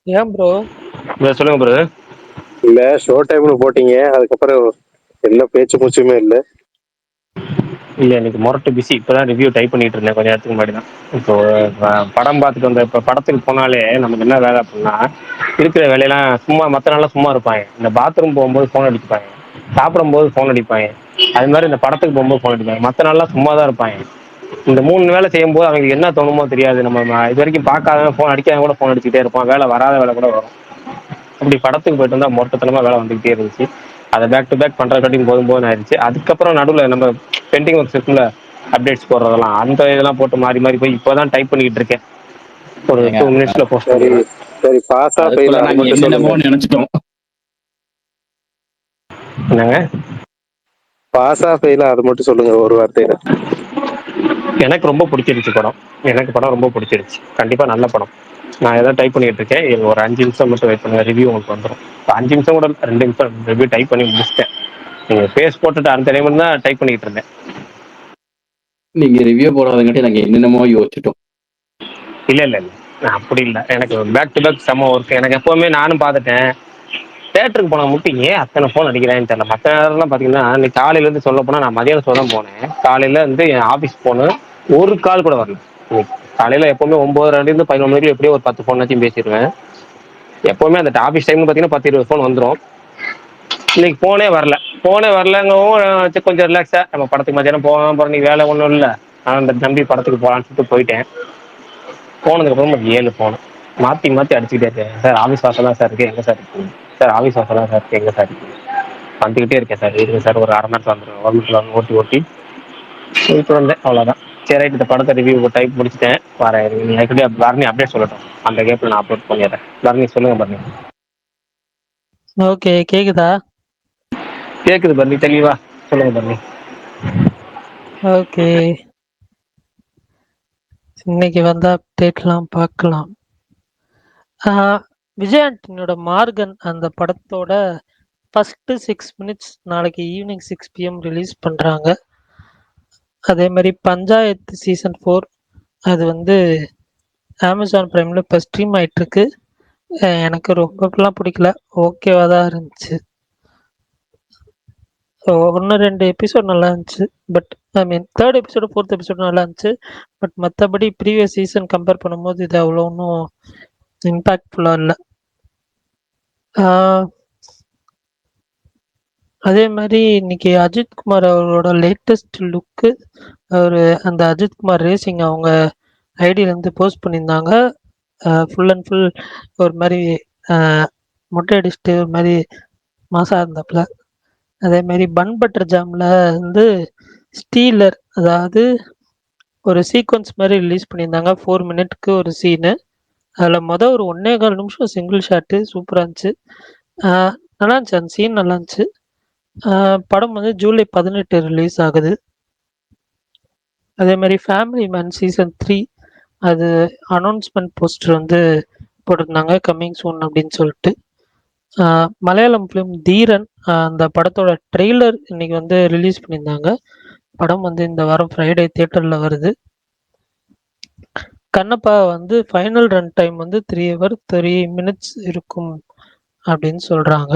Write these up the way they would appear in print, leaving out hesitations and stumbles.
ஏன் ப்ரோ? சொல்லுங்க பிரதர். இல்ல ஷோ டைம்னு போட்டீங்க, அதுக்கப்புறம் என்ன பேச்சு மூச்சுமே இல்ல. இல்ல இன்னைக்கு மொரட்டு பிஸி. இப்பதான் ரிவ்யூ டைப் பண்ணிட்டு இருந்தேன் கொஞ்ச நேரத்துக்கு முன்னாடி தான். இப்போ படம் பார்த்துட்டு வந்த இப்போ படத்துக்கு போனாலே நமக்கு என்ன வேலை அப்படின்னா இருக்கிற வேலையெல்லாம் சும்மா மற்ற நாள்லாம் சும்மா இருப்பாங்க. இந்த பாத்ரூம் போகும்போது ஃபோன் அடிப்பாங்க, சாப்பிடும்போது ஃபோன் அடிப்பாங்க, அது மாதிரி இந்த படத்துக்கு போகும்போது ஃபோன் அடிப்பாங்க. மற்ற நாள்லாம் சும்மா தான் இருப்பாங்க. இந்த 3 வேலை செய்யும்போது அவங்களுக்கு என்ன தோணுமோ தெரியாது. நம்ம இது வரைக்கும் பார்க்காதவன் ஃபோன் அடிக்காதவன் கூட ஃபோன் அடிச்சுட்டே இருப்பான். வேலை வராத வேலை கூட வரும். அப்படி படத்துக்கு போயிட்டு வந்தா மொட்டத்தனமா வேலை வந்துகிட்டே இருந்துச்சு. அதை பேக் டு பேக் பண்றதுக்காட்டியும் போதும் ஆயிடுச்சு. அதுக்கப்புறம் நடுவில் நம்ம பெண்டிங் ஒர்க்ஸ் இருக்குல்ல, அப்டேட்ஸ் போடுறதெல்லாம் அந்த இதெல்லாம் போட்டு மாறி மாறி போய் இப்போதான் டைப் பண்ணிட்டு இருக்கேன். ஒரு ஏங்க 2 மினிட்ஸ்ல போஸ்ட் சரி பண்ணிடுவேன். சரி, பாஸா அதுக்குள்ள ஃபெயிலா அது நாங்க மட்டும் சொல்லுங்க. என்னென்னமோ நினைச்சிட்டோம். என்னங்க? பாஸா ஃபெயிலா அது மட்டும் சொல்லுங்க ஒரு வார்த்தையில. எனக்கு ரொம்ப பிடிச்சிருச்சு படம். எனக்கு படம் ரொம்ப பிடிச்சிருச்சு. கண்டிப்பா நல்ல படம். நான் ஏதாவது டைப் பண்ணிட்டு இருக்கேன். இது ஒரு 5 நிமிஷம் மட்டும் வெயிட் பண்ணுங்க, ரிவ்யூ உங்களுக்கு வந்துடும். 5 நிமிஷம் கூட 2 நிமிஷம் ரிவ்யூ டைப் பண்ணி முடிச்சிட்டேன். நீங்க பேஸ் போட்டுட்டு அந்த டைம் தான் டைப் பண்ணிட்டு இருந்தேன். நீங்க ரிவ்யூ போடாதங்காட்டி நாங்க என்னென்னமோ யோசிச்சிட்டோம். இல்ல இல்ல இல்ல, நான் அப்படி இல்லை. எனக்கு பேக் டு பேக் செம்ம ஒர்க். எனக்கு எப்பவுமே நானும் பார்த்துட்டேன். தேட்டருக்கு போன மட்டும் ஏன் அத்தனை ஃபோன் அடிக்கிறான்னு தெரியல. மற்ற நேரம்லாம் பார்த்தீங்கன்னா இன்னைக்கு காலையிலேருந்து சொல்ல போனால் நான் மதியானம் ஷோ தான் போனேன். காலையில இருந்து என் ஆஃபீஸ் ஃபோனு ஒரு கால் கூட வரல. இன்னைக்கு காலையில் எப்பவுமே 9:30 11 மணிக்கு எப்படியோ ஒரு 10 ஃபோனாச்சும் பேசிடுவேன். எப்பவுமே அந்த ஆஃபீஸ் டைம் பார்த்தீங்கன்னா 10-20 ஃபோன் வந்துடும். இன்னைக்கு ஃபோனே வரல. ஃபோனே வரலங்கவும் சரி கொஞ்சம் ரிலாக்ஸாக நம்ம படத்துக்கு மதியானம் போகாமல் போகிற, நீ வேலை ஒன்றும் இல்லை, நான் அந்த தம்பி படத்துக்கு போகலான்னு சொல்லிட்டு போயிட்டேன். போனதுக்கப்புறம் ஒரு 7 ஃபோன் மாற்றி மாற்றி அடிச்சுக்கிட்டே இருக்கேன். சார் ஆஃபீஸ் வாசல் தான் சார் இருக்கு, எங்கே சார் இருக்கு? சார் ஆஃபீஸ் வாசல் தான் சார் இருக்கு, எங்கே சார் இருக்கு? வந்துக்கிட்டே இருக்கேன் சார், இருங்க சார் ஒரு 1/2 மணி நேரத்தில் வந்துடுவேன், 1 நிமிஷம் ஓட்டி ஓட்டி போயிட்டு வந்தேன். அவ்வளோதான். சரி ரைட், இந்த படத்தை ரிவ்யூ டைப் முடிச்சிட்டேன். வரேன். நீங்கள் எப்படி பரணி அப்டேட் சொல்லட்டும், அந்த கேப்பில் நான் அப்லோட் பண்ணிடுறேன். பரணி சொல்லுங்க. பரணி ஓகே, கேக்குதா? கேட்குது பரணி, தெளிவா சொல்லுங்க பரணி. ஓகே, இன்னைக்கு வந்த அப்டேட்லாம் பார்க்கலாம். விஜய் ஆண்டனியோட மார்கன் அந்த படத்தோட ஃபர்ஸ்ட் 6 மினிட்ஸ் நாளைக்கு ஈவினிங் 6 PM ரிலீஸ் பண்றாங்க. அதே மாதிரி பஞ்சாயத்து சீசன் 4 அது வந்து அமேசான் பிரைம்ல இப்போ ஸ்ட்ரீம் ஆயிட்டு இருக்கு. எனக்கு ரொம்பலாம் பிடிக்கல, ஓகேவா தான் இருந்துச்சு. 1-2 எபிசோட் நல்லா இருந்துச்சு. But I mean third episode 4th episode நல்லா இருந்துச்சு. பட் மற்றபடி ப்ரீவியஸ் சீசன் கம்பேர் பண்ணும்போது இது அவ்வளோ ஒன்றும் இம்பேக்ட்ஃபுல்லாக இல்லை. அதே மாதிரி இன்னைக்கு அஜித்குமார் அவரோட லேட்டஸ்ட் லுக்கு, அவர் அந்த அஜித்குமார் ரேசிங் அவங்க ஐடியிலேருந்து போஸ்ட் பண்ணியிருந்தாங்க. ஃபுல் அண்ட் ஃபுல் ஒரு மாதிரி மொட்டை அடிச்சுட்டு ஒரு மாதிரி மாசாக இருந்தாப்புல. அதே மாதிரி பன் பட்டர் ஜாமில் வந்து ஸ்டீலர், அதாவது ஒரு சீக்வன்ஸ் மாதிரி ரிலீஸ் பண்ணியிருந்தாங்க. 4 மினிட்க்கு ஒரு சீனு. அதில் ஒரு 1.25 நிமிஷம் சிங்கிள் ஷாட்டு சூப்பராக இருந்துச்சு. நல்லா இருந்துச்சு, அந்த சீன் நல்லா இருந்துச்சு. படம் வந்து ஜூலை 18 ரிலீஸ் ஆகுது. அதே மாதிரி ஃபேமிலி மேன் சீசன் 3 அது அனௌன்ஸ்மெண்ட் போஸ்டர் வந்து போட்டிருந்தாங்க, கம்மிங் சூன் அப்படின்னு சொல்லிட்டு. மலையாளம் ஃபிலிம் தீரன் அந்த படத்தோட ட்ரெய்லர் இன்னைக்கு வந்து ரிலீஸ் பண்ணியிருந்தாங்க. படம் வந்து இந்த வாரம் ஃப்ரைடே தியேட்டரில் வருது. கண்ணப்பா வந்து ஃபைனல் ரன் டைம் வந்து 3 hours 3 minutes இருக்கும் அப்படின்னு சொல்கிறாங்க.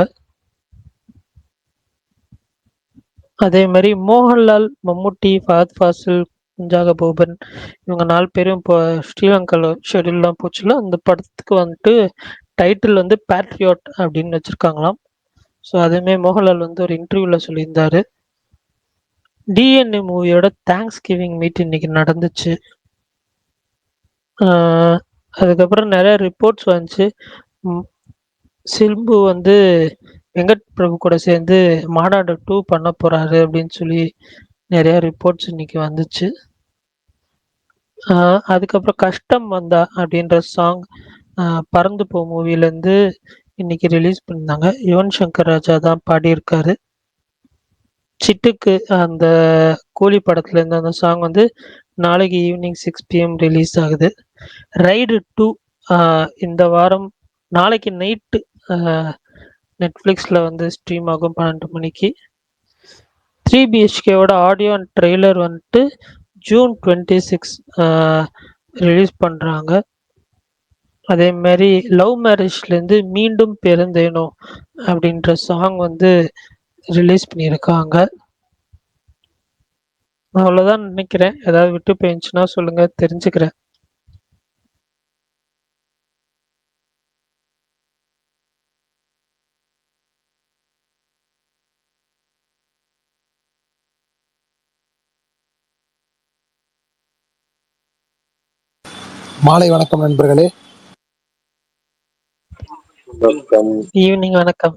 அதே மாதிரி மோகன்லால், மம்முட்டி, ஃபஹத் ஃபாசில், குஞ்சாக போபன் இவங்க 4 பேரும் இப்போ ஸ்ரீலங்காவில் ஷெடியூல்லாம் போச்சுல, அந்த படத்துக்கு வந்துட்டு டைட்டில் வந்து பேட்ரியாட் அப்படின்னு வச்சுருக்காங்களாம். ஸோ அதுவுமே மோகன்லால் வந்து ஒரு இன்டர்வியூவில் சொல்லியிருந்தாரு. டிஎன்ஏ மூவியோட தேங்க்ஸ் கிவிங் மீட் இன்னைக்கு நடந்துச்சு. அதுக்கப்புறம் நிறைய ரிப்போர்ட்ஸ் வந்துச்சு. சிம்பு வந்து வெங்கட் பிரபு கூட சேர்ந்து மாநாடு 2 பண்ண போறாரு அப்படின்னு சொல்லி நிறைய ரிப்போர்ட்ஸ் இன்னைக்கு வந்துச்சு. அதுக்கப்புறம் கஷ்டம் வந்தா அப்படின்ற சாங் பறந்து போ மூவிலேருந்து இன்னைக்கு ரிலீஸ் பண்ணியிருந்தாங்க. யுவன் சங்கர் ராஜா தான் பாடியிருக்காரு. சிட்டுக்கு அந்த கூலி படத்துல இருந்து அந்த சாங் வந்து நாளைக்கு ஈவினிங் 6 PM ரிலீஸ் ஆகுது. ரைடு 2 இந்த வாரம் நாளைக்கு நைட்டு நெட்ஃப்ளிக்ஸில் வந்து ஸ்ட்ரீம் ஆகும் 12 மணிக்கு. 3 BHKவோட ஆடியோ அண்ட் ட்ரெய்லர் வந்துட்டு June 26 ரிலீஸ் பண்ணுறாங்க. அதே மாதிரி லவ் மேரேஜ்லேருந்து மீண்டும் பிறந்தேனோ அப்படின்ற சாங் வந்து ரிலீஸ் பண்ணியிருக்காங்க. அவ்வளோதான் நினைக்கிறேன். ஏதாவது விட்டு போயிருந்துச்சுன்னா சொல்லுங்க, தெரிஞ்சுக்கிறேன். மாலை வணக்கம் நண்பர்களே. ஈவினிங் வணக்கம்.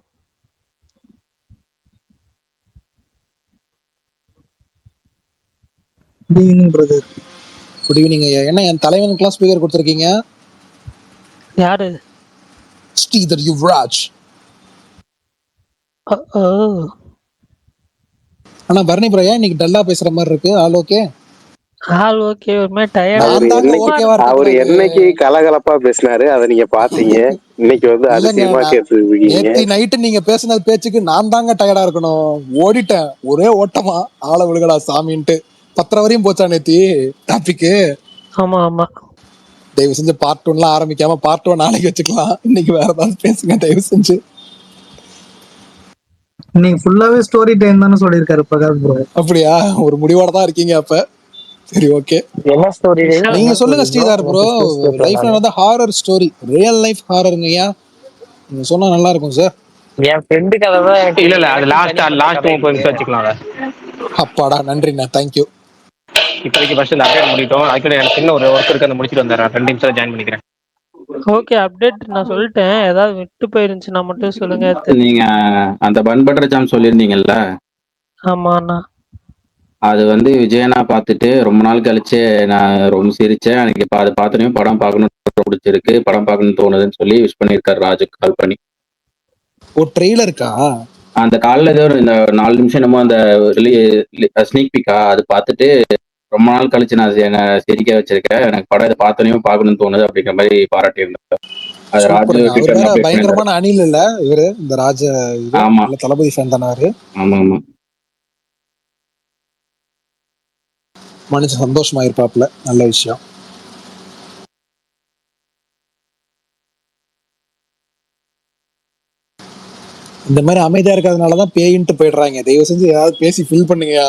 Good evening brother. Good evening ஐயா. என்ன என் தலைவனுக்குலாம் ஸ்பீக்கர் கொடுத்துருக்கீங்க? யாரு? ஸ்ரீதர் யுவராஜ். ஆனா பரணி ப்ரோ ஏன் இன்னைக்கு டல்லா பேசுற மாதிரி இருக்கு? All okay? All okay. ஒரு மாதிரி டயர்டா அவரு என்னைக்கு கலகலப்பா பேசினாரு அதை நீங்க பாத்தீங்க. இன்னைக்கு வந்து அதிசயமா கேட்டுருக்கீங்க. நேத்து நைட்டு நீங்க பேசின பேச்சுக்கு நான் தாங்க டயர்டா இருக்கணும். ஓடிட்டேன் ஒரே ஓட்டமா. ஆள விழுகடா சாமின்ட்டு 10 வரையும் போச்சா நேத்தி டாபிக்கு? ஆமா ஆமா. தயவு செஞ்சு பார்ட் 1 ஆரம்பிக்காம பார்ட் 1 நாளைக்கு வச்சுக்கலாம். இன்னைக்கு வேற ஏதாவது பேசுங்க தயவு செஞ்சு. நீங்க ஃபுல்லாவே ஸ்டோரி டைம் தானே சொல்லிருக்காரு பிரகாஷ் ப்ரோ. அப்படியா? ஒரு முடிவோட தான் இருக்கீங்க அப்ப. சரி ஓகே. என்ன ஸ்டோரி? நீங்க சொல்லுங்க ஸ்ரீதர் ப்ரோ. லைஃப்ல வந்து ஹாரர் ஸ்டோரி, ரியல் லைஃப் ஹாரருங்கய்யா. நீங்க சொன்னா நல்லா இருக்கும் சார். என் ஃப்ரெண்டு கதை தான். இல்ல அது லாஸ்ட் 30 நிமிஷம் வச்சுக்கலாம். அப்பாடா நன்றிண்ணா, தேங்க்யூ. இப்போதைக்கு ஃபர்ஸ்ட் இந்த அப்டேட் முடிட்டோம். அதுக்கு எனக்கு சின்ன ஒரு ஒர்க் இருக்கு, அந்த முடிச்சுட்டு வந்துடுறேன். 2 நிமிஷம் ஜாயின் பண்ணிக்கிறேன். ஓகே, அப்டேட் நான் சொல்லிட்டேன். ஏதாவது விட்டு போயிருந்துச்சுன்னா மட்டும் சொல்லுங்க. நீங்க அந்த பன் பட்டர் ஜாம் சொல்லியிருந்தீங்கல்ல, ஆமாண்ணா. அது வந்து விஜயனா பார்த்துட்டு ரொம்ப நாள் கழிச்சு நான் ரொம்ப சிரிச்சேன். எனக்கு இப்போ அதை பார்த்தனையும் படம் பார்க்கணும்னு பிடிச்சிருக்கு, படம் பார்க்கணும்னு தோணுதுன்னு சொல்லி விஷ் பண்ணியிருக்காரு ராஜுக்கு கால் பண்ணி. ஒரு ட்ரெய்லருக்கா? அந்த காலில் ஏதோ இந்த 4 நிமிஷம் என்னமோ அந்த ஸ்னீக் பிக்கா அது பார்த்துட்டு ரொம்ப நாள் கழிச்சு நான் என்ன சிரிக்க வச்சிருக்கேன், எனக்கு படம் இதை பார்த்தனையும் பார்க்கணும்னு தோணுது அப்படிங்கிற மாதிரி பாராட்டி இருந்தேன். அது ராஜு பயங்கரமான அணில் இல்ல இவரு, இந்த ராஜ. ஆமா, தளபதி ஃபேன் தானே அவரு. ஆமா ஆமா. மனுஷன் சந்தோஷமா இருப்பாப்ல, நல்ல விஷயம். இந்த மாதிரி அமைதியா இருக்கிறதுனாலதான் பேயின்ட்டு போயிடுறாங்க. தயவு செஞ்சு ஏதாவது பேசி ஃபில் பண்ணுங்க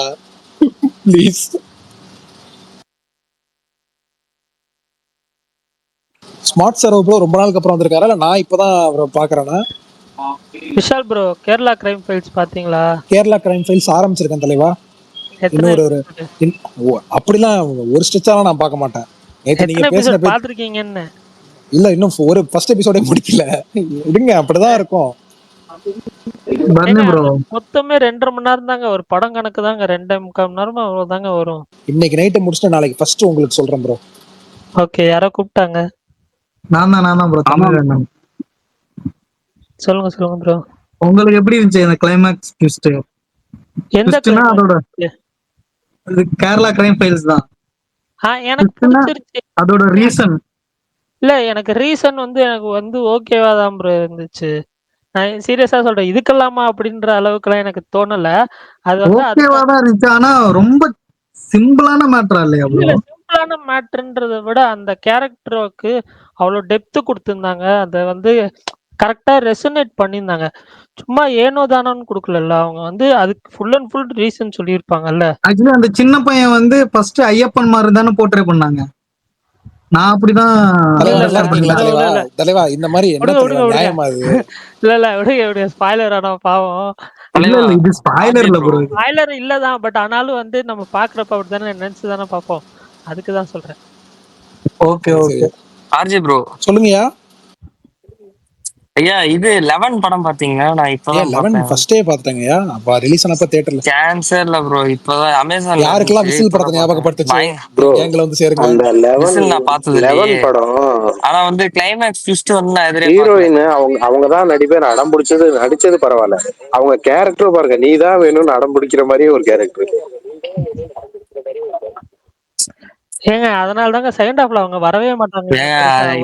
ப்ளீஸ். ஸ்மார்ட் சர்வ் ப்ரோ ரொம்ப நாளுக்கு அப்புறம் வந்திருக்காரா? இல்ல நான் இப்பதான் அவரை பாக்குறேன்னா? Vishal bro, Kerala crime files பாத்தீங்களா? கேரளா கிரைம் ஃபைல்ஸ் ஆரம்பிச்சிருக்கேன் தலைவா. இன்னொரு அப்படிலாம் ஒரு ஸ்ட்ரெச்சாலாம் நான் பார்க்க மாட்டேன். நீங்க பேசுன பாத்துருக்கீங்கன்னு இல்ல, இன்னும் ஒரு ஃபர்ஸ்ட் எபிசோடே முடிக்கல. விடுங்க, அப்படிதான் இருக்கும். மொத்தமே 2.5 மணி நேரம் தாங்க. ஒரு படம் கணக்கு தாங்க. 2.25 மணி நேரமா அவ்வளவுதாங்க வரும். இன்னைக்கு நைட்டு முடிச்சுட்டு நாளைக்கு ஃபர்ஸ்ட் உங்களுக்கு சொல்றேன் ப்ரோ. ஓகே, யாரோ கூப்பிட்டாங்க. நான் தான் ப்ரோ. சொல்லுங்க சொல்லுங்க ப்ரோ. உங்களுக்கு எப்படி இருந்துச்சு இந்த கிளைமாக்ஸ் ட்விஸ்ட்? எந்த அதோட கேரளா கிரைம் ஃபைல்ஸ் தான். எனக்கு பிடிச்சிருச்சு. அதோட ரீசன் இல்ல, எனக்கு ரீசன் வந்து எனக்கு வந்து ஓகேவா தான் ப்ரோ இருந்துச்சு. நான் சீரியஸா சொல்றேன், இதுக்கெல்லாமா அப்படின்ற அளவுக்குலாம் எனக்கு தோணல. அது வந்து ஓகேவா தான் இருந்துச்சு. ஆனா ரொம்ப சிம்பிளான மேட்டரா இல்லையா ப்ரோ? சிம்பிளான மேட்டர்ன்றதை விட அந்த கேரக்டருக்கு அவ்வளோ டெப்த் கொடுத்துருந்தாங்க. அதை வந்து கரெக்டா ரெசனேட் பண்ணியிருந்தாங்க. சும்மா ஏனோ தானோன்னு கொடுக்கல. அவங்க வந்து அதுக்கு ஃபுல் அண்ட் ஃபுல் ரீசன் சொல்லியிருப்பாங்கல்ல. ஆக்சுவலி அந்த சின்ன பையன் வந்து ஃபர்ஸ்ட் ஐயப்பன் மாதிரி தானே போர்ட்ரே பண்ணாங்க. நான் அப்படிதான் தலைவா இந்த மாதிரி நியாயமா இது? இல்ல விடுங்க, ஸ்பாயிலர் ஆனா பாவம். இது ஸ்பாயிலர் இல்ல ப்ரோ. ஸ்பாயிலர் இல்லதான், பட் ஆனாலும் வந்து நம்ம பாக்குறப்ப அப்படிதானே நினைச்சு தானே பார்ப்போம். அதுக்குதான் சொல்றேன். Okay okay. ஆர்ஜி ப்ரோ சொல்லுங்கயா. ஐயா, இது 11 படம் பாத்தீங்களா? நான் இப்பதான் 11 ஃபர்ஸ்டே பார்த்தேங்கயா. அப்ப ரிலீஸ் ஆனப்ப தியேட்டர்ல. கேன்சர்ல ப்ரோ. இப்பதான் அமேசான்ல யாருக்கெல்லாம் விசில் படத்தை ஞாபகப்படுத்துச்சு ப்ரோ? கேங்ல வந்து சேருங்க. அந்த 11 நான் பார்த்தது 11 படம். ஆனா வந்து கிளைமாக்ஸ் ட்விஸ்ட் வந்து நான் எதிரே ஹீரோயின் அவங்க தான் நடிப்பேர் அடம் பிடிச்சது. நடிச்சது பரவாயில்ல, அவங்க கேரக்டர் பாருங்க. நீ தான் வேணும்னு அடம் பிடிக்கிற மாதிரியே ஒரு கேரக்டர். ஏங்க அதனால தாங்க செகண்ட் ஹாஃப்ல அவங்க வரவே மாட்டாங்க.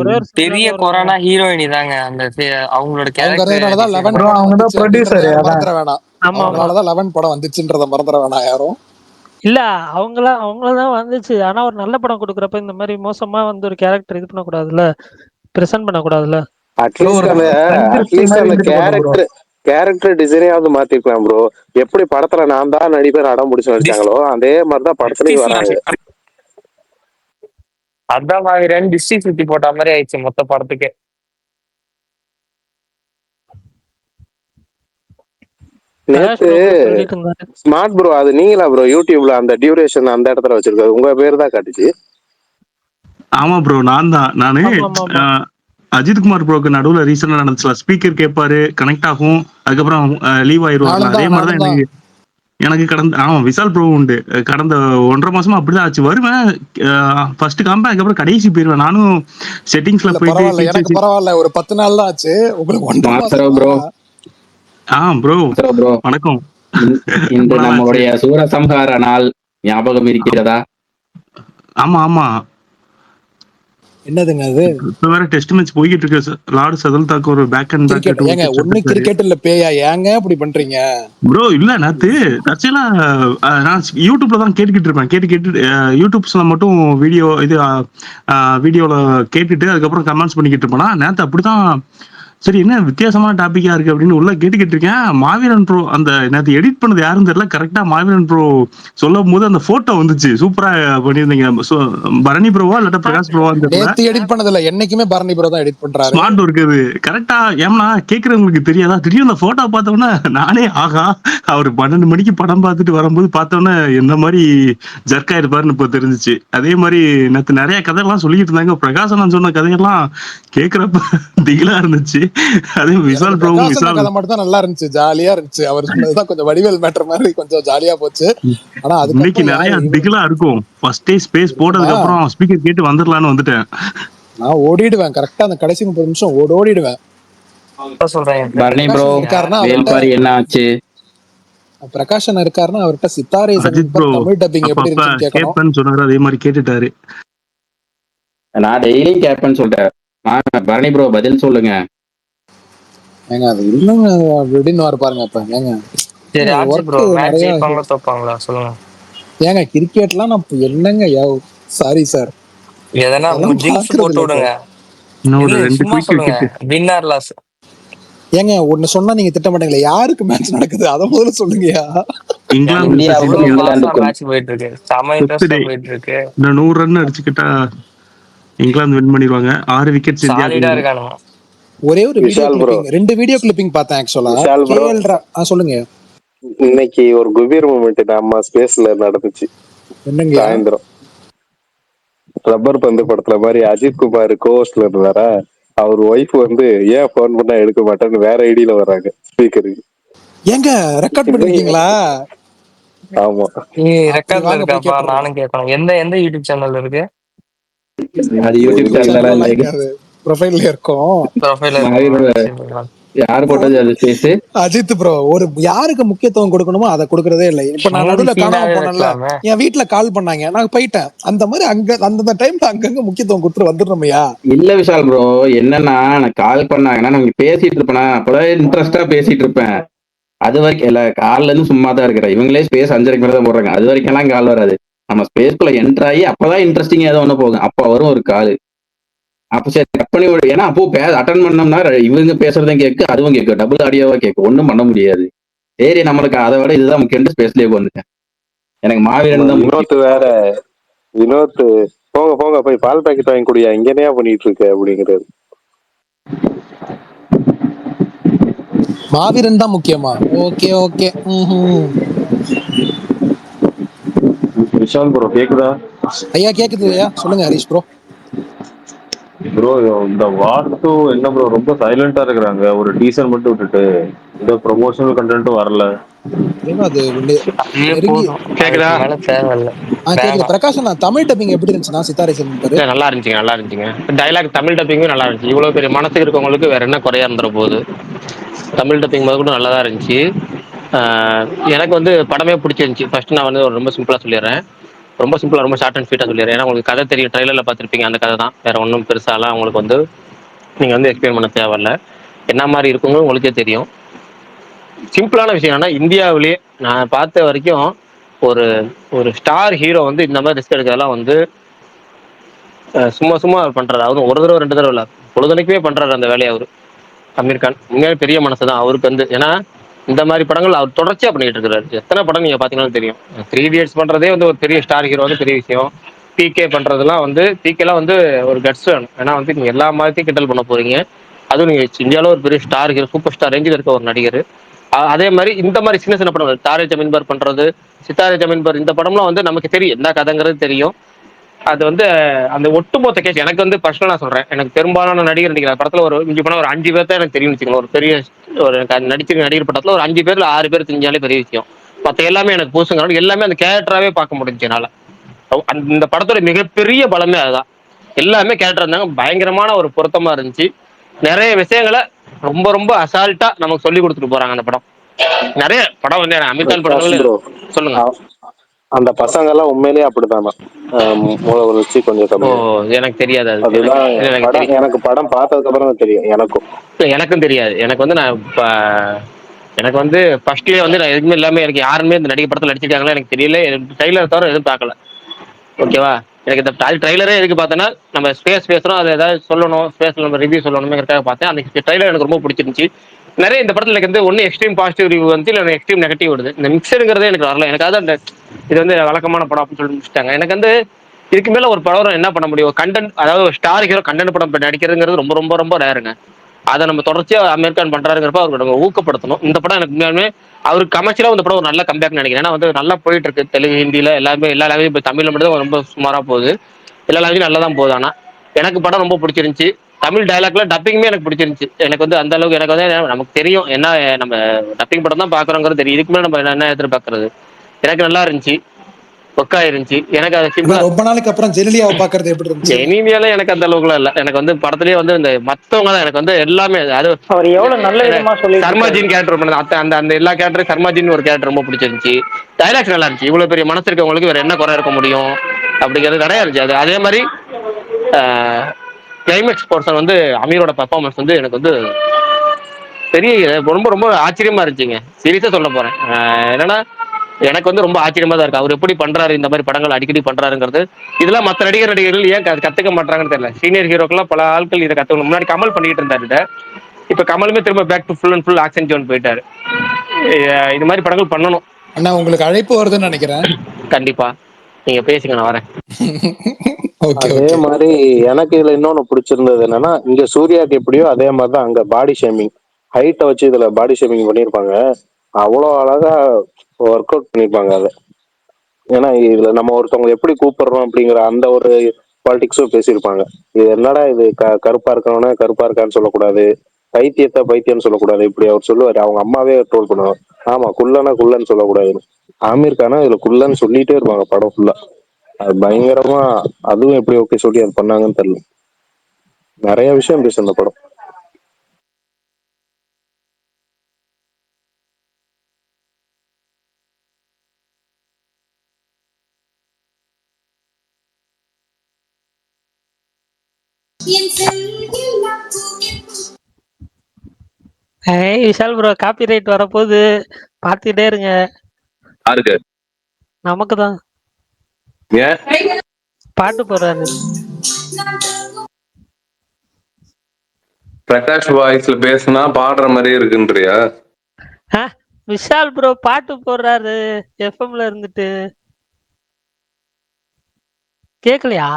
ஒரே ஒரு பெரிய கொரோனா ஹீரோயினி தாங்க அந்த அவங்களோட கேரக்டர். அவங்க தான் ப்ரொடியூசர். மறந்துற வேணாம். அதனால தான் 11 படம் வந்துச்சுன்றத மறந்துற வேணாம் யாரும். இல்ல, அவங்களதான் வந்துச்சு. ஆனா ஒரு நல்ல படம் கொடுக்குறப்ப இந்த மாதிரி மோசமா வந்து ஒரு கேரக்டர் இது பண்ண கூடாதுல்ல. பிரசன்ட் பண்ணக்கூடாதுல்ல. ப்ரோ ஒரு கஞ்சிருச்சி மாதிரி அந்த இருந்துட்டு போட்டோம் ப்ரோ. கேரக்டர் டிசைனையாவது மாத்திருக்கலாம் ப்ரோ. எப்படி படத்துல நான் தான் நடிப்பேன் அடம் பிடிச்சு நடிச்சாங்களோ அதே மாதிரிதான் படத்துலயும் வராங்க. அதான் வாங்குறேன் டிஸ்ட்ரிக் சுத்தி போட்ட மாதிரி ஆயிடுச்சு மொத்த படத்துக்கு. நேத்து சொல்லிட்டு இருந்தாரு. ஸ்மார்ட் ப்ரோ அது நீங்களா ப்ரோ யூடியூப்ல அந்த டியூரேஷன் அந்த இடத்துல வச்சிருக்காரு உங்க பேர் தான் காட்டுச்சு. ஆமா ப்ரோ நான் தான். நானு அஜித்குமார் ப்ரோக்கு நடுவுல ரீசெண்டா நடந்துச்சுல ஸ்பீக்கர் கேட்பாரு கனெக்ட் ஆகும் அதுக்கப்புறம் லீவ் ஆயிடுவாங்க. அதே மாதிரிதான் எனக்கு கடந்த விசால் ப்ரோ உண்டு. கடந்த 1.5 மாசமா அப்படிதான் ஆச்சு. வருவேன் ஃபர்ஸ்ட் காம்பேன் அதுக்கப்புறம் கடைசி போயிருவேன். நானும் செட்டிங்ஸ்ல போயிட்டு எனக்கு பரவாயில்ல ஒரு 10 நாள் தான் ஆச்சு. உங்களுக்கு 1.5 மாசம் ப்ரோ. ப்ரோ வணக்கம். இன்று நம்மளுடைய சூரசம்ஹார நாள் ஞாபகம் இருக்கிறதா? ஆமா ஆமா. என்னதுங்க அது? இப்ப வேற டெஸ்ட் மேட்ச் போயிட்டு இருக்கு. லார்ட் சதல்தாக்கு ஒரு பேக் அண்ட் பேக் ஏங்க ஒண்ணு கிரிக்கெட் இல்ல பேயா ஏங்க அப்படி பண்றீங்க ப்ரோ? இல்ல நேத்து ஆக்சுவலா நான் யூடியூப்ல தான் கேட்டுக்கிட்டு இருப்பேன். கேட்டு யூடியூப்ஸ்ல மட்டும் வீடியோல கேட்டுட்டு அதுக்கப்புறம் கமெண்ட்ஸ் பண்ணிக்கிட்டு இருப்பேனா. நேத்து அப்படிதான் சரி என்ன வித்தியாசமான டாபிக்கா இருக்கு அப்படின்னு உள்ள கேட்டுக்கிட்டு இருக்கேன். மாவீரன் ப்ரோ அந்த நேத்து எடிட் பண்ணது யாருன்னு தெரியல. கரெக்டா மாவீரன் ப்ரோ சொல்லும் போது அந்த போட்டோ வந்துச்சு. சூப்பரா பண்ணியிருந்தீங்க. பரணி ப்ரோவா இல்லாட்டா பிரகாஷ் ப்ரோவா எடிட் பண்ணதில்ல. என்னைக்குமே பரணி ப்ரோ தான் எடிட் பண்றாரு. ஸ்மார்ட் ஒர்க் அது கரெக்டா. ஏன்னா கேக்குறவங்களுக்கு தெரியாதா? திடீர்னு அந்த போட்டோ பார்த்தோன்னா நானே ஆகா அவர் 12 மணிக்கு படம் பார்த்துட்டு வரும்போது பார்த்தோன்னே எந்த மாதிரி ஜர்க்கா இருப்பாருன்னு இப்போ தெரிஞ்சிச்சு. அதே மாதிரி நேற்று நிறைய கதையெல்லாம் சொல்லிட்டு இருந்தாங்க. பிரகாசன் சொன்ன கதையெல்லாம் கேக்குறப்ப திகிலா இருந்துச்சு. அதே விசால் ப்ரோ கதை மட்டும் தான் நல்லா இருந்துச்சு. ஜாலியா இருந்துச்சு. அவர் சொன்னதுதான் கொஞ்சம் வடிவேல் மேட்டர் மாதிரி கொஞ்சம் ஜாலியா போச்சு. ஆனா இன்னைக்கு நிறைய திகிலா இருக்கும். ஃபர்ஸ்ட் டே ஸ்பேஸ் போட்டதுக்கு அப்புறம் ஸ்பீக்கர் கேட்டு வந்துடலான்னு வந்துட்டேன். நான் ஓடிடுவேன் கரெக்டா அந்த கடைசி 30 நிமிஷம் ஓடிடுவேன். பரணி ப்ரோ என்ன ஆச்சு? பிரகாஷன் இருக்காருன்னா அவர்கிட்ட சித்தாரே தமிழ் டப்பிங் எப்படி இருந்துன்னு கேட்கணும் சொன்னாரு. அதே மாதிரி கேட்டுட்டாரு. நான் டெய்லியும் கேட்பேன்னு சொல்லிட்டேன். பரணி ப்ரோ பதில் சொல்லுங்க. ஏங்க அது இல்லங்க அப்படின்னு பாருங்க. அப்ப ஏங்க ஏங்க கிரிக்கெட்லாம் நான் என்னங்க சாரி சார் ஏங்க ஒண்ணு சொன்னா நீங்க திட்ட மாட்டீங்களா? யாருக்கு மேட்ச் நடக்குது அத முதல்ல சொல்லுங்கயா. இந்த 100 ரன் அடிச்சுக்கிட்டா இங்கிலாந்து வின் பண்ணிடுவாங்க. 6 விக்கெட் ஒரே ஒரு வீடியோ கிளிப்பிங் 2 வீடியோ கிளிப்பிங் பார்த்தேன் ஆக்சுவலா. சொல்லுங்க. இன்னைக்கு ஒரு குபீர் மூமெண்ட் நம்ம ஸ்பேஸ்ல நடந்துச்சு. என்னங்க? சாயந்தரம் ரப்பர் பந்து படத்துல மாதிரி அஜித் குமார் கோஸ்ட்ல இருந்தாரா. அவர் ஒய்ஃப் ஏன் போன் பண்ணா எடுக்க மாட்டேன்னு வேற ஐடியில வர்றாங்க ஸ்பீக்கருக்கு. ஏங்க ரெக்கார்ட் பண்ணிருக்கீங்களா? ஆமா ரெக்கார்ட்ல இருக்காப்பா. நானும் கேட்கணும். எந்த யூடியூப் சேனல்ல இருக்கு? அது யூடியூப் சேனல்ல ப்ரொஃபைல்ல இருக்கும். யார் போட்டது அது ஸ்பேஸ்? அஜித் ப்ரோ ஒரு யாருக்கு முக்கியத்துவம் கொடுக்கணுமோ அதை கொடுக்கறதே இல்லை. இப்ப நான் நடுவுல காணாம போனேன்ல, என் வீட்டுல கால் பண்ணாங்க, நான் போயிட்டேன். அந்த மாதிரி அங்க அந்த டைம்ல அங்கங்க முக்கியத்துவம் கொடுத்துட்டு வந்துடுறோமையா? இல்ல விஷால் ப்ரோ, என்னன்னா நான் கால் பண்ணாங்கன்னா நான் பேசிட்டு இருப்பேனா, அப்பதான் இன்ட்ரெஸ்டா பேசிட்டு இருப்பேன். அது வரைக்கும் இல்ல, கால்ல இருந்து சும்மா தான் இருக்கிறேன். இவங்களே ஸ்பேஸ் 5:30 மேல தான் போடுறாங்க. அது வரைக்கும் எல்லாம் கால் வராது. நம்ம ஸ்பேஸ்க்குள்ள என்டர் ஆகி அப்பதான் இன்ட்ரெஸ்டிங் ஏதோ ஒண்ணு போகும். அப்ப வரும் ஒரு கால். அப்ப சரி கட் பண்ணி விடு. ஏன்னா அப்போ அட்டன் பண்ணோம்னா இவங்க பேசுறதும் கேட்கு, அதுவும் கேட்கும், டபுள் ஆடியோவா கேட்கும். ஒன்றும் பண்ண முடியாது. சரி நம்மளுக்கு அதை விட இதுதான் முக்கியம். ஸ்பேஸ்லயே வந்துட்டேன். எனக்கு மாவீரன் தான். வினோத் போங்க போய் பால் பாக்கெட் வாங்கி குடியா, இங்கனையா பண்ணிட்டு இருக்க அப்படிங்கிறது. மாவீரன் தான் முக்கியமா? Okay okay. விஷால் ப்ரோ கேக்குதா? ஐயா கேக்குது ஐயா, சொல்லுங்க ஹரிஷ் ப்ரோ. ப்ரோ இந்த வார் 2 என்ன ப்ரோ ரொம்ப சைலண்டா இருக்கிறாங்க. ஒரு டீசர் மட்டும் விட்டுட்டு இந்த ப்ரொமோஷனல் கண்டென்ட்டும் வரல. அது கேக்குதா? கேக்குது. பிரகாஷ் தமிழ் டப்பிங் எப்படி இருந்துச்சுன்னா சித்தாரே நல்லா இருந்துச்சுங்க. டைலாக் தமிழ் டப்பிங்கும் நல்லா இருந்துச்சு. இவ்வளவு பெரிய மனசுக்கு இருக்கவங்களுக்கு வேற என்ன குறையா இருந்துற போகுது. தமிழ் டப்பிங் கூட நல்லா தான் இருந்துச்சு. எனக்கு படமே பிடிச்சிருந்துச்சு. ஃபர்ஸ்ட் நான் ரொம்ப சிம்பிளா சொல்லிடுறேன். ரொம்ப சிம்பிளா, ரொம்ப ஷார்ட் அண்ட் ஸ்வீட்டா சொல்லிடுறேன். ஏன்னா உங்களுக்கு கதை தெரியும், ட்ரைலர்ல பார்த்துருப்பீங்க. அந்த கதை தான், வேற ஒன்றும் பெருசாலாம் உங்களுக்கு நீங்க எக்ஸ்பிளைன் பண்ண தேவையில்ல. என்ன மாதிரி இருக்குங்க உங்களுக்கே தெரியும். சிம்பிளான விஷயம் என்னன்னா, இந்தியாவிலேயே நான் பார்த்த வரைக்கும் ஒரு ஸ்டார் ஹீரோ இந்த மாதிரி ரிஸ்க் எடுக்கிறதெல்லாம் சும்மா பண்றது. அதாவது ஒரு தடவை 2 தடவை இல்ல, பொழுதுனைக்குமே பண்றாரு அந்த வேலையை அவரு. அமீர் கான் உண்மையாவே பெரிய மனசு தான் அவருக்கு வந்து. ஏன்னா இந்த மாதிரி படங்கள் அவர் தொடர்ச்சியா பண்ணிட்டு இருக்காரு. எத்தனை படம் நீங்க பாத்தீங்கன்னாலும் தெரியும். 3 Idiots பண்றதே வந்து ஒரு பெரிய ஸ்டார் ஹீரோ வந்து பெரிய விஷயம். பிகே பண்றதெல்லாம் வந்து பிகேலாம் வந்து ஒரு கட்ஸ் வேணும். ஏன்னா வந்து நீங்க எல்லா மாதிரியும் கிண்டல் பண்ண போறீங்க. அதுவும் நீங்க இந்தியாவில் ஒரு பெரிய ஸ்டார் ஹீரோ சூப்பர் ஸ்டார் ரேஞ்சில் இருக்க ஒரு நடிகர். அதே மாதிரி இந்த மாதிரி சின்ன சின்ன படங்கள் தாரே ஜமீன் பர் பண்றது, சித்தாரே ஜமீன் பர், இந்த படம்லாம் வந்து நமக்கு தெரியும் என்ன கதைங்கிறது தெரியும். அது வந்து அந்த ஒட்டுமொத்த கேஸ் எனக்கு வந்து பர்சனலா சொல்றேன். எனக்கு பெரும்பாலான நடிகர் நடிக்கிற படத்துல ஒரு இஞ்சி போனா ஒரு 5 பேர் தான் எனக்கு தெரியும் வச்சுக்கோங்க. ஒரு பெரிய ஒரு நடிச்சிருக்க நடிகர் படத்துல ஒரு 5 பேர்ல 6 பேர் தெரிஞ்சாலே பெரிய விஷயம். மற்ற எல்லாமே எனக்கு புதுசுங்க. எல்லாமே அந்த கேரக்டராகவே பார்க்க முடிஞ்சு என்னால. இந்த படத்தோட மிகப்பெரிய பலமே அதுதான். எல்லாமே கேரக்டர் இருந்தாங்க. பயங்கரமான ஒரு பொருத்தமா இருந்துச்சு. நிறைய விஷயங்களை ரொம்ப ரொம்ப அசால்ட்டா நமக்கு சொல்லி கொடுத்துட்டு போறாங்க அந்த படம். நிறைய படம் வந்து அமிதாப் படங்கள் சொல்லுங்க. அந்த பசங்க எல்லாம் உண்மையிலேயே அப்படித்தானா? மூளை வளர்ச்சி கொஞ்சம் கம்மி. எனக்கு தெரியாது. அதுதான் எனக்கு படம் பார்த்ததுக்கு அப்புறம் தான் தெரியும். எனக்கும் தெரியாது. எனக்கு வந்து நான் எனக்கு வந்து ஃபர்ஸ்ட்லயே வந்து நான் எதுவுமே இல்லாம எனக்கு யாருமே இந்த நடிகை படத்தில் நடிச்சிருக்காங்களா எனக்கு தெரியல. ட்ரைலர் தவிர எதுவும் பார்க்கல. ஓகேவா? எனக்கு இந்த ட்ரைலரே எதுக்கு பார்த்தேன்னா நம்ம ஸ்பேஸ் பேசுறோம், அதை ஏதாவது சொல்லணும், ஸ்பேஸ்ல நம்ம ரிவ்யூ சொல்லணுமேங்கிறதுக்காக பார்த்தேன். அந்த ட்ரைலர் எனக்கு ரொம்ப பிடிச்சிருந்துச்சு. நிறைய இந்த படத்தில் எனக்கு வந்து ஒன்று எக்ஸ்ட்ரீம் பாசிட்டிவ் ரிவ்யூ வந்து இல்லை எக்ஸ்ட்ரீம் நெகட்டிவ் வருது. இந்த மிக்சருங்கிறதே எனக்கு வரல. எனக்கு அதான் இது வந்து வழக்கமான படம் அப்படின்னு சொல்லி முடிச்சிட்டாங்க. எனக்கு வந்து இதுக்கு மேல ஒரு படம் என்ன பண்ண முடியும்? கண்டென்ட், அதாவது ஸ்டார் ஹீரோ கண்டென்ட் படம் நடிக்கிறதுங்கிறது ரொம்ப ரொம்ப ரொம்ப ரேருங்க. அதை நம்ம தொடர்ச்சியா அமீர் கான் பண்றாருங்கிறப்ப அவருக்கு நம்ம ஊக்கப்படுத்தணும். இந்த படம் எனக்கு உண்மையாலுமே அவருக்கு கமர்ஷியலா இந்த படம் ஒரு நல்ல கம்பேக் நினைக்கிறேன். ஏன்னா வந்து நல்லா போயிட்டு இருக்கு தெலுங்கு, ஹிந்தியில எல்லாமே எல்லா லாங்குவேஜ். இப்போ தமிழ்ல மட்டும் ரொம்ப சுமாரா போகுது. எல்லா லாங்குவேஜும் நல்லா தான் போகுது. ஆனா எனக்கு படம் ரொம்ப பிடிச்சிருந்துச்சு. தமிழ் டயலாக்ல டப்பிங்குமே எனக்கு பிடிச்சிருந்துச்சு. எனக்கு வந்து அந்த அளவுக்கு எனக்கு வந்து நமக்கு தெரியும் என்ன நம்ம டப்பிங் படம் தான் பாக்குறோங்கிறது தெரியும். இதுக்கு மேலே நம்ம என்ன எதிர்பார்க்கறது. எனக்கு நல்லா இருந்துச்சு, ஒக்கா இருந்துச்சு. எனக்கு அது சிம்பிளா ரொம்ப நாளைக்கு அப்புறம் ஜெனிலியாவை பாக்குறது எப்படி இருந்துச்சு? ஜெனிலியால எனக்கு அந்த அளவுக்குலாம் இல்ல. எனக்கு வந்து படத்துலயே வந்து இந்த மத்தவங்க தான் எனக்கு வந்து எல்லாமே. அது அவர் எவ்வளவு நல்ல விதமா சொல்லி சர்மாஜின் கேரக்டர் பண்ணது அந்த அந்த எல்லா கேரக்டரும் சர்மாஜின் ஒரு கேரக்டர் ரொம்ப பிடிச்சிருந்துச்சு. டைலாக்ஸ் நல்லா இருந்துச்சு. இவ்வளவு பெரிய மனசு இருக்கவங்களுக்கு வேற என்ன குறை இருக்க முடியும் அப்படிங்கிறது நிறைய இருந்துச்சு. அது அதே மாதிரி கிளைமேக்ஸ் போர்ஷன் வந்து அமீரோட பர்ஃபார்மன்ஸ் வந்து எனக்கு வந்து பெரிய ரொம்ப ரொம்ப ஆச்சரியமா இருந்துச்சுங்க. சீரியஸா சொல்ல போறேன். என்னன்னா எனக்கு வந்து ரொம்ப ஆச்சரியமா தான் இருக்கு. அவர் எப்படி பண்றாரு இந்த மாதிரி படங்கள் அடிக்கடி பண்றாருங்கிறது. இதெல்லாம் மற்ற நடிகர்கள் ஏன் கத்துக்க மாட்டாங்கன்னு தெரியல. சீனியர் ஹீரோக்கெல்லாம் பல ஆட்கள் இதை கத்துக்கணும். முன்னாடி கமல் பண்ணிட்டு இருந்தாரு. இப்ப கமலுமே திரும்ப back to full and full action zone போயிட்டாரு. இது மாதிரி படங்கள் பண்ணணும். அண்ணா உங்களுக்கு அழைப்பு வருதுன்னு நினைக்கிறேன். கண்டிப்பா நீங்க பேசுங்க, நான் வரேன். அதே மாதிரி எனக்கு இதுல இன்னொன்னு பிடிச்சிருந்தது என்னன்னா, இங்க சூர்யாக்கு எப்படியோ அதே மாதிரிதான் அங்க பாடி ஷேமிங், ஹைட்டை வச்சு இதுல பாடி ஷேமிங் பண்ணிருப்பாங்க. அவ்வளோ அழகா ஒர்க் அவுட் பண்ணிருப்பாங்க அதை. ஏன்னா இதுல நம்ம ஒருத்தவங்க எப்படி கூப்பிடுறோம் அப்படிங்கிற அந்த ஒரு பாலிடிக்ஸும் பேசியிருப்பாங்க. இது என்னடா இது கருப்பா இருக்கவன கருப்பா இருக்கான்னு சொல்லக்கூடாது, பைத்தியத்தை பைத்தியம்னு சொல்லக்கூடாது. இப்படி அவர் சொல்லுவாரு. அவங்க அம்மாவே ட்ரோல் பண்ணுவாங்க. ஆமா, குள்ளனா குள்ளன்னு சொல்லக்கூடாதுன்னு. ஆமீர் கானா இதுல குள்ளன்னு சொல்லிட்டே இருப்பாங்க படம் ஃபுல்லா. அது பயங்கரமா. அதுவும் எப்படி ஓகே சொல்லி அது பண்ணாங்கன்னு தெரியல. நிறைய விஷயம் பேசு அந்த படம். விஷால் ப்ரோ காப்பி ரைட் வரப்போகுது, பார்த்துக்கிட்டே இருங்க. யாருக்கு? நமக்கு தான். பாட்டு போடுறாரு. பிரகாஷ் வாய்ஸ்ல பேசுனா பாடுற மாதிரி இருக்குன்றியா? விஷால் ப்ரோ பாட்டு போடுறாரு எஃப்எம்ல இருந்துட்டு. கேக்கலையா?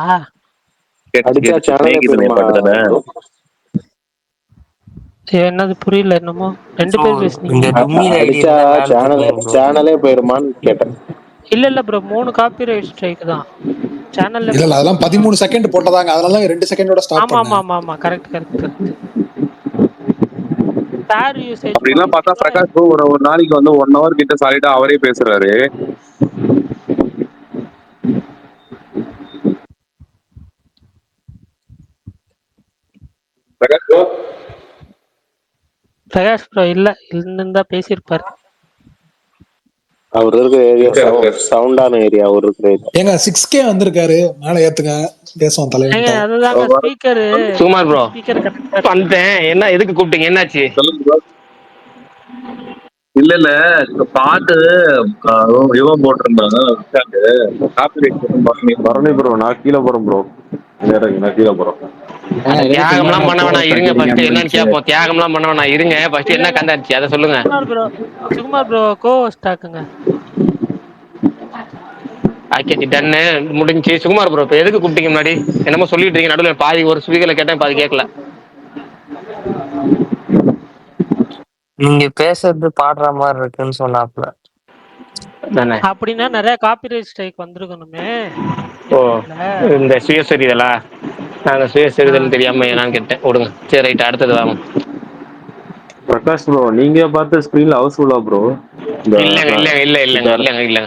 என்னது புரியல. என்னமோ 2 பேர் பேசுனீங்க. சேனலே போயிருமான்னு கேட்டேன். இல்ல ப்ரோ 3 காப்பிரைட் ஸ்ட்ரைக் தான் சேனல்ல. இல்ல அதெல்லாம் 13 செகண்ட் போட்டதாங்க. அதனால 2 செகண்டோட ஸ்டாப் பண்ணேன். ஆமா கரெக்ட். ஸ்டார் யூசேஜ் அப்படிலாம் பார்த்தா பிரகாஷ் ப்ரோ ஒரு நாளைக்கு வந்து 1 hour கிட்ட சாலிடா அவரே பேசுறாரு. பிரகாஷ் ப்ரோ இல்ல இருந்தா பேசியிருப்பாரு. அவர் இருக்கிற ஏரியா சவுண்டான ஏரியா. அவர் இருக்கிற ஏங்க 6K வந்திருக்காரு, மேல ஏத்துங்க பேசுவோம் தலைவன். அதுதாங்க ஸ்பீக்கர். சுமார் ப்ரோ வந்துட்டேன். என்ன எதுக்கு கூப்பிட்டீங்க? என்னாச்சு? இல்ல பாட்டு இவன் போட்டிருந்தாங்க. பரணி ப்ரோ நான் கீழே போறேன் ப்ரோ. நான் கீழே போறேன். அந்த தியாகம்லாம் பண்ண வேணாம் இருங்க, ஃபர்ஸ்ட் என்னன்னு கேட்போம். தியாகம்லாம் பண்ண வேணாம் இருங்க, ஃபர்ஸ்ட் என்ன கண்டாச்சு அதை சொல்லுங்க. சுகுமார் ப்ரோ கோஸ்டாக்குங்க. ஆக்கி டன்னு முடிஞ்சு. சுகுமார் ப்ரோ இப்போ எதுக்கு கூப்பிட்டீங்க? முன்னாடி என்னமோ சொல்லிட்டு இருக்கீங்க, நடுவில் பாதி ஒரு ஸ்பீக்கர்ல கேட்டேன், பாதி கேட்கல. நீங்க பேசுறது பாடுற மாதிரி இருக்குன்னு சொன்னாப்ல. அப்படின்னா நிறைய காப்பிரைட் ஸ்ட்ரைக் வந்திருக்கணுமே. ஓ, இந்த சுயசரிதலா? நாங்க சுயசரிதல் தெரியாம நான் கேட்டேன், விடுங்க. சரி ரைட், அடுத்தது வாங்க. பிரகாஷ் ப்ரோ, நீங்க பார்த்த ஸ்கிரீன்ல ஹவுஸ்ஃபுல்லா ப்ரோ? இல்லைங்க.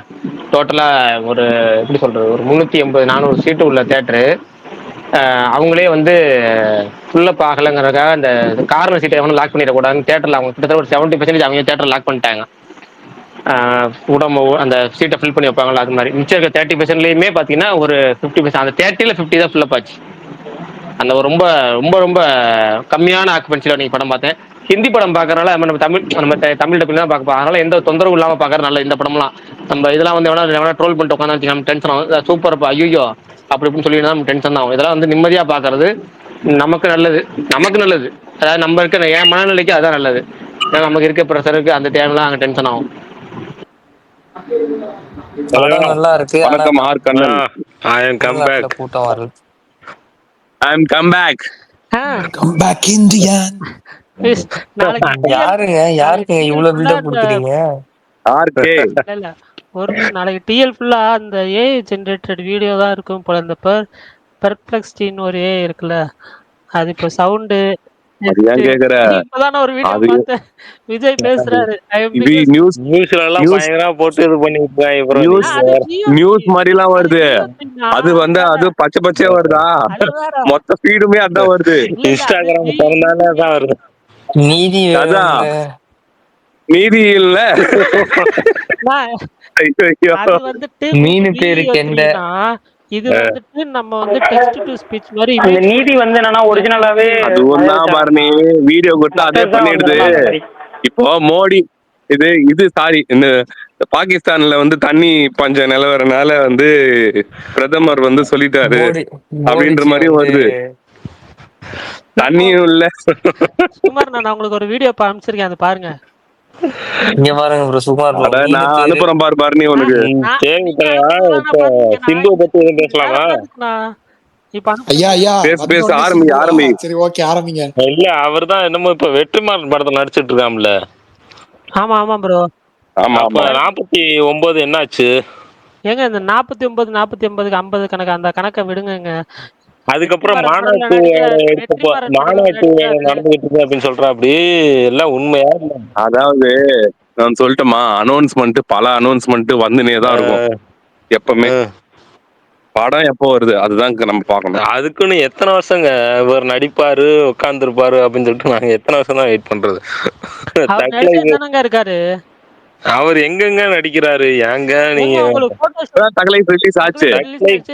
டோட்டலா ஒரு எப்படி சொல்றது, ஒரு 380-400 சீட்டு உள்ள தேட்டரு. அவங்களே வந்து ஃபுல்லப் ஆகலைங்கிறதுக்காக அந்த கார்னர் சீட்டை எவனும் லாக் பண்ணிடக்கூடாதுன்னு தேட்டரில் அவங்க கிட்டத்தட்ட ஒரு 70% அவங்க தேட்டர் லாக் பண்ணிட்டாங்க. உடம்பு அந்த சீட்டை ஃபில் பண்ணி வைப்பாங்களா, அது மாதிரி. மிச்சம் இருக்க 30%லையுமே பார்த்தீங்கன்னா ஒரு 50%, அந்த 30ல் 50 தான் ஃபில்லப் ஆச்சு. அந்த ஒரு ரொம்ப ரொம்ப ரொம்ப கம்மியான ஆக்குபென்சியில் நீங்கள் படம் பார்த்தேன். ஹிந்தி படம் பார்க்கறனால நம்ம தமிழ் டப்பில் தான் பார்க்க, அதனால எந்த தொந்தரவும் இல்லாமல் பார்க்கறது நல்ல. இந்த படம்லாம் நம்ம இதெல்லாம் வந்து எவனா ட்ரோல் பண்ணிட்டு உட்காந்து நம்ம டென்ஷன் ஆகும். சூப்பர் ஐயோ அப்படி இப்படின்னு சொல்லிட்டு நம்ம டென்ஷன் தான் ஆகும். இதெல்லாம் வந்து நிம்மதியாக பார்க்கறது நமக்கு நல்லது. அதாவது நம்ம இருக்க என் மனநிலைக்கு அதான் நல்லது. ஏன்னா நமக்கு இருக்க ப்ரெஷருக்கு அந்த டைம்லாம் அங்கே டென்ஷன் ஆகும். படம் நல்லா இருக்கு. வணக்கம் R Kannan. I am come back. கூட்டம் வரல. I am come back. Come back Indian. யாருங்க இவ்வளவு பில்டப் கொடுக்குறீங்க? ஆர்கே இல்ல ஒரு நாளைக்கு டிஎல் ஃபுல்லா அந்த ஏஐ ஜெனரேட்டட் வீடியோ தான் இருக்கும் போல. இந்த பெர்ப்ளெக்சிட்டின்னு ஒரு ஏஐ இருக்குல்ல, அது இப்போ சவுண்டு இப்பதான் ஒரு வீடியோ பார்த்தேன். விஜய் பேசுறாரு, நியூஸ்ல எல்லாம் பயங்கரமா போட்டு இது பண்ணி நியூஸ் மாதிரி எல்லாம் வருது. அது வந்து அது பச்சை பச்சையா வருதா, மொத்த ஃபீடுமே அதான் வருது. இன்ஸ்டாகிராம் திறந்தாலே அதான் வருது. நீதி இல்ல. அது வந்துட்டு மீனு பேரு கெண்ட. இது வந்துட்டு நம்ம வந்து டெக்ஸ்ட் டு ஸ்பீச் மாதிரி. அந்த நீதி வந்து என்னன்னா ஒரிஜினலாவே அதுவும் தான் பாருங்க, வீடியோ கொடுத்து அதே பண்ணிடுது. இப்போ மோடி இது சாரி, இந்த பாகிஸ்தான்ல வந்து தண்ணி பஞ்ச நிலவரனால வந்து பிரதமர் வந்து சொல்லிட்டாரு அப்படின்ற மாதிரி வருது. தண்ணியும் இல்ல. சுமார் நான் உங்களுக்கு ஒரு வீடியோ அனுப்பிச்சிருக்கேன், அதை பாருங்க. இங்க பாருங்க ப்ரோ, சுமார் நான் அனுப்புறேன் பாரு நீ உனக்கு. சிந்து பத்தி எதுவும் பேசலாமா? பேசு ஆரம்பி. சரி ஓகே ஆரம்பிங்க. இல்ல அவர்தான் என்னமோ இப்ப வெற்றிமாறன் படத்துல நடிச்சிட்டு இருக்காம்ல. ஆமா ப்ரோ. ஆமா 49 என்னாச்சு? ஏங்க இந்த 49 48க்கு 50 கணக்கு, அந்த கணக்கை விடுங்க. அதுக்கப்புறம் மாநாட்டு நடந்துகிட்டு இருக்கு அப்படின்னு சொல்றா. அப்படி எல்லாம் உண்மையா? அதாவது நான் சொல்லிட்டோமா, அனௌன்ஸ்மெண்ட் பல அனௌன்ஸ்மெண்ட் வந்துனேதான் இருக்கும் எப்பவுமே. படம் எப்போ வருது அதுதான் நம்ம பார்க்கணும். அதுக்குன்னு எத்தனை வருஷங்க இவர் நடிப்பாரு உட்கார்ந்துருப்பாரு அப்படின்னு சொல்லிட்டு நாங்க எத்தனை வருஷம் தான் வெயிட் பண்றது? இருக்காரு அவர் எங்கெங்க நடிக்கிறாரு? ஏங்க நீங்க ரிலீஸ் ஆச்சு.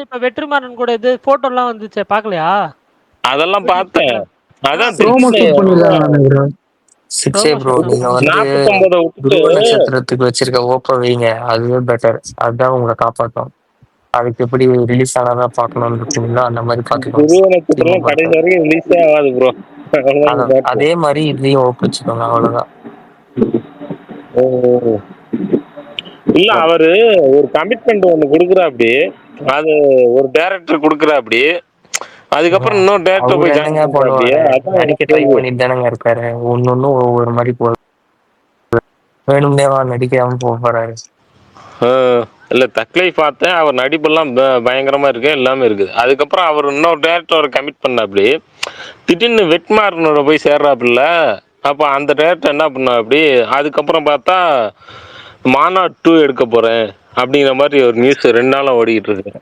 இப்ப வெற்றிமாறன் கூட இது போட்டோ எல்லாம் வந்துச்சு, பாக்கலையா? அதெல்லாம் பார்த்தேன். அதான் நட்சத்திரத்துக்கு வச்சிருக்க ஓப்போ வைங்க, அதுவே பெட்டர். அதுதான் உங்களை காப்பாற்றும். அதுக்கு எப்படி ரிலீஸ் ஆனாதான் பாக்கணும்னு இருக்கீங்களோ அந்த மாதிரி பாத்துக்கோங்க. அதே மாதிரி இதையும் ஓப்ப வச்சுக்கோங்க, அவ்வளவுதான். இல்ல அவரு ஒரு கமிட்மெண்ட் ஒண்ணு குடுக்குறா. அப்படி அது ஒரு டைரக்டர் குடுக்குறா. அப்படி அதுக்கப்புறம் இன்னொரு டைரக்டர் போய் நடிக்க ட்ரை பண்ணிட்டு தானங்க இருக்காரு. ஒன்னொன்னு ஒவ்வொரு மாதிரி போகுது. வேணும்னேவா நடிக்காம போறாரு. இல்ல தக்லை பார்த்தேன், அவர் நடிப்பெல்லாம் பயங்கரமா இருக்கு, எல்லாமே இருக்குது. அதுக்கப்புறம் அவர் இன்னொரு டேரக்டர் கமிட் பண்ண. அப்படி திடீர்னு வெட்மாறனோட போய் சேர்றாப்புல. அப்ப அந்த டேரக்டர் என்ன பண்ண அப்படி, அதுக்கப்புறம் பார்த்தா மாநாடு 2 எடுக்க போறேன் அப்படிங்கிற மாதிரி ஒரு நியூஸ் 2 நாளா ஓடிக்கிட்டு இருக்கு.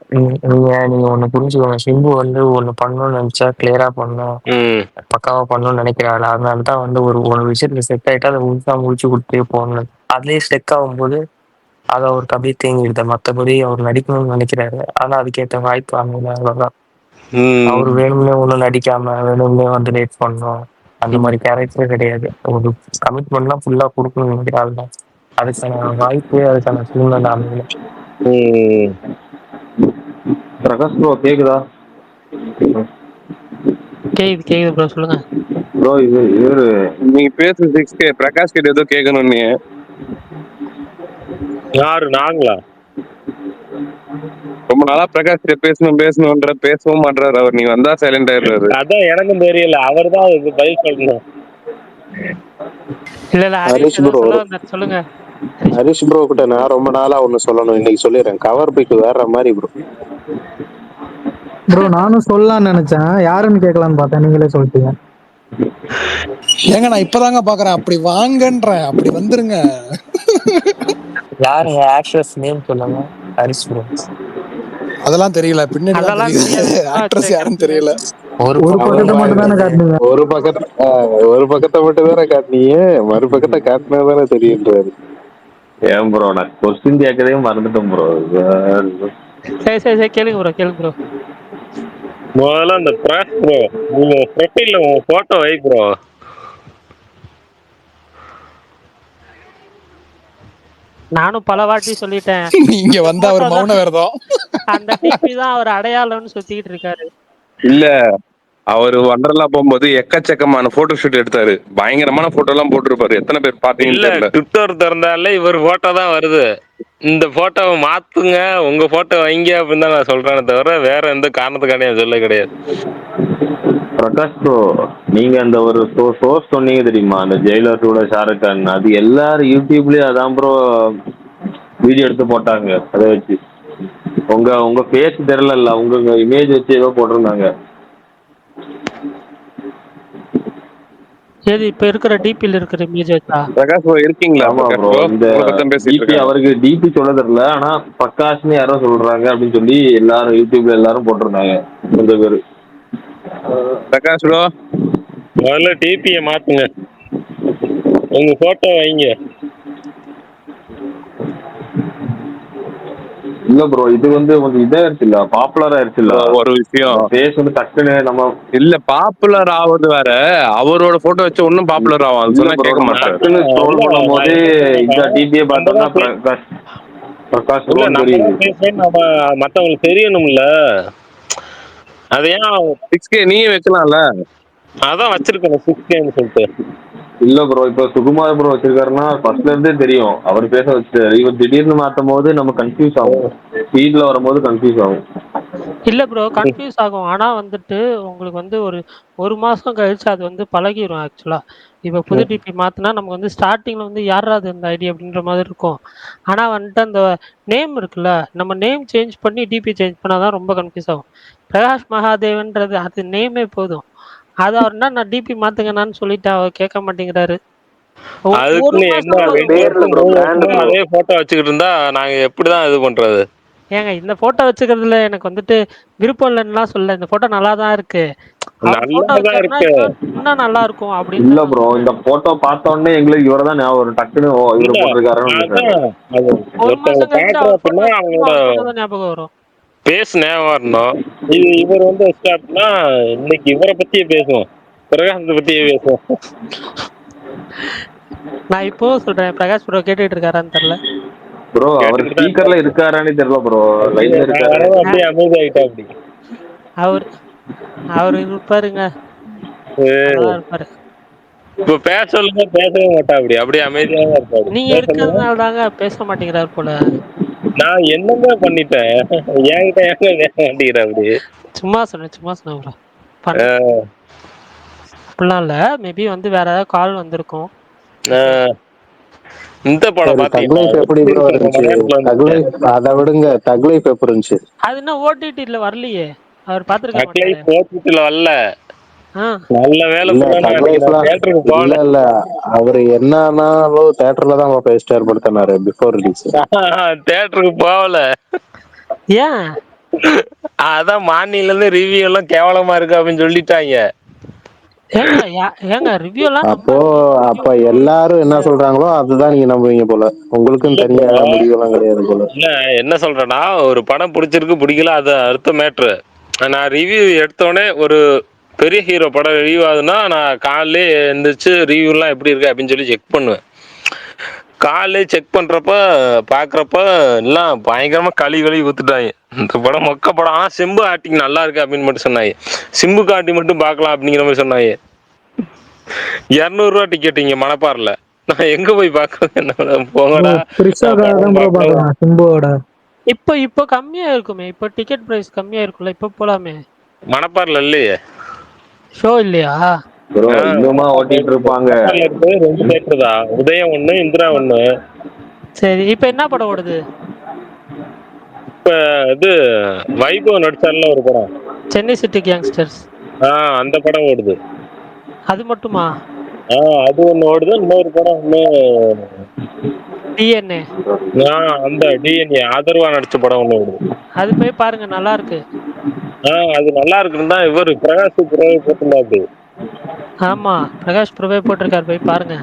நீங்க ஒண்ணு புரிஞ்சுக்கோங்க, சிம்பு வந்து ஒண்ணு பண்ணணும்னு நினைச்சா கிளியரா பண்ணணும், பக்காவா பண்ணணும்னு நினைக்கிறாள். அதனாலதான் வந்து ஒரு விஷயத்துல செட் ஆயிட்டா அதை முடிச்சு கொடுத்தே போகணும். அதுலயே ஸ்டெக் ஆகும் போது அதை அவருக்கு அப்படியே தேங்கிடுது. மற்றபடி அவர் நடிக்கணும்னு நினைக்கிறாரு, ஆனா அதுக்கேற்ற வாய்ப்பு அமையல, அவ்வளவுதான். அவரு வேணும்னே ஒண்ணும் நடிக்காம வேணும்னே வந்து லேட் பண்ணணும் அந்த மாதிரி கேரக்டரே கிடையாது. ஒரு கமிட்மெண்ட்லாம் ஃபுல்லா கொடுக்கணும்னு நினைக்கிறாள் தான். அதுக்கான வாய்ப்பு, அதுக்கான சூழ்நிலை அமையல. பிரகாஷ் ப்ரோ கேக்குதா? கேக்குது ப்ரோ, சொல்லுங்க ப்ரோ. இவரு நீங்க பேசுற 6K பிரகாஷ் கிட்ட ஏதோ கேட்கணும்னு. யாரு, நாங்களா? ரொம்ப நாளா பிரகாஷ் கிட்ட பேசணும்ன்ற பேசவும் மாட்டாரு அவர். நீ வந்தா சைலண்ட் ஆயிடுறாரு. அதான் எனக்கும் தெரியல, அவர் தான் அதுக்கு பதில் சொல்லணும். இல்ல ஹரிஷ் ஏதோ ப்ரோ, சொல்ல வந்தாரு, சொல்லுங்க. ஹரிஷ் ப்ரோ கிட்ட நான் ரொம்ப நாளா ஒண்ணு சொல்லணும், இன்னைக்கு சொல்லிடுறேன். கவர் பிக் வேற மாதிரி ப்ரோ. ப்ரோ நானும் சொல்லலாம்னு நினைச்சேன், யாருன்னு கேட்கலான்னு பார்த்தேன், நீங்களே சொல்லிட்டீங்க. ஏங்க நான் இப்பதாங்க பாக்குறேன். அப்படி வாங்கன்றேன், அப்படி வந்துருங்க. யாருங்க ஆக்ட்ரஸ் நேம் சொல்லுங்க? ஹரிஷ் ப்ரோ. அதெல்லாம் தெரியல, பின்னாடி தான் அதெல்லாம் தெரியுது. தெரியாது, சும்மா ஆக்ட்ரஸ் யாருன்னு கேக்குறீங்க. தெரியல. ஒரு ஒரு பக்கம் பக்கத்தை மட்டும் தானே காட்டுனீங்க. ஒரு பக்கத்தை மட்டும் தானே காட்டினீங்க, மறு பக்கத்தை காட்டினா தானே தெரியுன்றாரு. ஏன் ப்ரோ நான் கொஸ்டின் கேட்கறதே மறந்துட்டேன் ப்ரோ. சரி கேளுங்க ப்ரோ. முதல்ல அந்த பிரகாஷ் ப்ரோ, நீங்க ப்ரொஃபைல்ல உங்க போட்டோ வை ப்ரோ. நானும் பல வாட்டி சொல்லிட்டேன், இங்க வந்து அவர் மௌன விரதம். அந்த டிபி தான் அவர் அடையாளம்னு சுத்திட்டு இருக்காரு. இல்ல, அவரு வண்டர்லா போகும்போது எக்கச்சக்கமான போட்டோ ஷூட் எடுத்தாரு. பயங்கரமான போட்டோ எல்லாம் போட்டிருப்பாரு. எத்தனை பேர் பாத்தீங்கன்னு இல்ல, தெரியல. ட்விட்டர் திறந்தாலே இவர் போட்டோ தான் வருது. இந்த போட்டோவை மாத்துங்க, உங்க போட்டோ வைங்க அப்படின்னு தான் நான் சொல்றேனே தவிர வேற எந்த காரணத்துக்கான சொல்ல கிடையாது. பிரகாஷ் ப்ரோ, நீங்க அந்த ஒரு சோர்ஸ் சொன்னீங்க தெரியுமா, அந்த ஜெயிலரோட ஷாருக் கான், அது எல்லாரும் யூடியூப்லயும் அதான் ப்ரோ வீடியோ எடுத்து போட்டாங்க. அதை வச்சு உங்க ஃபேஸ் தெரியல, உங்க இமேஜ் வச்சு ஏதோ போட்டிருந்தாங்க. ஏது இப்ப இருக்கிற டிபில இருக்கிற இமேஜ் வச்சா? பிரகாஷ் ப்ரோ இருக்கீங்களா? ஆமா பிரகாஷ் ப்ரோ, ப்ரோ இந்த பேசிட்டு டிபி அவருக்கு டிபி சொல்ல தெரியல, ஆனா பிரகாஷ்னு யாரோ சொல்றாங்க அப்படின்னு சொல்லி எல்லாரும் யூடியூப்ல எல்லாரும் போட்டிருந்தாங்க கொஞ்சம் பேரு. பிரகாஷ் ப்ரோ, முதல்ல டிபியை மாத்துங்க, உங்க போட்டோ வைங்க. இல்ல ப்ரோ, இது வந்து கொஞ்சம் இதாயிருச்சு இல்ல, பாப்புலர் ஆயிருச்சு இல்ல ஒரு விஷயம். பேஸ் வந்து டக்குன்னு நம்ம இல்ல பாப்புலர் ஆவது வேற, அவரோட போட்டோ வச்சு ஒன்னும் பாப்புலர் ஆகும். அது சொன்னா கேட்க மாட்டாரு. டக்குன்னு ஸ்க்ரோல் பண்ணும் போது இந்த டிபியை பார்த்தோம்னா பிரகாஷ் இல்ல, ப்ரோன்னு நம்ம தெரியுது. தான் பேசுறோம், நம்ம மத்தவங்களுக்கு தெரியணும்ல. அது ஏன் 6K நீயே வைக்கலாம்ல? அதான் வச்சிருக்கேன் 6Kன்னு சொல்லிட்டு. இல்ல ப்ரோ, இப்ப சுகுமார் ப்ரோ வச்சிருக்காருன்னா ஃபர்ஸ்ட்ல இருந்தே தெரியும் அவர் பேச வச்சாரு. இவர் திடீர்னு மாத்தும் போது நம்ம கன்ஃபியூஸ் ஆகும், ஸ்பீட்ல வரும்போது கன்ஃபியூஸ் ஆகும். இல்ல ப்ரோ, கன்ஃபியூஸ் ஆகும். ஆனா வந்துட்டு உங்களுக்கு வந்து ஒரு மாசம் கழிச்சு அது வந்து பழகிரும் ஆக்சுவலா. இப்ப புது டிபி மாத்தினா நமக்கு வந்து ஸ்டார்டிங்ல வந்து யாராவது இந்த ஐடி அப்படின்ற மாதிரி இருக்கும். ஆனா வந்துட்டு அந்த நேம் இருக்குல்ல, நம்ம நேம் சேஞ்ச் பண்ணி டிபி சேஞ்ச் பண்ணாதான் ரொம்ப கன்ஃபியூஸ் ஆகும். பிரகாஷ் மகாதேவன்றது அது நேமே போதும். அது அவர்னா நான் டிபி மாத்துங்கன்னு சொல்லிட்டேன், அவர் கேட்க மாட்டேங்கிறாரு. ஒரு அதுக்குன்னு என்ன மாசம் 2 வருஷம் 3 வருஷமா அதே போட்டோ வச்சுக்கிட்டு இருந்தா நாங்க எப்படிதான் இது பண்றது? ஏங்க இந்த போட்டோ வச்சுக்கிறதுல எனக்கு வந்துட்டு விருப்பம் இல்லைன்னுலாம் சொல்ல, இந்த போட்டோ நல்லா தான் இருக்கு. அவர் போட்டோ நல்லாதான் வச்சாருன்னா இருக்கு. இன்னும் நல்லா இருக்கும் அப்படின்னு இல்ல தான் நான் ப்ரோ, இந்த போட்டோ பார்த்த உடனே எங்களுக்கு இவரை தான் ஞாபகம் வரும். டக்குன்னு இவரு இல்ல, போட்டிருக்காருன்னு அதான் அது ஒரு ஒருத்தவங்க மாசம் கழிச்சு பாக்குறோம் அவர் போட்டோ அப்படின்னா வச்சுக்கணும், அவங்களோட அவர் போட்டோ தான் ஞாபகம் வரும். பேஸ் ஞாபகம் வரணும். இவர் வந்து வச்சிட்டாருன்னா இன்னைக்கு இவரை பத்தியே பேசுவோம், பிரகாசத்தை பத்தியே பேசுவோம். நான் இப்போ சொல்றேன், பிரகாஷ் ப்ரோ கேட்டுட்டு இருக்காரான்னு தெரியல. ப்ரோ அவர் ஸ்பீக்கர்ல இருக்காரான்னு தெரியல ப்ரோ, லைன்ல இருக்காரு. அப்படியே அமைதி ஆயிட்டா அப்படி. அவர் இருப்பாருங்க, நல்லா இருப்பாரு. இப்ப பேச சொல்லுங்க, பேசவே மாட்டா அப்படி, அப்படியே அமைதியாக இருப்பாரு. நீங்க இருக்கிறதுனால தாங்க பேச மாட்டேங்கிறாரு போல. நான் என்னங்க பண்ணிட்டேன்? என்கிட்ட ஏங்க பேச மாட்டேங்கிற அப்படி? சும்மா சொன்னேன் ப்ரோ. அப்படிலாம் இல்ல, மேபி வந்து வேற ஏதாவது கால் வந்திருக்கும். இந்த படம் தக் லைஃப் எப்படி ப்ரோ இருந்துச்சு? அதை விடுங்க, தக் லைஃப் எப்படி இருந்துச்சு? அது என்ன ஓடிடில வரலையே, அவர் பாத்துருக்க மாட்டாரு. ஓடிடில வரல. நல்ல வேலை இல்ல அவரு என்னன்னாலும் தியேட்டர்ல தான் ஸ்டார் படுத்தினாரு பிஃபோர் ரிலீஸ். தியேட்டருக்கு போகல. ஏன்? அதான் மாநில இருந்து ரிவ்யூ எல்லாம் கேவலமா இருக்கு அப்படின்னு சொல்லிட்டாங்க. ஏங்க ரிவ்யூ எல்லாம் அப்ப எல்லாரும் என்ன சொல்றாங்களோ அதுதான் நீங்க நம்புவீங்க போல. உங்களுக்கும் தனியா முடிவெல்லாம் கிடையாது போல. என்ன சொல்றேன்னா, ஒரு படம் பிடிச்சிருக்கு பிடிக்கல அது அடுத்த மேட்ரு. நான் ரிவ்யூ எடுத்தோடனே ஒரு பெரிய ஹீரோ படம் ரிவ்யூ ஆகுதுன்னா நான் காலையிலே எழுந்திரிச்சு ரிவ்யூலாம் எப்படி இருக்கு அப்படின்னு சொல்லி செக் பண்ணுவேன். காலே செக் பண்றப்ப பாக்குறப்ப எல்லாம் பயங்கரமா கழுவி ஊத்துட்டாங்க. இந்த படம் மொக்க படம். ஆனா சிம்பு ஆக்டிங் நல்லா இருக்கு அப்படின்னு மட்டும் சொன்னாங்க. சிம்புக்கு ஆக்டிங் மட்டும் பார்க்கலாம் அப்படிங்கிற மாதிரி சொன்னாங்க. 200 ரூபா டிக்கெட் இங்க மணப்பாறைல. நான் எங்க போய் பாக்குறது? என்ன போங்கடா. இப்போ கம்மியா இருக்குமே. இப்போ டிக்கெட் பிரைஸ் கம்மியா இருக்கும்ல. இப்போ போலாமே. மணப்பாறைல இல்லையே ஷோ இல்லையா? இன்னுமா ஓட்டிட்டு இருப்பாங்க. 2 தியேட்டர் தான். உதயம் 1, இந்திரா 1. சரி, இப்போ என்ன படம் ஓடுது? இப்ப இது வைபவ் நடிச்சார்ல ஒரு படம், சென்னை சிட்டி கேங்ஸ்டர்ஸ். அந்த படம் ஓடுது. அது மட்டுமா? அது ஒண்ணு ஓடுது. இன்னொரு படம் டிஎன்ஏ. அந்த டிஎன்ஏ ஆதர்வா நடிச்ச படம் ஒண்ணு ஓடுது. அது போய் பாருங்க, நல்லா இருக்கு. அது நல்லா இருக்குன்னு தான் இவர் பிரகாஷ் புரவே போட்டுருந்தாரு. ஆமா, பிரகாஷ் பிரபே போட்டிருக்காரு, போய் பாருங்க.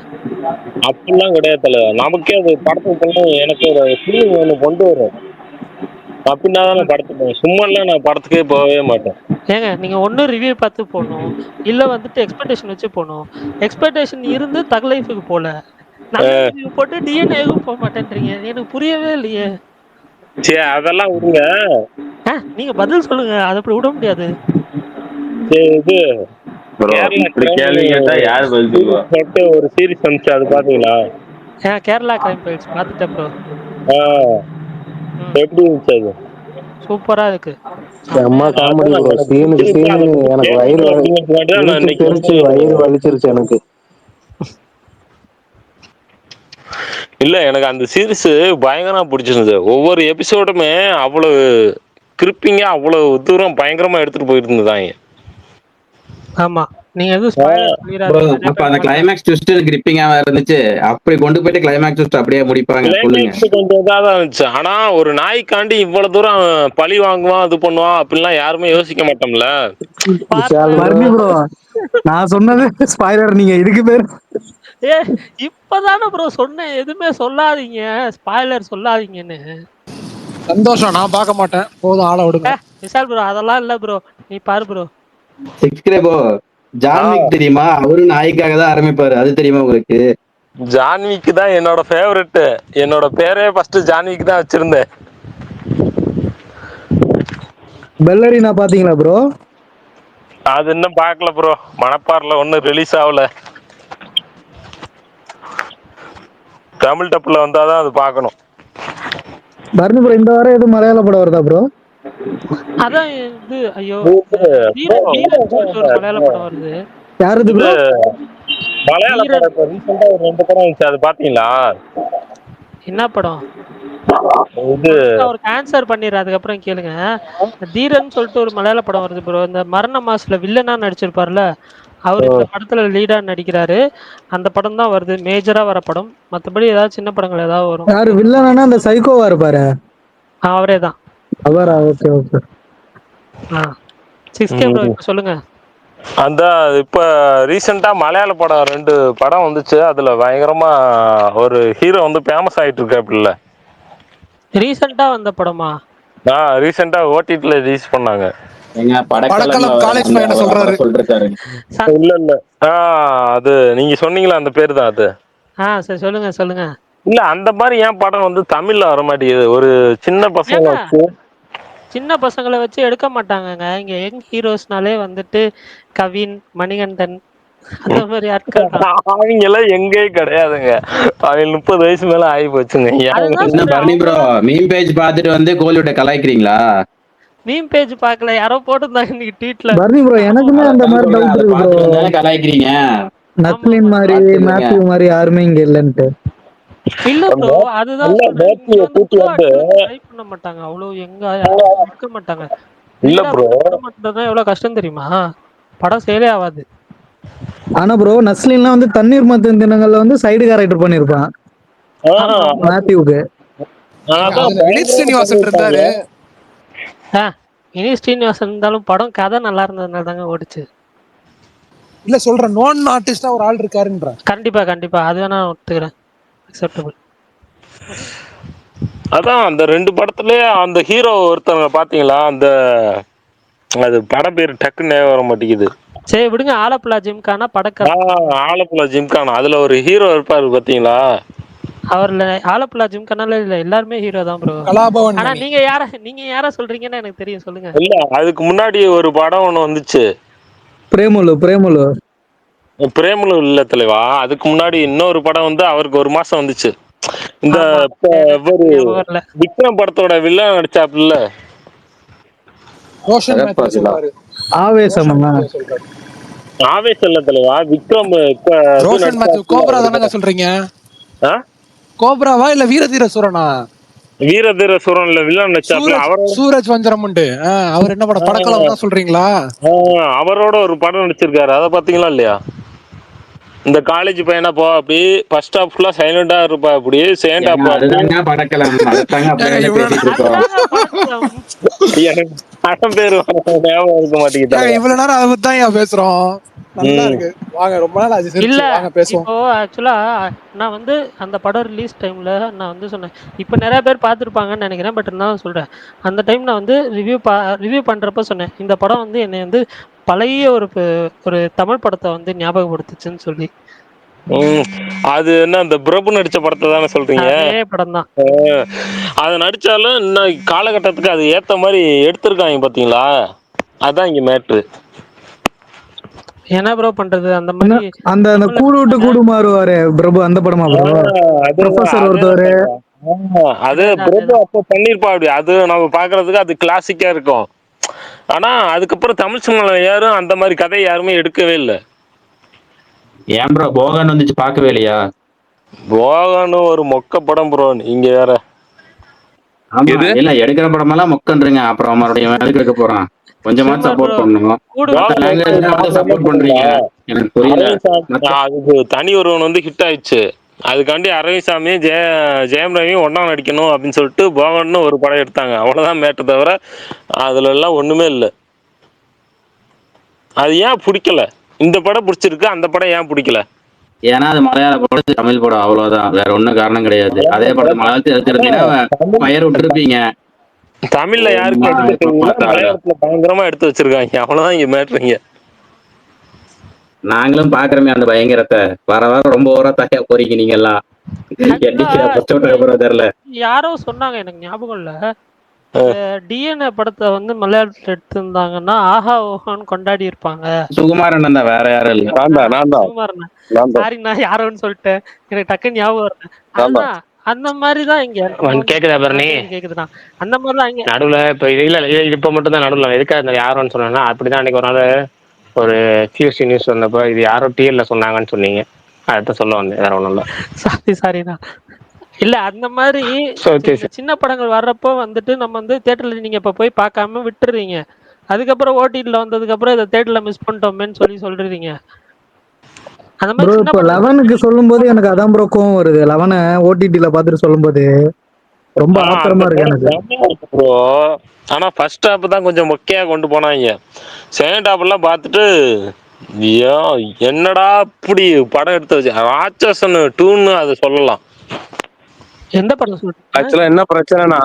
அப்படிலாம் கிடையாது தல. நமக்கே அது படத்துக்கு எனக்கு ஒரு ஃபீலிங் ஒன்று கொண்டு வரும். அப்படின்னா தான் நான் படத்துக்கு சும்மாலாம் நான் படத்துக்கே போகவே மாட்டேன். ஏங்க, நீங்க ஒண்ணு ரிவ்யூ பார்த்து போகணும், இல்ல வந்துட்டு எக்ஸ்பெக்டேஷன் வச்சு போகணும். எக்ஸ்பெக்டேஷன் இருந்து தக் லைஃபுக்கு போல, நல்ல ரிவ்யூ போட்டு டிஎன்ஏவும் போக மாட்டேன்றீங்க. எனக்கு புரியவே இல்லையே. சரி, அதெல்லாம் விடுங்க. நீங்க பதில் சொல்லுங்க, அதை அப்படி விட முடியாது. சரி, இது கேள்வி கேட்டா யாரு பதில் சொல்லுவா? ஒரு சீரிஸ் வந்துச்சு, அது பாத்தீங்களா? கேரளா கிரைம் ஃபைல்ஸ் பார்த்துட்டேன் ப்ரோ. எப்படி இருந்துச்சு அது? சூப்பரா இருக்கு. செம்ம காமெடி ப்ரோ. சீனுக்கு சீனு எனக்கு வயிறு வலிச்சிருச்சு எனக்கு. இல்ல, எனக்கு அந்த சீரிஸ் பயங்கரமா பிடிச்சிருந்தது. ஒவ்வொரு எபிசோடுமே அவ்வளவு கிரிப்பிங்கா, அவ்வளவு தூரம் பயங்கரமா எடுத்துட்டு போயிட்டு இருந்ததாங்க. ஆமா, நீங்க எதுவும் ஸ்பாயிலர் சொல்லிராதீங்க. அப்ப அந்த கிளைமாக்ஸ் ட்விஸ்ட் கிரிப்பிங்காவா இருந்துச்சு. அப்படி கொண்டு போயிட்டு கிளைமாக்ஸ் ட்விஸ்ட் அப்படியே முடிப்பாங்க. கொஞ்சம் இதாக இருந்துச்சு. ஆனா ஒரு நாய்க்காண்டி இவ்வளவு தூரம் பழி வாங்குவான், இது பண்ணுவான் அப்படிலாம் யாருமே யோசிக்க மாட்டோம்ல. ப்ரோ, நான் சொன்னது ஸ்பாயிலர், நீங்க இதுக்கு பேர் இப்பதானே ப்ரோ சொன்னேன், எதுவுமே சொல்லாதீங்க, ஸ்பாயிலர் சொல்லாதீங்கன்னு. சந்தோஷம், நான் பார்க்க மாட்டேன், போதும் ஆள விடுங்க. விஷால் ப்ரோ, அதெல்லாம் இல்ல ப்ரோ, நீ பாரு ப்ரோ. ஜான்விக் தெரியுமா? அவரு நாய்க்காக தான் ஆரம்பிப்பாரு, அது தெரியுமா உங்களுக்கு? ஜான்விக் தான் என்னோட ஃபேவரட். என்னோட பேரே ஃபர்ஸ்ட் ஜான்விக் தான் வச்சிருந்தேன். பெல்லரினா பாத்தீங்களா ப்ரோ? அது இன்னும் பார்க்கல ப்ரோ. மணப்பாறைல ஒன்னும் ரிலீஸ் ஆகல. தமிழ் டப்ல வந்தாதான் அது பார்க்கணும். பரணி ப்ரோ, இந்த வாரம் எதுவும் மலையாள படம் வருதா ப்ரோ? அதான் இது, ஐயோ, மலையாள படம் வருது. யாருது ப்ரோ? மலையாள படம் ரீசெண்டா ஒரு 2 படம் வந்துச்சு, அது பாத்தீங்களா? என்ன படம்? அவருக்கு ஆன்சர் பண்ணிடுற, அதுக்கப்புறம் கேளுங்க. தீரன் சொல்லிட்டு ஒரு மலையாள படம் வருது ப்ரோ. இந்த மரண மாஸ்ல வில்லனா நடிச்சிருப்பார்ல, அவர் இந்த படத்துல லீடா நடிக்கிறாரு. அந்த படம் தான் வருது, மேஜரா வர படம். மத்தபடி ஏதாவது சின்ன படங்கள் ஏதாவது வரும். யாரு வில்லனா? அந்த சைக்கோவா இருப்பாரு, அவரே தான். அவரா? Okay okay. 6K ப்ரோ, இப்ப சொல்லுங்க. அந்த இப்ப ரீசெண்டா மலையாள படம் 2 படம் வந்துச்சு. அதுல பயங்கரமா ஒரு ஹீரோ வந்து ஃபேமஸ் ஆயிட்டு இருக்காப்ல. ரீசெண்டா வந்த படமா? ரீசெண்டா ஓடிடில ரிலீஸ் பண்ணாங்க. இல்ல இல்ல, அது நீங்க சொன்னீங்களா அந்த பேரு தான் அது. சரி, சொல்லுங்க சொல்லுங்க. இல்ல, அந்த மாதிரி ஏன் படம் வந்து தமிழ்ல வர மாட்டேங்குது? ஒரு சின்ன பசங்களை வச்சு எடுக்க மாட்டாங்கங்க இங்க. யங் ஹீரோஸ்னாலே வந்துட்டு கவின், மணிகண்டன், அந்த மாதிரி ஆட்கள் தான். அவங்க எல்லாம் எங்கே கிடையாதுங்க. அவங்க 30 வயசு மேல ஆகி போச்சுங்க. பரணி ப்ரோ, மீம் பேஜ் பார்த்துட்டு வந்து கோலிவுட்ட கலாய்க்கிறீங்களா? மீம் பேஜ் பார்க்கல, யாரோ போட்டுருந்தாங்க இன்னைக்கு ட்வீட்ல. பரணி ப்ரோ, எனக்குமே அந்த மாதிரி டவுட் இருக்கு ப்ரோ. கலாய்க்கிறீங்க நஸ்லின் மாதிரி, மேத்யூ மாதிரி யாருமே இங்க இல்லன்ட்டு. இல்ல ப்ரோ, அதுதான் ட்ரை பண்ண மாட்டாங்க அவ்வளவு, எங்க இருக்க மாட்டாங்க. இல்ல ப்ரோ, மட்டும்தான் எவ்வளவு கஷ்டம் தெரியுமா? படம் சேலே ஆகாது. ஆனா ப்ரோ, நஸ்லின்லாம் வந்து தண்ணீர் மத்த தினங்கள்ல வந்து சைடு கேரக்டர் பண்ணிருப்பான் மேத்யூக்கு. வினித் ஸ்ரீனிவாசன் இருந்தாரு. வினித் ஸ்ரீனிவாசன் இருந்தாலும் படம் கதை நல்லா இருந்ததுனால தாங்க ஓடிச்சு. இல்ல சொல்றேன், நான் ஆர்டிஸ்டா ஒரு ஆள் இருக்காருன்ற. கண்டிப்பா கண்டிப்பா, அது வேணா ஒத்துக்கிறேன், அக்செப்டபிள். அதான் அந்த 2 படத்துலயே அந்த ஹீரோ ஒருத்தவங்க பாத்தீங்களா? அந்த அது படம் பேர் டக்குன்னு வர மாட்டேங்குது. சரி விடுங்க, ஆலப்புழா ஜிம்கானா படக்க. ஆலப்புழா ஜிம்கானா, அதுல ஒரு ஹீரோ இருப்பாரு பாத்தீங்களா? அவர்ல ஆலப்புழா ஜிம்கானால இல்ல எல்லாருமே ஹீரோ தான் ப்ரோ. கலாபவன் ஆனா மணி. நீங்க யார சொல்றீங்கன்னு எனக்கு தெரியும், சொல்லுங்க. இல்ல அதுக்கு முன்னாடி ஒரு படம் ஒண்ணு வந்துச்சு, பிரேமுலு. பிரேமலு இல்ல தலைவா. அதுக்கு முன்னாடி இன்னொரு படம் வந்து அவருக்கு 1 மாசம் வந்துச்சு. இந்த ஆமா, இவரு ஞாபகம் வரல. விக்ரம் படத்தோட வில்லன் நடிச்சாப்புல. ரோஷன் மேத்யூ சொல்றாரு. ஆவேசம். சொல்றாரு. ஆவேசம் இல்ல தலைவா, விக்ரம் இது ரோஷன் மேத்யூ கோப்ரா தானங்க நடிச்சாப்புல. சொல்றீங்க? ஆ? கோப்ராவா இல்ல வீரதீர சூரனா? வீரதீர சூரன்ல வில்லன் நடிச்சாப்புல. சூரஜ் வஞ்சரமுண்டு. அவர் என்ன படம், படக்கலாம் தான் சொல்றீங்களா? அவரோட ஒரு படம் நடிச்சிருக்காரு, அத பாத்தீங்களா இல்லையா? இந்த காலேஜ் பையனா போ அப்படி ஃபர்ஸ்ட் ஹாஃப் ஃபுல்லா சைலண்டா இருப்பா, அப்படி செகண்ட் ஹாஃப் அதுதாங்க படக்கலாம், அதத்தாங்க அப்படியே பேசிட்டு இருக்கோம். எனக்கு படம் பேரு ஞாபகம் இருக்க மாட்டேங்குது. இவ்வளவு நேரம் அதை பத்தி தான் பேசுறோம். நல்லா இருக்கு, வாங்க. ரொம்ப நாள் ஆச்சு இல்ல சிரிச்சு, வாங்க பேசுவோம். இப்போ ஆக்சுவலா நான் வந்து அந்த படம் ரிலீஸ் டைம்ல நான் வந்து சொன்னேன், இப்போ நிறைய பேர் பார்த்துருப்பாங்கன்னு நினைக்கிறேன், பட் நான் சொல்றேன், அந்த டைம் நான் வந்து ரிவ்யூ பண்றப்ப சொன்னேன், இந்த படம் வந்து என்னை வந்து பழைய ஒரு தமிழ் படத்தை வந்து ஞாபகப்படுத்துச்சுன்னு சொல்லி. அது என்ன அந்த பிரபு நடிச்ச படத்தை தானே சொல்றீங்க? அதே படம் தான். அதை நடிச்சாலும் இன்னும் காலகட்டத்துக்கு அது ஏத்த மாதிரி எடுத்திருக்காங்க பாத்தீங்களா, அதான் இங்க மேட்ரு. என்ன ப்ரோ பண்றது, அந்த மாதிரி அந்த கூடு விட்டு கூடு மாறுவாரு பிரபு, அந்த படமா ப்ரோ? ப்ரொஃபசர் ஒருத்தர். அது பிரபு அப்ப பண்ணிருப்பா அப்படி, அது நம்ம பாக்குறதுக்கு அது கிளாசிக்கா இருக்கும். ஆனா அதுக்கப்புறம் தமிழ் சினிமால யாரும் அந்த மாதிரி கதையை யாருமே எடுக்கவே இல்லை. ஏன் ப்ரோ போகன் வந்துச்சு, பார்க்கவே இல்லையா? போகன்னு ஒரு மொக்க படம் ப்ரோ, நீங்க வேற. ஆமா இல்ல, எடுக்கிற படமெல்லாம் மொக்கன்றீங்க, அப்புறம் மறுபடியும் எதுக்கு எடுக்க போறான்? கொஞ்சமா சப்போர்ட் பண்ணணும். சப்போர்ட் பண்றீங்க, எனக்கு புரியல. அதுக்கு தனி ஒருவன் வந்து ஹிட் ஆயிடுச்சு, அதுக்காண்டி அரவிசாமி ஜெயம் ரவியும் ஒன்னா நடிக்கணும் அப்படின்னு சொல்லிட்டு போகன்னு ஒரு படம் எடுத்தாங்க, அவ்வளவுதான் மேட்டர். தவிர அதுல எல்லாம் ஒண்ணுமே இல்லை. அது ஏன் பிடிக்கல? இந்த படம் பிடிச்சிருக்கு, அந்த படம் ஏன் பிடிக்கல? ஏன்னா அது மலையாள படம், தமிழ் படம், அவ்வளவுதான், வேற ஒண்ணும் காரணம் கிடையாது. அதே படம் மலையாளத்தில் எடுத்துருந்தீங்கன்னா ஃபயர் விட்டுருப்பீங்க. தமிழ்ல யாருக்கு மலையாளத்துல பயங்கரமா எடுத்து வச்சிருக்காங்க, அவ்வளவுதான் இங்க மேட்ருங்க. நாங்களும் பாக்குறோமே அந்த பயங்கரத்தை, வர வாரம் ரொம்ப ஓரா தகையா போறீங்க நீங்க எல்லாம். தெரியல, யாரோ சொன்னாங்க, எனக்கு ஞாபகம் இல்ல, டிஎன்ஏ படத்தை வந்து மலையாளத்துல எடுத்திருந்தாங்கன்னா ஆஹா ஓஹான்னு கொண்டாடி இருப்பாங்க. சுகுமாரன் தான், வேற யாரும் இல்ல. சுகுமாரன், சாரி நான் யாரோன்னு சொல்லிட்டேன், எனக்கு டக்குன்னு ஞாபகம் வரல. அந்த மாதிரிதான் இங்க கேக்குதா பரணி? கேக்குதுதான், அந்த மாதிரிதான் இங்க நடுவுல இப்ப இல்ல இப்ப மட்டும் தான் நடுவுல எதுக்காக யாரோன்னு சொன்னா, அப்படிதான் அன்னைக்கு ஒரு நாள் ஒரு சிஎஸ்சி நியூஸ் வந்தப்போ இது யாரோ டிஎல்ல சொன்னாங்கன்னு சொன்னீங்க, அதான் சொல்ல வந்தேன், வேற ஒண்ணும் இல்ல. சாரிண்ணா. இல்ல அந்த மாதிரி சின்ன படங்கள் வர்றப்போ வந்துட்டு நம்ம வந்து தியேட்டர்ல நீங்க இப்ப போய் பார்க்காம விட்டுறீங்க, அதுக்கப்புறம் ஓடிடில வந்ததுக்கு அப்புறம் இதை தியேட்டர்ல மிஸ் பண்ணிட்டோமேன்னு சொல்றீங்க. ப்ரோ இப்போ 11க்கு சொல்லும் போது எனக்கு அதான் ப்ரோ கோவம் வருது. 11 ஓடிடில பார்த்துட்டு சொல்லும் போது ரொம்ப ஆத்திரமா இருக்கு எனக்கு ப்ரோ. ஆனா ஃபர்ஸ்ட் ஹாப் தான் கொஞ்சம் மொக்கையா கொண்டு போனாங்க, செகண்ட் ஹாப் எல்லாம் பார்த்துட்டு என்னடா இப்படி படம் எடுத்து வச்சு ராட்சசன் 2ன்னு அதை சொல்லலாம். எந்த படம் சொல்றீங்க? ஆக்சுவலா என்ன பிரச்சனைனா,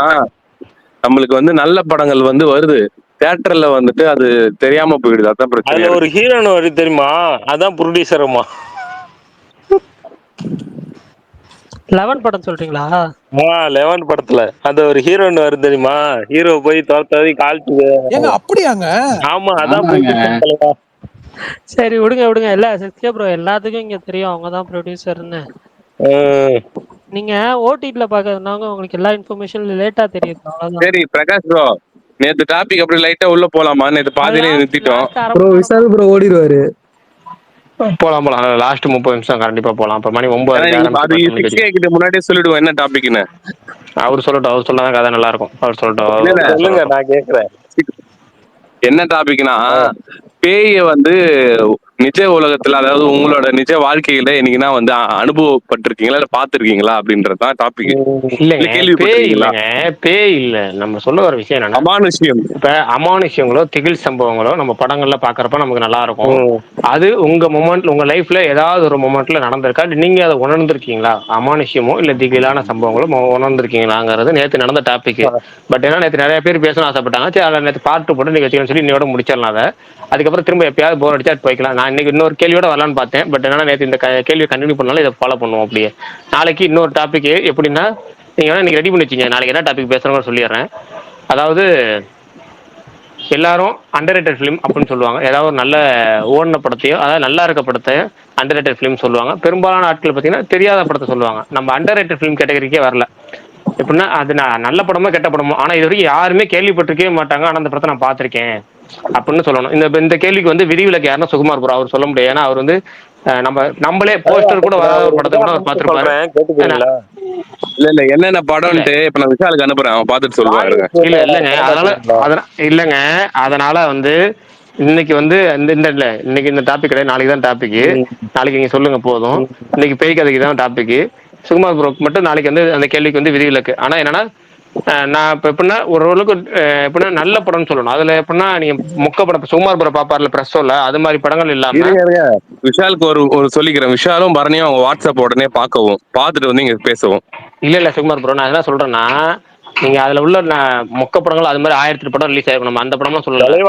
நம்மளுக்கு வந்து நல்ல படங்கள் வந்து வருது, தியேட்டர்ல வந்துட்டு அது தெரியாம போயிடுது, அதான் பிரச்சனை. அதுல ஒரு ஹீரோயின் வரி தெரியுமா, அதான் ப்ரொடியூசருமா. 11 படம் சொல்றீங்களா? 11 படத்துல அந்த ஒரு ஹீரோயின் வரும் தெரியுமா, ஹீரோ போய் தோத்தது கால்ட்டு. அப்படியாங்க? ஆமா, அதான். சரி விடுங்க இல்ல சத்யா ப்ரோ, எல்லாத்துக்கும் இங்க தெரியும் அவங்க தான் ப்ரொடியூசர்னு. நீங்க ஓடிடில பாக்குறதுனால உங்களுக்கு எல்லா இன்ஃபர்மேஷன் லேட்டா தெரியும். சரி பிரகாஷ் ப்ரோ, நேத்து டாபிக் அப்படி லைட்டா உள்ள போலாமா? நேத்து பாதியிலே நிறுத்திட்டோம். ப்ரோ விசால் ப்ரோ ஓடிடுவாரு. போலாம் லாஸ்ட் 30 நிமிஷம் கண்டிப்பா போலாம். இப்ப மணி 9 கிட்ட முன்னாடியே சொல்லிடுவோம் என்ன டாபிக்னு. அவர் சொல்லட்டும், அவர் சொன்னாதான் கதை நல்லா இருக்கும். அவர் சொல்லட்டும். சொல்லுங்க, நான் கேக்குறேன். என்ன டாபிக்னா, பேய வந்து நிஜ உலகத்துல, அதாவது உங்களோட நிஜ வாழ்க்கையில என்னைக்குன்னா வந்து அனுபவப்பட்டிருக்கீங்களா இல்ல பாத்துருக்கீங்களா அப்படின்றதுதான் டாபிக். இல்லைங்க, பேய் இல்ல, நம்ம சொல்ல வர விஷயம் என்னன்னா அமானுஷ்யம். இப்ப அமானுஷ்யங்களோ திகில் சம்பவங்களோ நம்ம படங்கள்ல பாக்குறப்ப நமக்கு நல்லா இருக்கும். அது உங்க மொமெண்ட்ல, உங்க லைஃப்ல ஏதாவது ஒரு மொமெண்ட்ல நடந்திருக்கா, நீங்க அதை உணர்ந்திருக்கீங்களா? அமானுஷ்யமோ இல்ல திகிலான சம்பவங்களோ உணர்ந்திருக்கீங்களாங்கிறது நேற்று நடந்த டாபிக். பட் ஏன்னா நேற்று நிறைய பேர் பேசணும் ஆசைப்பட்டாங்க, சரி அதை நேற்று பார்த்து போட்டு நீங்க வச்சுக்கணும்னு சொல்லி இன்னையோட முடிச்சிடலாம் அதை. அதுக்கப்புறம் திரும்ப எப்பயாவது போர் அடிச்சா போய்க்கலாம். நான் நான் இன்னைக்கு இன்னொரு கேள்வியோட வரலான்னு பார்த்தேன். பட் என்னன்னா நேற்று இந்த கேள்வியை கண்டினியூ பண்ணாலும் இதை ஃபாலோ பண்ணுவோம் அப்படியே. நாளைக்கு இன்னொரு டாபிக் எப்படின்னா, நீங்க வேணா இன்னைக்கு ரெடி பண்ணி வச்சுங்க, நாளைக்கு என்ன டாபிக் பேசுறோம்னு சொல்லிடுறேன். அதாவது எல்லாரும் அண்டர்ரேட்டட் ஃபிலிம் அப்படின்னு சொல்லுவாங்க. ஏதாவது ஒரு நல்ல ஓடின படத்தையோ, அதாவது நல்லா இருக்க படத்தையோ அண்டர்ரேட்டட் ஃபிலிம் சொல்லுவாங்க. பெரும்பாலான ஆட்கள் பார்த்தீங்கன்னா தெரியாத படத்தை சொல்லுவாங்க. நம்ம அண்டர்ரேட்டட் ஃபிலிம் கேட்டகரிக்கே வரல. எப்படின்னா அது நான் நல்ல படமோ கெட்ட படமோ, ஆனால் இது வரைக்கும் யாருமே கேள்விப்பட்டிருக்கவே மாட்டாங்க, ஆனால் அந்த படத்தை நான் பார்த்துருக்கேன் அப்படின்னு சொல்லணும். இந்த கேள்விக்கு வந்து விதிவிலக்கு யாருன்னா சுகுமார் ப்ரோ அவர் சொல்ல முடியாது. ஏன்னா அவர் வந்து நம்மளே போஸ்டர் கூட வராத ஒரு படத்தை கூட அவர் பார்த்துருப்பாரு. இல்ல என்னென்ன படம்ட்டு இப்ப நான் விஷாலுக்கு அனுப்புறேன், அவன் பார்த்துட்டு சொல்லுவாரு. இல்லைங்க இல்லைங்க அதனால வந்து இன்னைக்கு வந்து இன்னைக்கு இந்த டாபிக் கிடையாது, நாளைக்கு தான் டாபிக். நாளைக்கு நீங்க சொல்லுங்க போதும். இன்னைக்கு பேய் கதைக்கு தான் டாபிக். சுகுமார் ப்ரோக்கு மட்டும் நாளைக்கு வந்து அந்த கேள்விக்கு வந்து விதிவிலக்கு. ஆனா என்னன்னா நான் இப்ப எப்படின்னா ஓரளவுக்கு எப்படின்னா நல்ல படம்னு சொல்லணும். அதுல எப்படின்னா நீங்க மொக்க படம் சுகுமார் ப்ரோ பாப்பார்ல பிரஸ்ஸோல அது மாதிரி படங்கள் இல்லாம விஷாலுக்கு ஒரு சொல்லிக்கிறேன். விஷாலும் பரணியும் அவங்க வாட்ஸ்அப் உடனே பார்த்துட்டு வந்து இங்க பேசவும். இல்ல சுகுமார் ப்ரோ, நான் என்ன சொல்றேன்னா நீங்க அதுல உள்ள மொக்க படங்கள் அது மாதிரி 1000 படம் ரிலீஸ் ஆயிருக்கும். நம்ம அந்த படமா சொல்லல.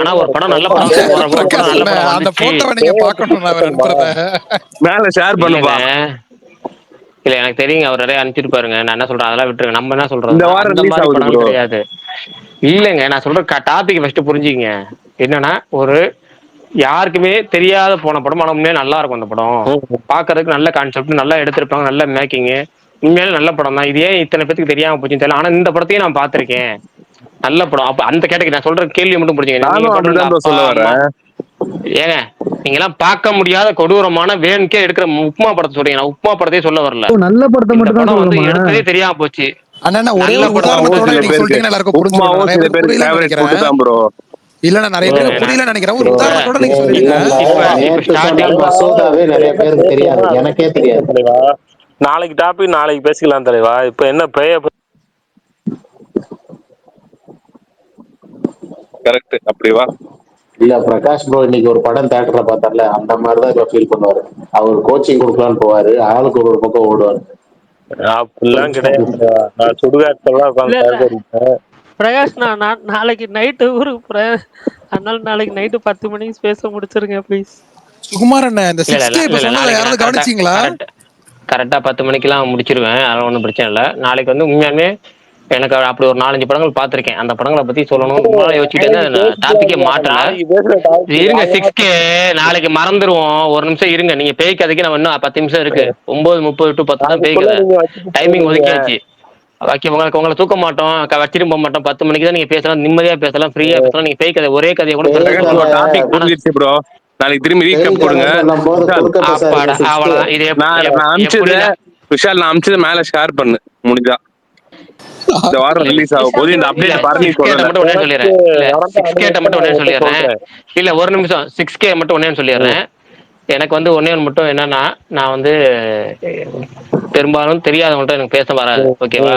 ஆனா ஒரு படம் நல்ல படம் மேல ஷேர் பண்ணுங்க. இல்ல எனக்கு தெரியுங்க, அவர் நிறைய அனுப்பிச்சிருப்பாருங்க. நான் என்ன சொல்றேன் அதெல்லாம் விட்டுருங்க. நம்ம என்ன சொல்றோம் அந்த மாதிரி படம் கிடையாது. இல்லைங்க நான் சொல்ற டாபிக் ஃபர்ஸ்ட் புரிஞ்சுக்கங்க. என்னன்னா ஒரு யாருக்குமே தெரியாத போன படம், ஆனா உண்மையிலே நல்லா இருக்கும். அந்த படம் பாக்குறதுக்கு நல்ல கான்செப்ட், நல்லா எடுத்திருப்பாங்க, நல்ல மேக்கிங், உண்மையிலே நல்ல படம் தான். இது ஏன் இத்தனை பேருக்கு தெரியாம போச்சுன்னு தெரியல. ஆனா இந்த படத்தையும் நான் பாத்திருக்கேன், நல்ல படம். அப்ப அந்த கேட்டகரி நான் சொல்ற கேள்வி மட்டும் புரிஞ்சுக்கங்க. ஏங்க நீங்க எல்லாம் பார்க்க முடியாத கொடூரமான வேணுக்கே எடுக்கிற உப்மா படத்தை சொல்றீங்க. நான் உப்மா படத்தையே சொல்ல வரல, நல்ல படத்தை மட்டும் படம் வந்து எடுத்ததே தெரியாம போச்சு. ஒரே ஒரு உதாரணத்தோட நீங்க சொல்லிட்டீங்கன்னா எல்லாருக்கும் புரிஞ்சுக்கும். இல்ல நிறைய பேருக்கு புரியல நினைக்கிறேன். ஒரு உதாரணத்தோட நீங்க சொல்லிட்டீங்க. மசோதாவே நிறைய பேருக்கு தெரியாது, எனக்கே தெரியாது. நாளைக்கு டாபிக் நாளைக்கு பேசிக்கலாம் தலைவா. இப்ப என்ன கரெக்ட் அப்படிவா? இல்ல பிரகாஷ் ப்ரோ இன்னைக்கு ஒரு படம் தியேட்டர்ல பார்த்தார்ல, அந்த மாதிரிதான் இப்ப ஃபீல் பண்ணுவாரு. அவர் கோச்சிங் கொடுக்கலான்னு போவாரு, ஆளுக்கு ஒரு பக்கம் ஓடுவாரு. அப்படிலாம் கிடையாது. நான் சுடுகாட்டெல்லாம் உட்காந்து பிரகாஷ் நான் நாளைக்கு நைட்டு ஊருக்கு போறேன். அதனால நாளைக்கு நைட்டு 10 மணிக்கு பேச முடிச்சிருங்க ப்ளீஸ். சுகுமாரன் இந்த 6K இப்ப சொன்னதை யாராவது கவனிச்சீங்களா? கரெக்டா 10 மணிக்கெல்லாம் முடிச்சிருவேன், அதெல்லாம் ஒன்றும் பிரச்சனை இல்லை. நாளைக்கு வந்து உண்மையாலுமே எனக்கு அப்படி ஒரு 4-5 படங்கள் பார்த்திருக்கேன். அந்த படங்களை பத்தி சொல்லணும் யோசிச்சுட்டு டாபிக்கே மாட்டல. இருங்க 6K நாளைக்கு மறந்துருவோம். ஒரு நிமிஷம் இருங்க. நீங்க பேய் கதைக்கு நம்ம இன்னும் 10 நிமிஷம் இருக்கு. 9:30 to 10 தான் பேய் கதை. டைமிங் ஒதுக்கியாச்சு. உங்களை தூக்க மாட்டோம், வச்சிட்டு போக மாட்டோம். 10 மணிக்கு தான் நீங்க பேசலாம், நிம்மதியா பேசலாம், ஃப்ரீயா பேசலாம். நீங்க பேய் கதை ஒரே கதையை கூட நாளைக்கு திரும்பி ரீகேப் கொடுங்க. அவ்வளவுதான். இது விஷால் நான் அனுப்பிச்சது மேல ஷேர் பண்ணு முடிஞ்சா. இந்த வாரம் ரிலீஸ் ஆகும் போது இந்த அப்டேட் பரணி சொல்லிடுறேன். 6K மட்டும் ஒன்னே சொல்லிடுறேன். இல்ல ஒரு நிமிஷம் 6K மட்டும் ஒன்னே சொல்லிடுறேன். எனக்கு வந்து ஒன்னே மட்டும் என்னன்னா, நான் வந்து பெரும்பாலும் தெரியாதவங்கள்ட்ட எனக்கு பேச வராது. ஓகேவா?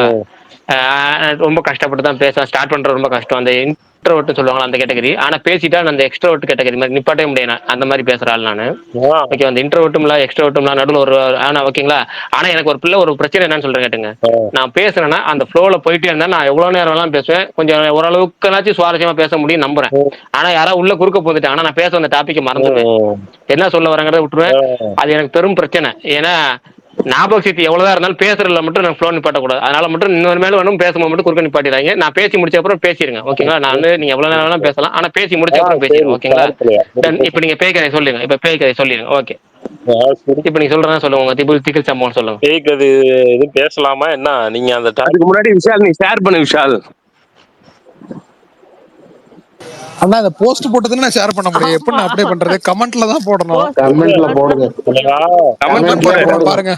ரொம்ப கஷ்டப்பட்டு தான் பேச ஸ்டார்ட் பண்றது ரொம்ப கஷ்டம். அந்த இன்ட்ரோவர்ட் சொல்லுவாங்க அந்த கேட்டகரி. ஆனா பேசிட்டா அந்த எக்ஸ்ட்ரோவர்ட் கேட்டகரி மாதிரி நிப்பாட்டே முடியாது. அந்த மாதிரி பேசுற ஆள் நானு. ஓகே, அந்த இன்ட்ரோவர்ட்டும் இல்ல எக்ஸ்ட்ரோவர்ட்டும் இல்ல நடுவில் ஒரு ஓகேங்களா. ஆனா எனக்கு ஒரு பிரச்சனை என்னன்னு சொல்றேன் கேட்டுங்க. நான் பேசுறேன்னா அந்த ஃப்ளோல போயிட்டே இருந்தா நான் எவ்வளவு நேரம் எல்லாம் பேசுவேன். கொஞ்சம் ஓரளவுக்குனாச்சும் சுவாரஸ்யமா பேச முடியும் நம்புறேன். ஆனா யாராவது உள்ள குறுக்க போட்டுட்டேன், ஆனா நான் பேச அந்த டாபிக் மறந்துடுவேன். என்ன சொல்ல வரங்கிறத விட்டுருவேன். அது எனக்கு பெரும் பிரச்சனை. ஏன்னா ஞாபக சக்தி எவ்வளவுதான் இருந்தாலும் பேசுறதுல மட்டும் நான் ஃப்ளோ நிப்பாட்டக்கூடாது. அதனால மட்டும் இன்னொரு மேல வேணும் பேசும்போது மட்டும் குறுக்க நிப்பாட்டிடுறாங்க. நான் பேசி முடிச்ச அப்புறம் பேசிடுங்க. ஓகேங்களா? நான் வந்து நீங்க எவ்வளவு நேரம் வேணாலும் பேசலாம், ஆனா பேசி முடிச்ச அப்புறம் பேசிடுங்க. ஓகேங்களா? இப்ப நீங்க பேய் கதை சொல்லுங்க. இப்ப பேய் கதை சொல்லிடுங்க. ஓகே, இப்ப நீங்க சொல்றதா சொல்லுங்க. திகில் சம்பவம் சொல்லுங்க. பேய் கதை இது பேசலாமா என்ன? நீங்க அந்த அதுக்கு முன்னாடி விஷால் நீ ஷேர் பண்ணு. விஷால் அண்ணா இந்த போஸ்ட் போட்டதுன்னு நான் ஷேர் பண்ண முடியும். எப்படி நான் அப்டேட் பண்றது? கமெண்ட்ல தான் போடணும். கமெண்ட்ல போடுங்க. பாருங்க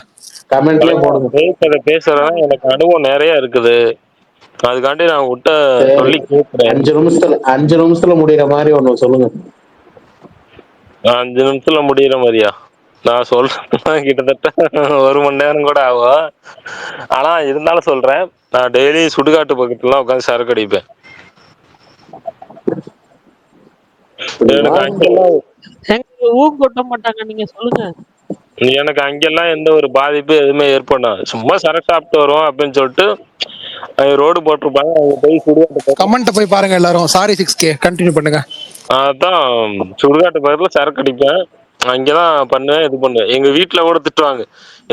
கமெண்ட்ல போடுங்க. பேய் கதை பேசுறதா எனக்கு அனுபவம் நிறைய இருக்குது. அதுக்காண்டி நான் விட்ட சொல்லி கேட்கிறேன். 5 நிமிஷத்துல முடியற மாதிரி ஒண்ணு சொல்லுங்க. 5 நிமிஷத்துல முடியற மாதிரியா? நான் சொல்றேன் கிட்டத்தட்ட 1 மணி நேரம் கூட ஆகும். ஆனா இருந்தாலும் சொல்றேன். நான் டெய்லி சுடுகாட்டு பக்கத்துலாம் உட்காந்து சரக்கு அடிப்பேன். எனக்கு அங்கெல்லாம் கொட்ட மாட்டாங்க, நீங்க சொல்லுங்க. எனக்கு அங்கெல்லாம் எந்த ஒரு பாதிப்பு எதுவுமே ஏற்படும். சும்மா சரக்கு சாப்பிட்டு வருவோம் அப்படின்னு சொல்லிட்டு ரோடு போட்டிருப்பாங்க. அங்க போய் சுடுகாட்டு கமெண்ட் போய் பாருங்க எல்லாரும். சாரி 6K கண்டினியூ பண்ணுங்க. அதான் சுடுகாட்டு பக்கத்துல சரக்கு அடிப்பேன். அங்கதான் பண்ணுவேன், இது பண்ணுவேன். எங்க வீட்டுல கூட திட்டுவாங்க,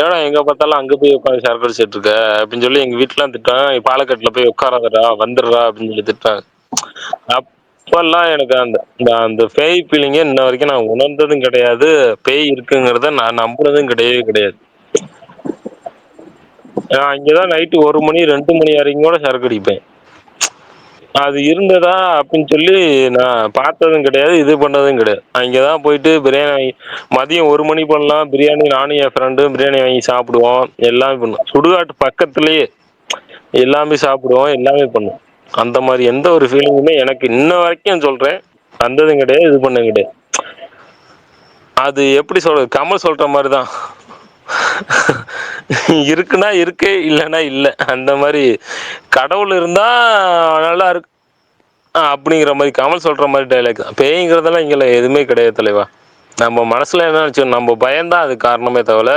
ஏன்னா எங்க பார்த்தாலும் அங்க போய் உட்காந்து சரக்கு அடிச்சிட்டு இருக்க அப்படின்னு சொல்லி எங்க வீட்டுலாம் திட்டுவாங்க. பாலக்கட்டுல போய் உட்காராதடா, வந்துடுறா அப்படின்னு சொல்லி திட்டுவாங்க. அப்பெல்லாம் எனக்கு அந்த அந்த பேய் ஃபீலிங்கே இன்ன வரைக்கும் நான் உணர்ந்ததும் கிடையாது. பேய் இருக்குங்கிறத நான் நம்புனதும் கிடையவே கிடையாது. நான் இங்கதான் நைட்டு 1 மணி 2 மணி வரைக்கும் கூட சரக்கு அடிப்பேன். அது இருந்ததா அப்படின்னு சொல்லி நான் பார்த்ததும் கிடையாது, இது பண்ணதும் கிடையாது. அங்கதான் போயிட்டு பிரியாணி மதியம் 1 மணி பண்ணலாம் பிரியாணி, நானும் என் ஃப்ரெண்டும் பிரியாணி வாங்கி சாப்பிடுவோம், எல்லாமே பண்ணுவோம். சுடுகாட்டு பக்கத்துலயே எல்லாமே சாப்பிடுவோம், எல்லாமே பண்ணுவோம். அந்த மாதிரி எந்த ஒரு ஃபீலிங்குமே எனக்கு இன்ன வரைக்கும் சொல்றேன் வந்ததும் கிடையாது, இது பண்ணதும் கிடையாது. அது எப்படி சொல்றது, கமல் சொல்ற மாதிரிதான், இருக்குன்னா இருக்கு, இல்லைன்னா இல்லை. அந்த மாதிரி கடவுள் இருந்தா நல்லா இருக்கு அப்படிங்கிற மாதிரி கமல் சொல்ற மாதிரி டைலாக் தான். பேய்ங்கிறதெல்லாம் இங்கே எதுவுமே கிடையாது தலைவா. நம்ம மனசுல என்ன நினச்சோ, நம்ம பயம்தான் அது காரணமே தவிர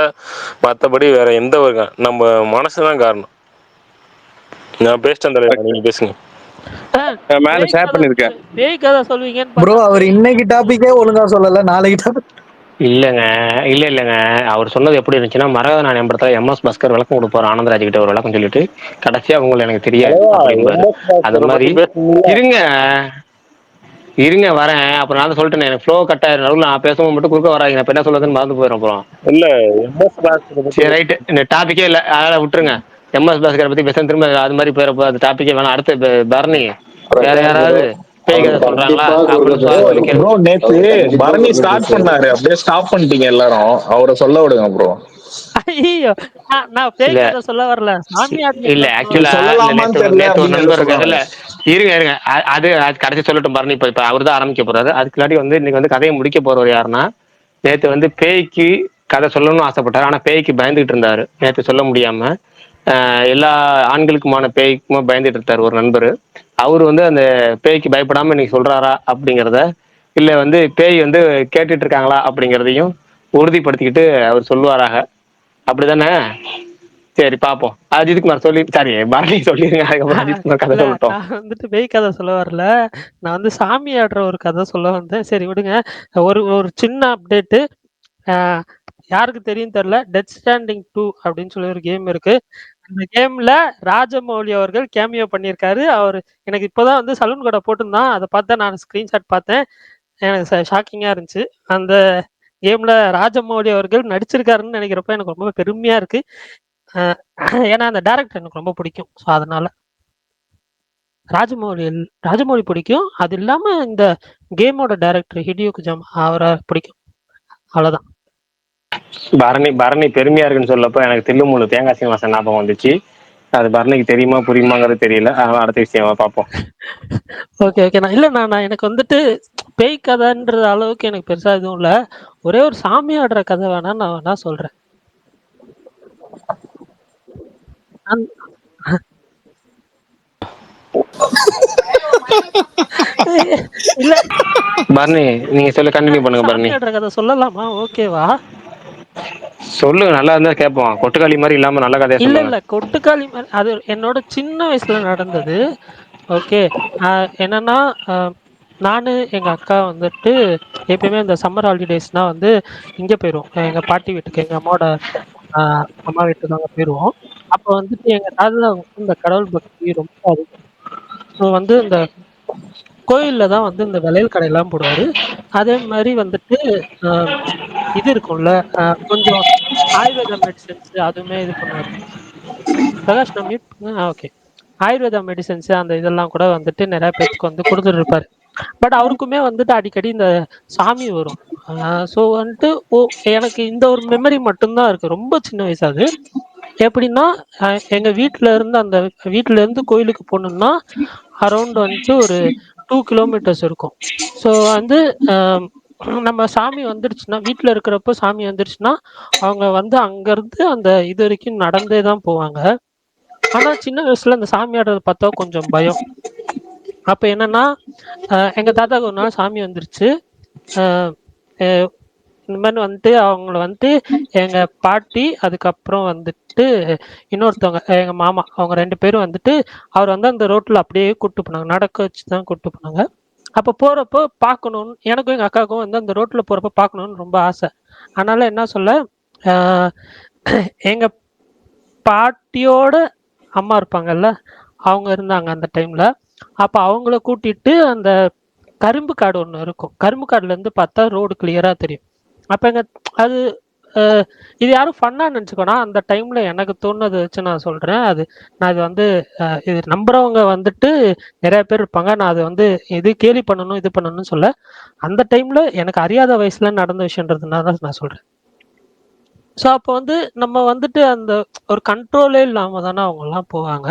மற்றபடி வேற எந்த ஒரு நம்ம மனசுதான் காரணம். நான் பேசிட்டேன் தலைவா, நீங்க பேசுங்க. மேல ஷேர் பண்ணிருக்கேன். பேய் கதை சொல்வீங்கன்னு ப்ரோ அவர் இன்னைக்கு டாபிக்கே ஒழுங்கா சொல்லல, நாளைக்கு டாபிக் இல்லைங்க அவர் சொன்னது எப்படி இருந்துச்சுன்னா, மரகத நாணயம் படத்துல எம்எஸ் பாஸ்கர் விளக்கம் கொடுப்பாரு ஆனந்தராஜ் கிட்ட ஒரு விளக்கம் சொல்லிட்டு கடைசியா அவங்களை எனக்கு தெரியாது அப்படிம்பாரு. அது மாதிரி இருங்க வரேன். அப்புறம் நான் சொல்லிட்டேன், எனக்கு ஃப்ளோ கட் ஆயிரும், நடுவில் நான் பேசும்போது மட்டும் குறுக்க வராங்க, நான் என்ன சொல்றதுன்னு மறந்து போயிடும். அப்புறம் இல்ல எம்எஸ் பாஸ்கர் சரி ரைட்டு, இந்த டாபிக்கே இல்லை, அதனால விட்டுருங்க. எம்எஸ் பாஸ்கரை பத்தி பேச திரும்ப அது மாதிரி போயிடப்போ அது டாபிக்கே வேணாம். அடுத்து பரணி வேற யாராவது பேய் கதை சொல்றாங்களா அப்படின்னு ப்ரோ, நேத்து பரணி ஸ்டார்ட் பண்ணாரு, அப்படியே ஸ்டாப் பண்ணிட்டீங்க எல்லாரும். அவரை சொல்ல விடுங்க ப்ரோ. ஐயோ, நான் பேய் கதை சொல்ல வரல, சாமியார் இல்ல ஆக்சுவலா நேத்து ஒரு நண்பர் இருக்காரு. இல்ல இருங்க அது கடைசி சொல்லட்டும் பரணி. இப்ப அவர் தான் ஆரம்பிக்க போறாரு. அதுக்கு முன்னாடி வந்து இன்னைக்கு வந்து கதையை முடிக்க போறவர் யாருன்னா, நேத்து வந்து பேய்க்கு கதை சொல்லணும்னு ஆசைப்பட்டாரு, ஆனா பேய்க்கு பயந்துகிட்டு இருந்தாரு. நேத்து சொல்ல முடியாம எல்லா ஆண்களுக்குமான பேய்க்குமா பயந்துட்டு இருந்தாரு ஒரு நண்பர். அவரு வந்து அந்த பேய்க்கு பயப்படாம இன்னைக்கு சொல்றாரா அப்படிங்கிறத, இல்ல வந்து பேய் வந்து கேட்டுட்டு இருக்காங்களா அப்படிங்கிறதையும் உறுதிப்படுத்திக்கிட்டு அவர் சொல்லுவாராக. அப்படிதானே? சரி பாப்போம். அஜித்குமார் சொல்லி சாரி பரணி சொல்லிருங்க, அதுக்கப்புறம் அஜித்குமார் கதை சொல்லட்டும். நான் வந்துட்டு பேய் கதை சொல்ல வரல, நான் வந்து சாமி ஆடுற ஒரு கதை சொல்ல வந்தேன். சரி விடுங்க. ஒரு சின்ன அப்டேட்டு, யாருக்கு தெரியும் தெரியல, டெத் ஸ்டாண்டிங் 2 அப்படின்னு சொல்லி ஒரு கேம் இருக்கு. அந்த கேம்ல ராஜமௌலி அவர்கள் கேமியோ பண்ணியிருக்காரு. அவர் எனக்கு இப்போதான் வந்து சலூன் கடை போட்டிருந்தான், அதை பார்த்தா நான் ஸ்கிரீன்ஷாட் பார்த்தேன், எனக்கு ஷாக்கிங்கா இருந்துச்சு. அந்த கேம்ல ராஜமௌலி அவர்கள் நடிச்சிருக்காருன்னு நினைக்கிறப்ப எனக்கு ரொம்ப பெருமையா இருக்கு. ஏன்னா அந்த டைரக்டர் எனக்கு ரொம்ப பிடிக்கும். ஸோ அதனால ராஜமௌலி பிடிக்கும். அது இல்லாம இந்த கேமோட டைரக்டர் ஹிடியோ குஜாமா அவரை பிடிக்கும். அவ்வளவுதான். பரணி பெருமையா இருக்குன்னு சொல்லப்போ எனக்கு தில்லுமுள்ளு தேங்காய் சீனிவாசன் ஞாபகம் வந்துச்சு. அது பரணிக்கு தெரியுமா புரியுமாங்கிறது தெரியல, அதனால அடுத்த விஷயமா பார்ப்போம். ஓகே நான் எனக்கு வந்துட்டு பேய் கதைன்ற அளவுக்கு எனக்கு பெருசா எதுவும் இல்ல. ஒரே ஒரு சாமி ஆடுற கதை வேணா நான் வேணா சொல்றேன். இல்ல பரணி நீங்க சொல்ல கண்டினியூ பண்ணுங்க. பரணி சாமி ஆடுற கதை சொல்லலாமா? ஓகேவா? சொல்லு, நல்லா இருந்தா கேட்போம். கொட்டுக்காளி மாதிரி இல்லாம நல்ல கதையா இல்ல சொல்லுங்க. கொட்டுக்காளி மாதிரி அது என்னோட சின்ன வயசுல நடந்தது. ஓகே, என்னன்னா நானு எங்க அக்கா வந்துட்டு எப்பயுமே இந்த சம்மர் ஹாலிடேஸ்னா வந்து இங்க போயிடுவோம், எங்க பாட்டி வீட்டுக்கு, எங்க அம்மாவோட அம்மா வீட்டுக்கு அங்க போயிடுவோம். அப்போ வந்துட்டு எங்க தாத்தா வந்து இந்த கடவுள் பக்தி ரொம்ப அதிகம். ஸோ வந்து இந்த கோயில்ல தான் வந்து இந்த வளையல் கடையெல்லாம் போடுவாரு. அதே மாதிரி வந்துட்டு இது இருக்கும்ல, கொஞ்சம் ஆயுர்வேதா மெடிசன்ஸ் அதுவுமே இது பண்ணுவாரு. பிரகாஷ் நான் மியூட் பண்ணேன். ஓகே, ஆயுர்வேதா மெடிசன்ஸ் அந்த இதெல்லாம் கூட வந்துட்டு நிறைய பேருக்கு வந்து கொடுத்துட்டு இருப்பாரு. பட் அவருக்குமே வந்துட்டு அடிக்கடி இந்த சாமி வரும். ஸோ வந்துட்டு எனக்கு இந்த ஒரு மெமரி மட்டும்தான் இருக்கு, ரொம்ப சின்ன வயசு. அது எப்படின்னா, எங்க வீட்டுல இருந்து கோயிலுக்கு போகணும்னா அரௌண்ட் வந்துட்டு ஒரு 2 கிலோமீட்டர்ஸ் இருக்கும். ஸோ வந்து நம்ம சாமி வந்துடுச்சுன்னா, வீட்டுல இருக்கிறப்போ சாமி வந்துடுச்சுன்னா அவங்க வந்து அங்கிருந்து அந்த இது வரைக்கும் நடந்தே தான் போவாங்க. ஆனா சின்ன வயசுல அந்த சாமி ஆடுறத பார்த்தா கொஞ்சம் பயம். அப்ப என்னன்னா, எங்க தாத்தாக்கு ஒரு நாள் சாமி வந்துருச்சு. இந்த மாதிரி வந்துட்டு அவங்கள வந்துட்டு எங்க பாட்டி, அதுக்கப்புறம் வந்துட்டு இன்னொருத்தவங்க எங்க மாமா, அவங்க 2 பேரும் வந்துட்டு அவர் வந்து அந்த ரோட்ல அப்படியே கூட்டு போனாங்க, நடக்க வச்சுதான் கூட்டு போனாங்க. அப்போ போறப்போ பார்க்கணும்னு எனக்கும் எங்க அக்காவுக்கும் வந்து அந்த ரோட்ல போறப்போ பார்க்கணும்னு ரொம்ப ஆசை. அதனால என்ன சொல்ல, எங்க பாட்டியோட அம்மா இருப்பாங்கல்ல, அவங்க இருந்தாங்க அந்த டைம்ல. அப்ப அவங்கள கூட்டிட்டு அந்த கரும்பு காடு ஒன்று இருக்கும். கரும்பு காடுல இருந்து பார்த்தா ரோடு கிளியரா தெரியும். அப்ப எங்க அது இது யாரும் ஃபன்னா நினச்சிக்கோனா, அந்த டைம்ல எனக்கு தோணுனதை வச்சு நான் சொல்றேன். நான் இது வந்து இது நம்புறவங்க வந்துட்டு நிறைய பேர் இருப்பாங்க. நான் அது வந்து இது கேலி பண்ணணும், இது பண்ணணும்னு சொல்ல. அந்த டைம்ல எனக்கு அறியாத வயசுல நடந்த விஷயன்றதுனால தான் நான் சொல்றேன். ஸோ அப்போ வந்து நம்ம வந்துட்டு அந்த ஒரு கண்ட்ரோலே இல்லாம தானே அவங்கலாம் போவாங்க.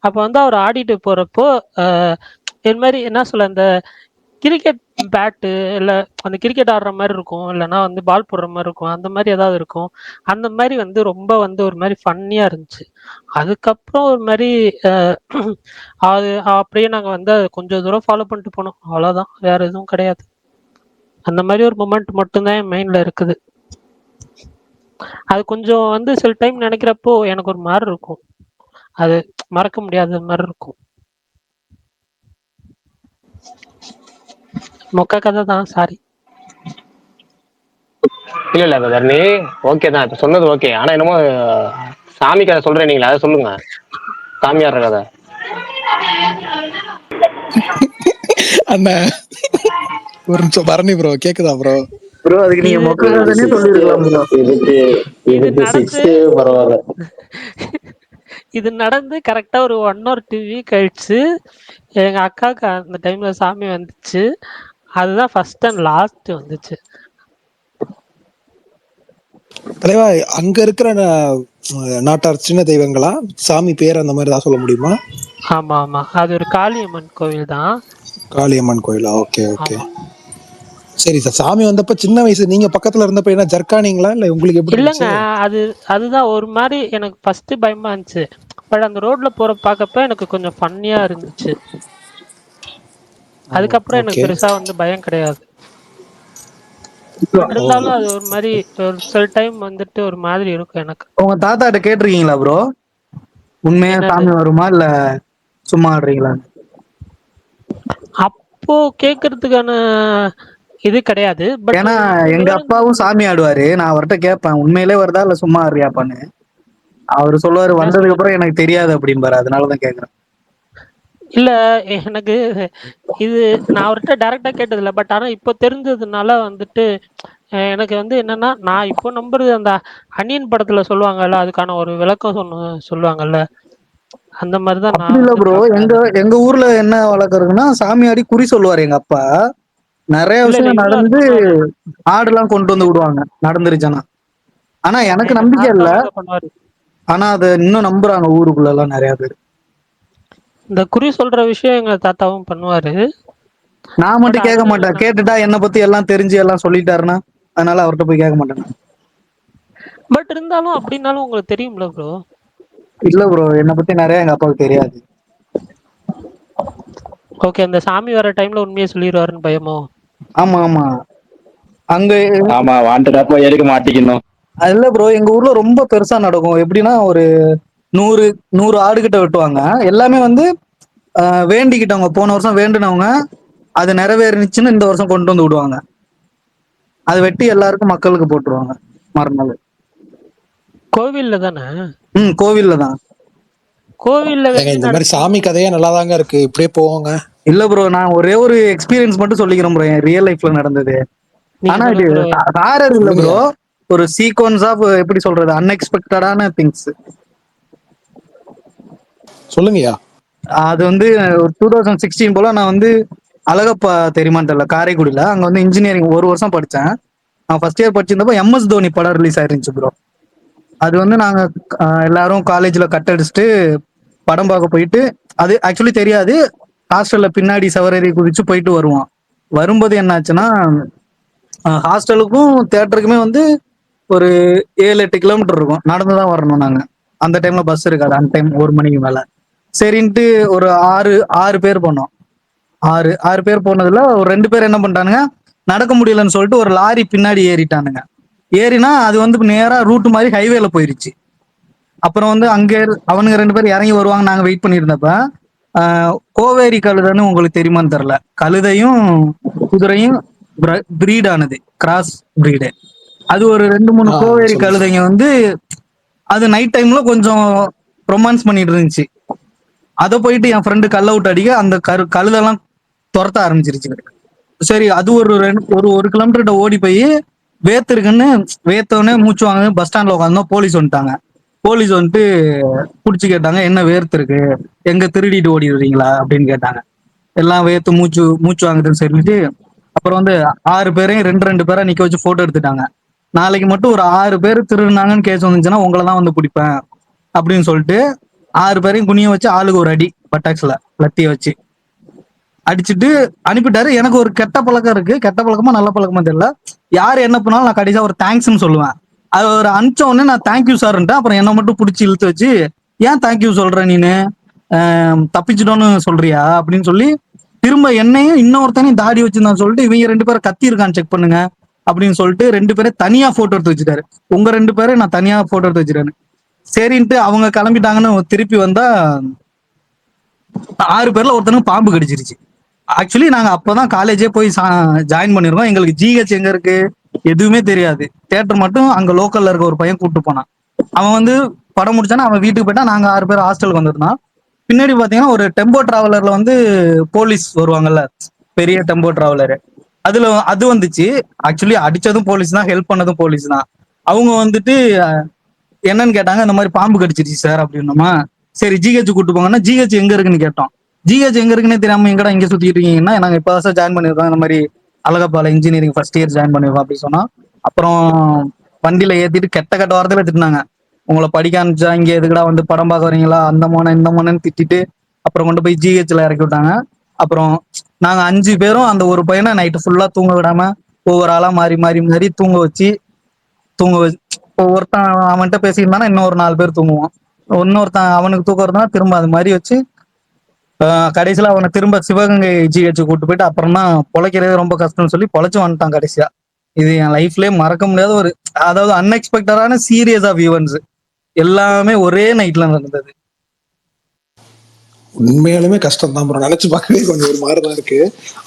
அப்போ வந்து அவர் ஆடிட்டு போறப்போ, இது மாதிரி என்ன சொல்ல, இந்த கிரிக்கெட் பேட்டு இல்ல அந்த கிரிக்கெட் ஆடுற மாரி இருக்கும். இல்லன்னா வந்து பால் போடுற மாரி இருக்கும். அந்த மாரி ஏதாவது இருக்கும். அந்த மாரி வந்து ரொம்ப வந்து ஒரு மாரி ஃபன்னியா இருந்துச்சு. அதுக்கப்புறம் ஒரு மாரி அது அப்படியே நாங்க வந்து கொஞ்சம் தூரம் ஃபாலோ பண்ணிட்டு போனோம். அவ்வளோதான். வேற எதுவும் கிடையாது. அந்த மாரி ஒரு மொமெண்ட் மட்டும் தான் என் மைண்ட்ல இருக்குது. அது கொஞ்சம் வந்து சில டைம் நினைக்கிறப்போ எனக்கு ஒரு மாரி இருக்கும். அது மறக்க முடியாத மாரி இருக்கும். மொக்க கதை தான். சாரி. இல்ல தர்ணி, ஓகே தான். இப்ப சொன்னது ஓகே. ஆனா என்னமோ சாமி கதை சொல்றேன், நீங்களா அதை சொல்லுங்க. சாமியார் கதை. அண்ணா ஒரு நிமிஷம் பரணி ப்ரோ, கேக்குதா ப்ரோ? ப்ரோ அதுக்கு நீங்க மொக்க கதைனே சொல்லிருக்கலாம் ப்ரோ. இது நடந்து கரெக்டா ஒரு 1 or 2 வீக் கழிச்சு எங்க அக்காவுக்கு அந்த டைம்ல சாமி வந்துச்சு. அதுதான் ஃபர்ஸ்ட் அண்ட் லாஸ்ட் வந்துச்சு. தலைவா, அங்க இருக்கிற நாட்டார் சின்ன தெய்வங்களா, சாமி பேர் அந்த மாதிரி தான் சொல்ல முடியுமா? ஆமா ஆமா, அது ஒரு காளியம்மன் கோவில் தான். காளியம்மன் கோயிலா? ஓகே ஓகே, சரி சார். சாமி வந்தப்ப சின்ன வயசு நீங்க பக்கத்துல இருந்தப்ப என்ன ஜர்க்கானீங்களா இல்ல உங்களுக்கு எப்படி இல்லங்க, இருந்துச்சு? அதுதான் ஒரு மாதிரி எனக்கு ஃபர்ஸ்ட் பயமா இருந்துச்சு. பட் அந்த ரோட்ல போற பார்க்கப்ப எனக்கு கொஞ்சம் ஃபன்னியா இருந்துச்சு. அதுக்கப்புறம் எனக்கு பெருசா வந்து பயம் கிடையாது. பட் இருந்தாலும் அது ஒரு மாதிரி ஒரு சில டைம் வந்துட்டு ஒரு மாதிரி இருக்கும் எனக்கு. உங்க தாத்தாட்ட கேட்டிருக்கீங்களா ப்ரோ, உண்மையா சாமி வருமா இல்ல சும்மா ஆடுறீங்களா? அப்போ கேக்குறதுக்கான இது கிடையாது. பட் ஏன்னா எங்க அப்பாவும் சாமி ஆடுவாரு. நான் அவர்கிட்ட கேட்பேன், உண்மையிலே வருதா இல்ல சும்மா ஆடுறியாப்பான்னு. அவரு சொல்லுவாரு, வந்ததுக்கு அப்புறம் எனக்கு தெரியாது அப்படிம்பாரு. அதனாலதான் கேக்குறேன். இல்ல, எனக்கு இது நான் அவர்கிட்ட டைரக்டா கேட்டதில்ல. பட் ஆனா இப்போ தெரிஞ்சதுனால வந்துட்டு எனக்கு வந்து என்னன்னா, நான் இப்போ நம்புறது அந்த அனியன் படத்துல சொல்லுவாங்கல்ல, அதுக்கான ஒரு விளக்கம் சொல்லுவாங்கல்ல, அந்த மாதிரிதான் அப்படி நான் இல்ல வந்து ப்ரோ. எங்க ஊர்ல என்ன வழக்கம் இருக்குன்னா, சாமி ஆடி குறி சொல்லுவாரு எங்க அப்பா. நிறைய விஷயம் நடந்து ஆடுலாம் கொண்டு வந்து விடுவாங்க நடந்துருச்சுன்னா. ஆனா எனக்கு நம்பிக்கை இல்ல. ஆனா அதை இன்னும் நம்புறாங்க ஊருக்குள்ள எல்லாம் நிறைய பேர். இந்த குறி சொல்ற விஷயம் எங்க தாத்தாவும் பண்ணுவாரு. நான் மட்டும் கேட்க மாட்டேன். கேட்டுட்டா என்னை பத்தி எல்லாம் தெரிஞ்சு எல்லாம் சொல்லிட்டாருன்னா, அதனால அவர்கிட்ட போய் கேட்க மாட்டேன். பட் இருந்தாலும் அப்படின்னாலும் உங்களுக்கு தெரியும்ல ப்ரோ? இல்ல ப்ரோ, என்னை பத்தி நிறைய எங்க அப்பாவுக்கு தெரியாது. ஓகே, அந்த சாமி வர டைம்ல உண்மையை சொல்லிடுவாருன்னு பயமோ? ஆமா ஆமா, அங்க ஆமா வாண்டடா போய் எதுக்கு மாட்டிக்கணும். இல்ல ப்ரோ, எங்க ஊர்ல ரொம்ப பெருசா நடக்கும். எப்படின்னா ஒரு 100 ஆடு கிட்ட வெட்டுவாங்க. எல்லாமே வந்து வேண்டிக்கிட்டவங்க, போன வருஷம் வேண்டுனவங்க, அது நிறைவேறிச்சுன்னு இந்த வருஷம் கொண்டு வந்து விடுவாங்க. அது வெட்டி எல்லாருக்கும் மக்களுக்கு போட்டுருவாங்க மறுநாள். கோவில்ல தானே? கோவில்ல தான். கோவில்ல இந்த மாதிரி சாமி கதையே நல்லாதாங்க இருக்கு, இப்படியே போவாங்க. இல்ல ப்ரோ, நான் ஒரே ஒரு எக்ஸ்பீரியன்ஸ் மட்டும் சொல்லிக்கிறேன் ப்ரோ, என் ரியல் லைஃப்ல நடந்தது. ஆனா இது ஹாரர் இல்ல ப்ரோ, ஒரு சீக்வன்ஸ் ஆஃப் எப்படி சொல்றது, அன்எக்ஸ்பெக்டடான திங்ஸ். சொல்லுங்கயா. அது வந்து 2016 போல நான் வந்து அழகப்பா தெரியுமான்னு தெரியல, காரைக்குடியில அங்க வந்து இன்ஜினியரிங் 1 வருஷம் படிச்சேன். நான் ஃபர்ஸ்ட் இயர் படிச்சிருந்தப்போ MS தோனி படம் ரிலீஸ் ஆயிருந்துச்சு ப்ரோ. அது வந்து நாங்க எல்லாரும் காலேஜ்ல கட் அடிச்சுட்டு படம் பார்க்க போயிட்டு, அது ஆக்சுவலி தெரியாது, ஹாஸ்டல்ல பின்னாடி சவரேறி குதிச்சு போயிட்டு வருவோம். வரும்போது என்னாச்சுன்னா, ஹாஸ்டலுக்கும் தியேட்டருக்குமே வந்து ஒரு 7-8 கிலோமீட்டர் இருக்கும். நடந்துதான் வரணும் நாங்க. அந்த டைம்ல பஸ் இருக்காது, அந்த டைம் 1 மணிக்கு மேல. சரின்ட்டு ஒரு 6 பேர் போனோம். 6 பேர் போனதுல ஒரு 2 பேர் என்ன பண்ணிட்டானுங்க, நடக்க முடியலன்னு சொல்லிட்டு ஒரு லாரி பின்னாடி ஏறிட்டானுங்க. ஏறினா அது வந்து நேரா ரூட் மாதிரி ஹைவேல போயிருச்சு. அப்புறம் வந்து அங்க அவனுங்க 2 பேர் இறங்கி வருவாங்க, நாங்க வெயிட் பண்ணியிருந்தப்ப கோவேரி கழுதைன்னு உங்களுக்கு தெரியுமான்னு தெரியல. கழுதையும் குதிரையும் பிரீட் ஆனது, கிராஸ் பிரீடு. அது ஒரு 2-3 கோவேரி கழுதைங்க வந்து அது நைட் டைம்ல கொஞ்சம் ரொமான்ஸ் பண்ணிட்டு இருந்துச்சு. அதை போயிட்டு என் ஃப்ரெண்டு கல் அவுட் அடிக்க அந்த கழுதெல்லாம் துரத்த ஆரம்பிச்சிருச்சு. சரி, அது ஒரு கிலோமீட்டர் ஓடி போய் வேர்த்திருக்குன்னு வேர்த்தோடனே மூச்சு வாங்க பஸ் ஸ்டாண்ட்ல உட்காந்தோம். போலீஸ் வந்துட்டாங்க. போலீஸ் வந்துட்டு புடிச்சு கேட்டாங்க, என்ன வேர்த்திருக்கு, எங்க திருடிட்டு ஓடிடுறீங்களா அப்படின்னு கேட்டாங்க. எல்லாம் வேர்த்து மூச்சு வாங்குதுன்னு சொல்லிட்டு அப்புறம் வந்து 6 பேரையும் 2 பேரா நிக்க வச்சு போட்டோ எடுத்துட்டாங்க. நாளைக்கு மட்டும் ஒரு 6 பேர் திருடுனாங்கன்னு கேஸ் வந்துச்சுன்னா உங்களை தான் வந்து பிடிப்பேன் அப்படின்னு சொல்லிட்டு 6 பேரையும் குனிய வச்சு ஆளுக்கு ஒரு அடி பட்டாக்ஸ்ல லத்திய வச்சு அடிச்சுட்டு அனுப்பிட்டாரு. எனக்கு ஒரு கெட்ட பழக்கம் இருக்கு, கெட்ட பழக்கமா நல்ல பழக்கமா தெரியல. யார் என்ன பண்ணாலும் நான் கடைசியா ஒரு தேங்க்ஸ்ன்னு சொல்லுவேன். அது ஒரு அனுப்பிச்ச உடனே நான் தேங்க்யூ சார்ன்ட்டு அப்புறம் என்ன மட்டும் பிடிச்சி இழுத்து வச்சு, ஏன் தேங்க்யூ சொல்ற நீனு, தப்பிச்சிட்டோன்னு சொல்றியா அப்படின்னு சொல்லி திரும்ப என்னையும் இன்னொருத்தனையும் தாடி வச்சிருந்தான்னு சொல்லிட்டு இவங்க 2 பேரும் கத்தி இருக்கான்னு செக் பண்ணுங்க அப்படின்னு சொல்லிட்டு 2 பேரும் தனியா போட்டோ எடுத்து வச்சுட்டாரு. உங்க 2 பேரும் நான் தனியா போட்டோ எடுத்து வச்சுட்டேன்னு சரின்ட்டு அவங்க கிளம்பிட்டாங்கன்னு திருப்பி வந்தா 6 பேர்ல ஒருத்தனுக்கு பாம்பு கடிச்சிருச்சு. ஆக்சுவலி நாங்க அப்பதான் காலேஜே போய் ஜாயின் பண்ணிருக்கோம். எங்களுக்கு ஜிஹெச் எங்க இருக்கு எதுவுமே தெரியாது. தியேட்டர் மட்டும் அங்க லோக்கல்ல இருக்க ஒரு பையன் கூப்பிட்டு போனான். அவன் வந்து படம் முடிச்சானா அவன் வீட்டுக்கு போயிட்டா. நாங்க 6 பேர் ஹாஸ்டலுக்கு வந்திருந்தோம். பின்னாடி பாத்தீங்கன்னா ஒரு டெம்போ டிராவலர்ல வந்து போலீஸ் வருவாங்கல்ல, பெரிய டெம்போ டிராவலரு, அது வந்துச்சு. ஆக்சுவலி அடிச்சதும் போலீஸ் தான், ஹெல்ப் பண்ணதும் போலீஸ் தான். அவங்க வந்துட்டு என்னன்னு கேட்டாங்க, இந்த மாதிரி பாம்பு கடிச்சிருச்சு சார் அப்படின்னோமா. சரி ஜிஹெச் கூட்டு போங்கன்னா ஜிஹெச் எங்க இருக்குன்னு கேட்டோம். ஜிஹெச் எங்க இருக்குன்னே தெரியாம எங்கடா இங்க சுத்திட்டு இருக்கீங்கன்னா, நாங்க இப்பதான் ஜாயின் பண்ணிருக்கோம், இந்த மாதிரி அழகப்பால இன்ஜினியரிங் ஃபர்ஸ்ட் இயர் ஜாயின் பண்ணிருக்கோம் அப்படி சொன்னா. அப்புறம் வண்டியில ஏத்திட்டு கெட்ட வாரத்துல திட்டினாங்க. உங்களை படிக்க அனுப்பிச்சா இங்க எதுக்கடா வந்து படம் பார்க்க வரீங்களா, அந்த மோன இந்த மோனன்னு திட்டிட்டு அப்புறம் கொண்டு போய் ஜிஹெச்ல இறக்கி விட்டாங்க. அப்புறம் நாங்க 5 பேரும் அந்த ஒரு பையனை நைட்டு ஃபுல்லா தூங்க விடாம ஒவ்வொரு ஆளா மாறி தூங்க வச்சு ஒருத்தன் அவன்கிட்ட பேசியிருந்தானா இன்னொரு 4 பேர் தூங்குவான். இன்னொருத்தன் அவனுக்கு தூக்கம் இருந்தா திரும்ப அது மாதிரி வச்சு கடைசியில அவனை திரும்ப சிவகங்கை ஜிஹெச் கூட்டு போயிட்டு அப்புறம் தான் பொழைக்கிறது ரொம்ப கஷ்டம்னு சொல்லி பொழைச்சு வந்துட்டான் கடைசியா. இது என் லைஃப்லயே மறக்க முடியாத ஒரு, அதாவது அன்எக்ஸ்பெக்டடான சீரியஸ் ஆஃப் ஈவெண்ட்ஸ் எல்லாமே ஒரே நைட்ல நடந்தது. உண்மையாலுமே கஷ்டம் தான் ப்ரோ, நினைச்சு பார்க்கவே கொஞ்சம் ஒரு மாதிரிதான் இருக்கு.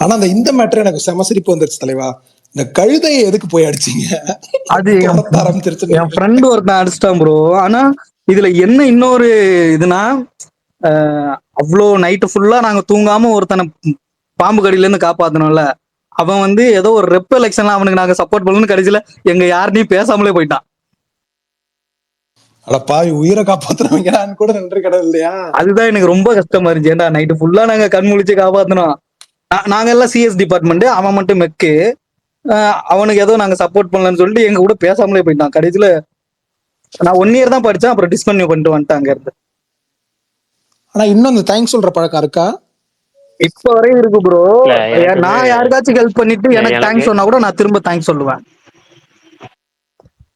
ஆனா அந்த இந்த மேட்டர் எனக்கு செம சிரிப்பு வந்துருச்சு தலைவா. இந்த கழுதையை எதுக்கு போய் அடிச்சீங்க? அது என் ஃப்ரெண்டு ஒருத்தன் அடிச்சிட்டான் ப்ரோ. ஆனா இதுல என்ன இன்னொரு இதுனா, அவ்வளோ நைட்டு ஃபுல்லா நாங்க தூங்காம ஒருத்தனை பாம்பு கடியில இருந்து காப்பாத்தணும்ல, அவன் வந்து ஏதோ ஒரு ரெப் எலெக்ஷன்ல அவனுக்கு நாங்க சப்போர்ட் பண்ணணும்னு கடைசியில எங்க யாருனையும் பேசாமலே போயிட்டான். அட பாவி, உயிரை காப்பாத்துறவங்க கூட நன்றி கடவுள் இல்லையா? அதுதான் எனக்கு ரொம்ப கஷ்டமா இருந்துச்சு. ஏன்டா நைட்டு ஃபுல்லா நாங்க கண் முழிச்சு காப்பாத்தணும். நாங்க எல்லாம் சிஎஸ் டிபார்ட்மெண்ட், அவன் மட்டும் மெக்கு. அவனுக்கு ஏதோ நாங்க சப்போர்ட் பண்ணலன்னு சொல்லிட்டு எங்க கூட பேசாமலே போயிட்டான். கடைசியில நான் 1 இயர் தான் படிச்சேன், அப்புறம் டிஸ்கன்டினியூ பண்ணிட்டு வந்துட்டாங்க இருந்து. ஆனா இன்னும் அந்த தேங்க்ஸ் சொல்ற பழக்கம் இருக்கா? இப்ப வரையும் இருக்கு ப்ரோ. நான் யாருக்காச்சும் ஹெல்ப் பண்ணிட்டு எனக்கு தேங்க்ஸ் சொன்னா கூட நான் திரும்ப தேங்க்ஸ் சொல்லுவேன்.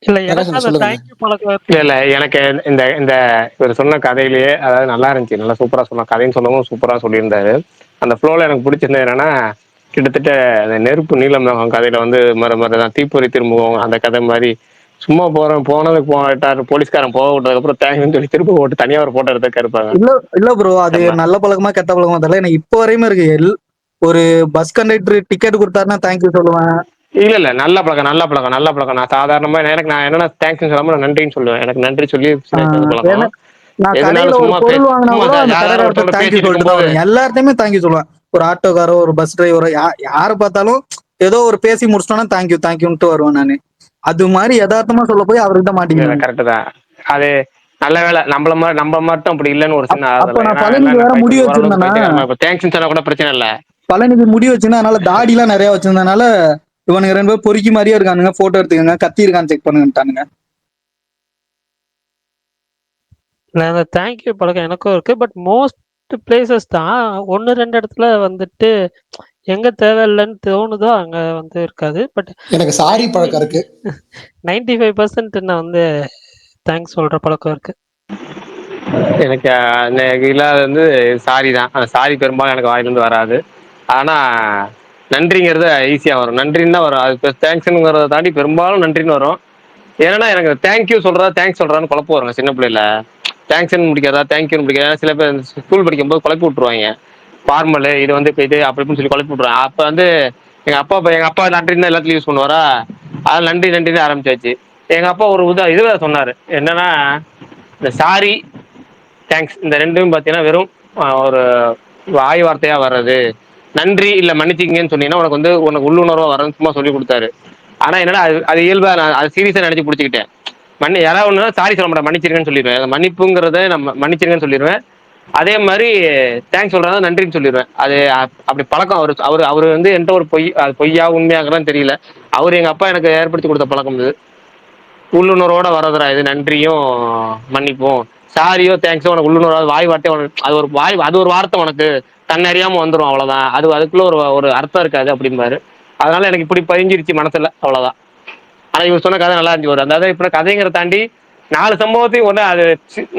இல்ல எனக்கு இந்த இந்த இவர் சொன்ன கதையிலேயே அதாவது நல்லா இருந்துச்சு, நல்லா சூப்பரா சொன்ன கதைன்னு சொல்லவும் சூப்பரா சொல்லியிருந்தாரு. அந்த ஃப்ளோல எனக்கு பிடிச்சிருந்தது என்னன்னா, கிட்டத்தட்ட அந்த நெருப்பு நீலமேகம் கதையில வந்து தான் தீப்பொறி திரும்புவோம் அந்த கதை மாதிரி சும்மா போனதுக்கு போட்டாரு போலீஸ்காரன் போக விட்டதுக்கு அப்புறம் தேங்க்யூன்னு சொல்லி திரும்ப போட்டு தனியா ஒரு போட்டோ எடுத்து இருப்பாங்க. இல்ல ப்ரோ, அது நல்ல பழக்கமா கெட்ட பழக்கமா தெரியல, எனக்கு இப்ப வரையுமே இருக்கு. ஒரு பஸ் கண்டக்டர் டிக்கெட் கொடுத்தாருன்னா தேங்க்யூ சொல்லுவேன். இல்ல நல்ல பழக்கம். நான் சாதாரணமா நான் என்னன்னா தேங்க்ஸ் சொல்லாம நன்றின்னு சொல்லுவேன். எனக்கு நன்றி சொல்லி பழக்கம். எல்லார்ட்டையுமே தேங்க்யூ சொல்லுவேன். ஒரு ஆட்டோக்காரோ ஒரு பஸ் டிரைவரோ யார பார்த்தாலும் ஏதோ ஒரு பேசி முடிச்சிட்டோம்னா தேங்க்யூன்ட்டு வருவேன் நானு. அது மாதிரி யதார்த்தமா சொல்ல போய் அவர்கிட்ட மாட்டீங்க. கரெக்ட் தான். அது நல்ல வேலை நம்ம மட்டும் அப்படி இல்லன்னு ஒரு சின்ன முடி வச்சிருந்தேன்னா தேங்க்ஸ் சொன்னா கூட பிரச்சனை இல்ல. பழனிக்கு முடி வச்சிருந்தா அதனால தாடி எல்லாம் நிறைய வச்சிருந்தனால இவனுக்கு 2 பேர் பொறுக்கி மாதிரியே இருக்கானுங்க, போட்டோ எடுத்துக்கங்க, கத்தி இருக்கான்னு செக் பண்ணுங்கட்டானுங்க. அந்த தேங்க்யூ பழக்கம் எனக்கும் இருக்கு. பட் மோஸ்ட் பிளேசஸ் தான் 1-2 இடத்துல வந்துட்டு எங்க தேவையில்லைன்னு தோணுதோ அங்க வந்து இருக்காது. பட் எனக்கு சாரி பழக்கம் இருக்கு. 95% நான் வந்து தேங்க்ஸ் சொல்ற பழக்கம் இருக்கு. எனக்கு இல்லாத வந்து சாரி தான். அந்த சாரி பெரும்பாலும் எனக்கு வாயிலிருந்து வராது. ஆனா நன்றிங்கிறது ஈஸியா வரும். நன்றின்னு தான் வரும். அது தேங்க்ஸ்ங்கிறத தாண்டி பெரும்பாலும் நன்றின்னு வரும். ஏன்னா எனக்கு தேங்க்யூ சொல்றதா தேங்க்ஸ் சொல்றான்னு குழப்பம் வருங்க சின்ன பிள்ளைல. தேங்க்ஸ்ன்னு முடிக்காதா, தேங்க்யூன்னு முடிக்காதா. சில பேர் ஸ்கூல் படிக்கும்போது குழப்பி விட்டுருவாங்க. ஃபார்மல் இது வந்து இப்போ இது அப்படி இப்படின்னு சொல்லி குழப்பி விட்ருவாங்க. அப்போ வந்து எங்கள் அப்பா நன்றின்னு தான் எல்லாத்துலையும் யூஸ் பண்ணுவாரா, அது நன்றி நன்றின்னு ஆரம்பிச்சாச்சு. எங்கள் அப்பா ஒரு இதில் சொன்னார் என்னன்னா, இந்த சாரி தேங்க்ஸ் இந்த ரெண்டும் பார்த்தீங்கன்னா வெறும் ஒரு வாய் வார்த்தையாக வர்றது. நன்றி இல்லை மன்னிச்சிங்கன்னு சொன்னீங்கன்னா உனக்கு உள்ளுணர்வாக வரன்னு சும்மா சொல்லி கொடுத்தாரு. ஆனால் என்னன்னா அது இயல்பாக நான் அது சீரியஸாக நினச்சி பிடிச்சிக்கிட்டேன். யாராவது ஒன்று சாரி சொல்ல மாட்டேன், மன்னிச்சிருக்கேன்னு சொல்லிடுவேன். அந்த மன்னிப்புங்கிறத நம்ம மன்னிச்சிருக்கேன்னு சொல்லிடுவேன். அதே மாதிரி தேங்க்ஸ் சொல்கிறதா நன்றின்னு சொல்லிடுவேன். அது அப்படி பழக்கம். அவர் வந்து என்கிட்ட ஒரு பொய்யா உண்மையாகலாம் தெரியல. எங்கள் அப்பா எனக்கு ஏற்படுத்தி கொடுத்த பழக்கம் இது. உள்ளுணர்வோட வரதுரா இது நன்றியும் மன்னிப்பும். சாரியோ தேங்க்ஸோ உனக்கு உள்ளுணர்வாக வாய் வார்த்தை அது ஒரு வார்த்தை உனக்கு தன்னறியாமல் வந்துடும், அவ்வளோதான். அதுக்குள்ள ஒரு அர்த்தம் இருக்காது அப்படிம்பாரு. அதனால எனக்கு இப்படி பதிஞ்சிருச்சு மனசில், அவ்வளோதான். ஆனால் இவர் சொன்ன கதை நல்லா இருந்துச்சு. ஒரு அந்த இப்போ கதைங்கிற தாண்டி 4 சம்பவத்தையும் ஒன்று அது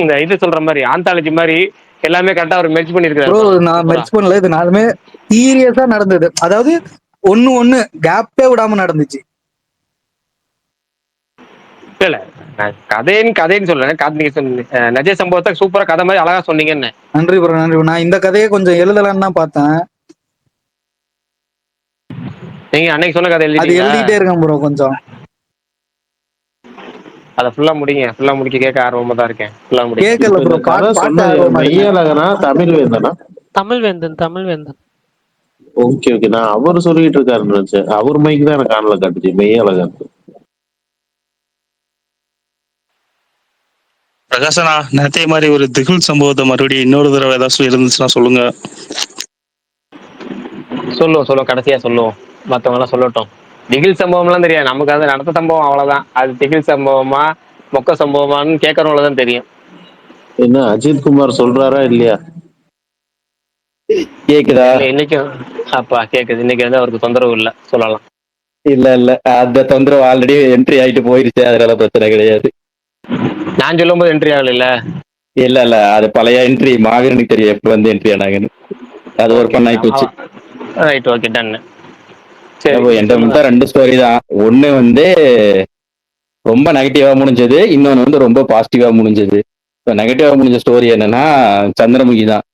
இந்த இது சொல்கிற மாதிரி ஆந்தாலஜி மாதிரி எல்லாமே கரெக்டாக அவர் மெர்ஜ் பண்ணியிருக்காரு. நான் மெர்ஜ் பண்ணல, இது நாலுமே சீரியஸா நடந்தது. அதாவது ஒண்ணு கேப்பே விடாம நடந்துச்சு. இல்ல நான் கதைன்னு சொல்றேன். நஜ சம்பவத்தை சூப்பரா கதை மாதிரி அழகா சொன்னீங்கன்னு. நன்றி ப்ரோ, நன்றி. நான் இந்த கதையை கொஞ்சம் எழுதலான்னு தான் பார்த்தேன். நீங்க அன்னைக்கு சொன்ன கதை எழுதிட்டே இருக்கேன் ப்ரோ. கொஞ்சம் அதை ஃபுல்லா முடிக்க கேட்க ஆர்வமா தான் இருக்கேன். ஃபுல்லா முடிக்க கேட்கல ப்ரோ. மெய்யழகனா தமிழ் வேந்தனா? தமிழ் வேந்தன். ஓகே ஓகே, நான் அவர் சொல்லிட்டு இருக்காருன்னு நினைச்சேன். அவர் மைக்கு தான் எனக்கு காணல காட்டுச்சு மெய்யழகன். பிரகாசனா, நேற்றைய மாதிரி ஒரு திகில் சம்பவத்தை மறுபடியும் இன்னொரு தடவை ஏதாச்சும் இருந்துச்சுன்னா சொல்லுங்க. சொல்லுவோம் கடைசியா சொல்லுவோம். மற்றவங்க எல்லாம் சொல்லட்டும். திகில் சம்பவம்லாம் தெரியாது நமக்கு. அது நடத்த சம்பவம் அவ்வளவுதான். அது திகில் சம்பவமா மொக்க சம்பவமான்னு கேட்கறவங்களதான் தெரியும். என்ன அஜித் குமார் சொல்றாரா இல்லையா? கேக்குதா? இன்னைக்கும் அப்பா கேக்குது. இன்னைக்கு வந்து அவருக்கு தொந்தரவு இல்லை, சொல்லலாம். இல்ல அந்த தொந்தரவு ஆல்ரெடி என்ட்ரி ஆயிட்டு போயிருச்சு, அதனால பிரச்சனை கிடையாது. நான் சொல்லும் போது என்ட்ரி ஆகல. இல்ல அது பழைய என்ட்ரி. மாவீரனுக்கு தெரியும் எப்ப வந்து என்ட்ரி ஆனாங்கன்னு. அது ஒரு பண்ணாய் போச்சு. Right, okay, done. என்கிட்ட 2 ஸ்டோரி தான். ஒண்ணு வந்து ரொம்ப நெகட்டிவா முடிஞ்சது, இன்னொன்னு வந்து ரொம்ப பாசிட்டிவா முடிஞ்சது. இப்போ நெகட்டிவா முடிஞ்ச ஸ்டோரி என்னன்னா, சந்திரமுகி தான்.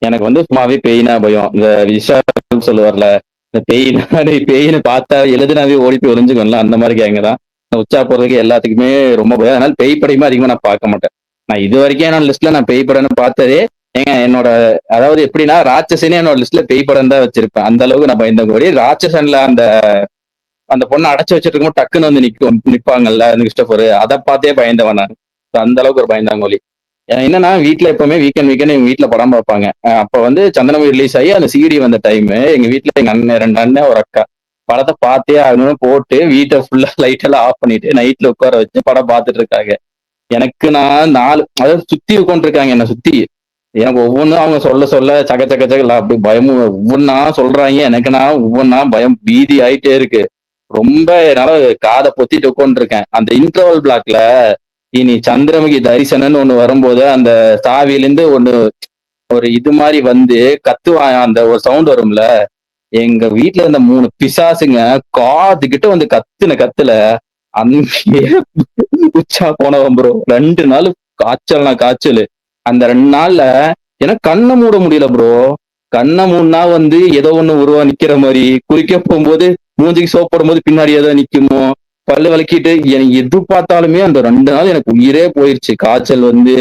எனக்கு வந்து சும்மாவே பெயினா பயம். இந்த விஷால் சொல்லுவார்ல, இந்த பேயின்னு பார்த்தா எழுதுனாவே ஓடி போய் ஒளிஞ்சுக்கல, அந்த மாதிரி கேங்க தான். உச்சா போறதுக்கு எல்லாத்துக்குமே ரொம்ப பயம். அதனால பேய் படமா அதிகமா நான் பார்க்க மாட்டேன். நான் இது வரைக்கும் என்னோட லிஸ்ட்ல நான் பேய் படம்னு பார்த்ததே என்னோட, அதாவது எப்படின்னா ராட்சசனே என்னோட லிஸ்ட்ல பேய் படம் தான் வச்சிருப்பேன். அந்த அளவுக்கு நான் பயந்தபடி. ராட்சசன்ல அந்த பொண்ணை அடைச்சு வச்சிட்டு இருக்கும் டக்குன்னு வந்து நிப்பாங்கல்ல கிறிஸ்டோபர், அதை பார்த்தே பயந்தவன் நான். அந்த அளவுக்கு ஒரு பயந்தாங்கோலி. என்னன்னா வீட்டுல எப்பவுமே வீக்கெண்ட் எங்க வீட்டுல படம் பார்ப்பாங்க. அப்ப வந்து சந்திரமுகி ரிலீஸ் ஆகி அந்த சிடி வந்த டைம் எங்க வீட்டுல எங்க அண்ணன் 2 அண்ணன் ஒரு அக்கா படத்தை பார்த்தே ஆகணும்னு போட்டு வீட்டை ஃபுல்லா லைட் எல்லாம் ஆஃப் பண்ணிட்டு நைட்ல உட்கார வச்சு படம் பார்த்துட்டு இருக்காங்க. எனக்கு நான் 4 அதாவது சுத்தி உட்காந்துருக்காங்க என்ன சுத்தி. எனக்கு ஒவ்வொன்றும் அவங்க சொல்ல சக அப்படி பயமும் ஒவ்வொன்னா சொல்றாங்க. எனக்கு நான் ஒவ்வொன்னா பயம் பீதி ஆயிட்டே இருக்கு. ரொம்ப என்னால காதை பொத்திட்டு உட்காந்துருக்கேன். அந்த இன்டர்வல் பிளாக்ல இனி சந்திரமுகி தரிசனம்னு ஒண்ணு வரும்போது அந்த சாவியிலிருந்து ஒரு இது மாதிரி வந்து கத்துவான். அந்த ஒரு சவுண்ட் வரும்ல, எங்க வீட்டுல இருந்த 3 பிசாசுங்க காதுகிட்ட வந்து கத்துல அங்கே உச்சா போனவன் ப்ரோ. 2 நாள் காய்ச்சல். அந்த 2 நாள்ல எனக்கு கண்ணை மூட முடியல ப்ரோ. கண்ணை மூடனா வந்து ஏதோ ஒண்ணு உருவா நிக்கிற மாதிரி, குளிக்க போகும்போது மூஞ்சிக்கு சோப் போடும்போது பின்னாடி ஏதோ நிக்குமோ, பல்லு விளக்கிட்டு எனக்கு எது பார்த்தாலுமே அந்த 2 நாள் எனக்கு உயிரே போயிருச்சு. காய்ச்சல் வந்து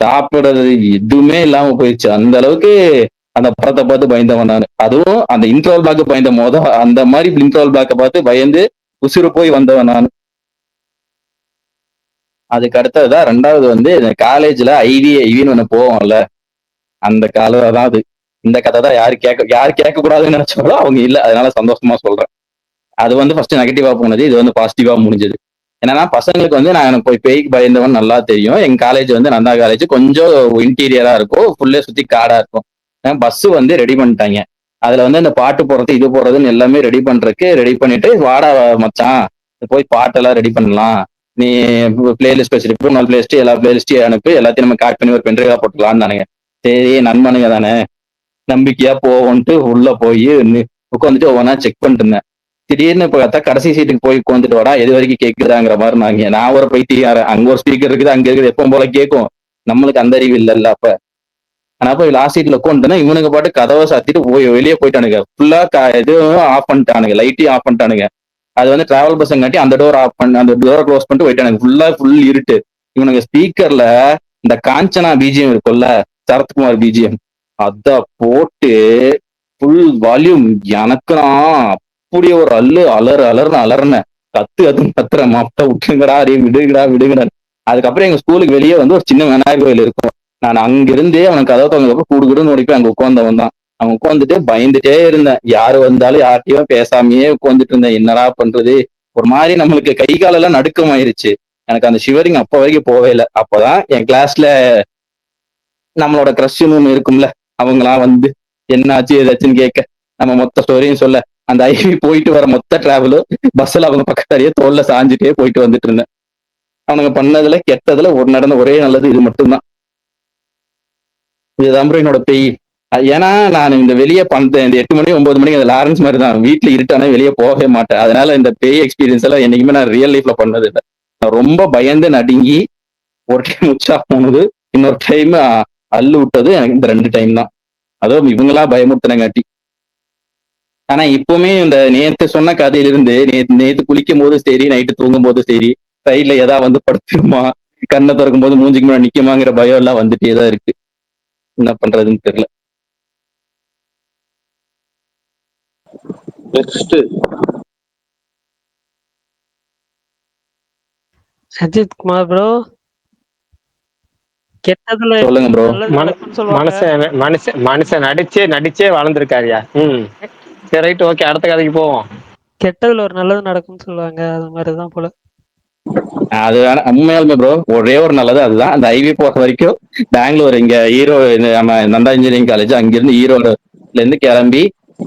சாப்பிடுறது எதுவுமே இல்லாம போயிடுச்சு. அந்த அளவுக்கு அந்த படத்தை பார்த்து பயந்தவன் நான். அதுவும் அந்த இன்ட்ரோல் பிளாக் பயந்த அந்த மாதிரி இன்ட்ரோல் பிளாக்கை பார்த்து பயந்து உசுறு போய் வந்தவன் நான். அதுக்கு அடுத்ததுதான் 2வது வந்து காலேஜ்ல ஐவின்னு ஒண்ணு போவோம்ல, அந்த காலம் தான் அது. இந்த கதை தான் யாரு கேட்க கூடாதுன்னு நினைச்சாலும் அவங்க இல்ல, அதனால சந்தோஷமா சொல்றேன். அது வந்து ஃபர்ஸ்ட் நெகட்டிவா போனது, இது வந்து பாசிட்டிவா முடிஞ்சது. என்னன்னா பசங்களுக்கு வந்து நான் போய் பேய்க்கு பயந்தவன் நல்லா தெரியும். எங்க காலேஜ் வந்து நந்தா காலேஜ் கொஞ்சம் இன்டீரியரா இருக்கும், ஃபுல்லே சுத்தி காடா இருக்கும். பஸ் வந்து ரெடி பண்ணிட்டாங்க. அதுல வந்து இந்த பாட்டு போடுறது இது போடுறதுன்னு எல்லாமே ரெடி பண்ணிட்டு வாடா மச்சான் போய் பாட்டெல்லாம் ரெடி பண்ணலாம், நீ பிளேலிஸ்ட் வச்சிருப்போம், 4 பிளேலிஸ்ட் எல்லா பிளேலிஸ்டையும் அனுப்பி எல்லாத்தையும் நம்ம கரெக்ட் பண்ணி ஒரு பென்ட்ரைவா போட்டுக்கலாம்னு தானுங்க. சரி நண்பனுங்க தானே நம்பிக்கையா போவோன்ட்டு உள்ள போய் உட்காந்துட்டு ஒவ்வொன்றா செக் பண்ணிட்டு இருந்தேன். திடீர்னு பார்த்தா கடைசி சீட்டுக்கு போய் உட்காந்துட்டு வாடா எது வரைக்கும் கேட்குதாங்கிற மாதிரி நான் ஒரு பைத்தியாரன். அங்க ஒரு ஸ்பீக்கர் இருக்குது, அங்க இருக்குது, எப்பவும் போல கேட்கும். நம்மளுக்கு அந்த அறிவு இல்லைல்ல அப்ப. ஆனா போய் லாஸ்ட் சீட்ல உட்காந்துனா இவனுக்கு பாட்டு கதவை சாத்திட்டு போய் வெளியே போயிட்டானுங்க. ஃபுல்லா இதுவும் ஆஃப் பண்ணிட்டானுங்க, லைட்டையும் ஆஃப் பண்ணிட்டானுங்க. அது வந்து டிராவல் பஸ்ஸங்காட்டி அந்த டோர் ஆஃப் பண்ணி அந்த டோரை க்ளோஸ் பண்ணிட்டு போயிட்டானுங்க. ஃபுல் இருட்டு. இவனுங்க ஸ்பீக்கர்ல இந்த காஞ்சனா பிஜிஎம் இருக்கும்ல, சரத்குமார் பிஜிஎம், அத போட்டு ஃபுல் வால்யூம். எனக்கு நான் அப்படியே ஒரு அலர்னு கத்துறேன், மாப்ட விட்டுங்கடா, அரே விடுங்கடா. அதுக்கப்புறம் எங்க ஸ்கூலுக்கு வெளியே வந்து ஒரு சின்ன விநாயகர் கோயில் இருக்கும். நான் அங்கிருந்தே அவனுக்கு கதவை தவங்க கூடுன்னு ஓடிப்போய் அங்க உட்கார்ந்தவன் தான். அவன் உட்காந்துட்டு பயந்துட்டே இருந்தேன். யாரு வந்தாலும் யார்கிட்டயும் பேசாமையே உட்காந்துட்டு இருந்தேன். என்னடா பண்றது, ஒரு மாதிரி நம்மளுக்கு கை காலெல்லாம் நடுக்கமாயிருச்சு. எனக்கு அந்த ஷிவரிங் அப்ப வரைக்கும் போவே இல்லை. அப்பதான் என் கிளாஸ்ல நம்மளோட கிரஷ்னு இருக்கும்ல, அவங்களாம் வந்து என்னாச்சு ஏதாச்சுன்னு கேட்க, நம்ம மொத்த ஸ்டோரியும் சொல்ல, அந்த ஐவி போயிட்டு வர மொத்த டிராவலும் பஸ்ல அவங்க பக்கத்தாலேயே தோல்ல சாஞ்சிட்டே போயிட்டு வந்துட்டு இருந்தேன். அவனுங்க பண்ணதுல கெட்டதுல நடந்த ஒரே நல்லது இது மட்டும்தான். இதுதான் ப்ரோ என்னோட பெய். ஏன்னா நான் இந்த வெளியே பண்றேன், இந்த 8 மணி 9 மணிக்கு அந்த லாரன்ஸ் மாதிரி தான், வீட்டுல இருட்டானே வெளியே போகவே மாட்டேன். அதனால இந்த பேய் எக்ஸ்பீரியன்ஸ் எல்லாம் என்னைக்குமே நான் ரியல் லைஃப்ல பண்ணது இல்லை. நான் ரொம்ப பயந்து நடுங்கி ஒரு டைம் உச்சா போனது, இன்னொரு டைம் அள்ளு விட்டது எனக்கு இந்த 2 டைம் தான். அதுவும் இவங்களா பயமுறுத்தினங்காட்டி. ஆனா இப்பவுமே இந்த நேத்து சொன்ன கதையிலிருந்து நேத்து குளிக்கும் போது சரி, நைட்டு தூங்கும் போது சரி, சைட்ல ஏதாவது வந்து படுத்துருமா, கண்ணை திறக்கும் போது மூஞ்சிக்கு மேல நிக்குமாங்கிற பயம் எல்லாம் வந்துட்டேதான் இருக்கு. என்ன பண்றதுன்னு தெரியல. அஜித் குமார் ப்ரோ, கெட்டதுல சொல்லுங்க ப்ரோ. மனுஷன் நடிச்சே வளர்ந்துருக்காருயா. சரி, ரைட், ஓகே, அடுத்த கதைக்கு போவோம். கெட்டதுல ஒரு நல்லது நடக்கும்னு சொல்லுவாங்க, அது மாதிரிதான் போல. அது உண்மையாலுமே ப்ரோ ஒரே ஒரு நல்லது அதுதான். அந்த ஐவி போற வரைக்கும் பெங்களூர், இங்க ஈரோ நம்ம நந்தா இன்ஜினியரிங் காலேஜ், அங்கிருந்து ஈரோடுல இருந்து கிளம்பி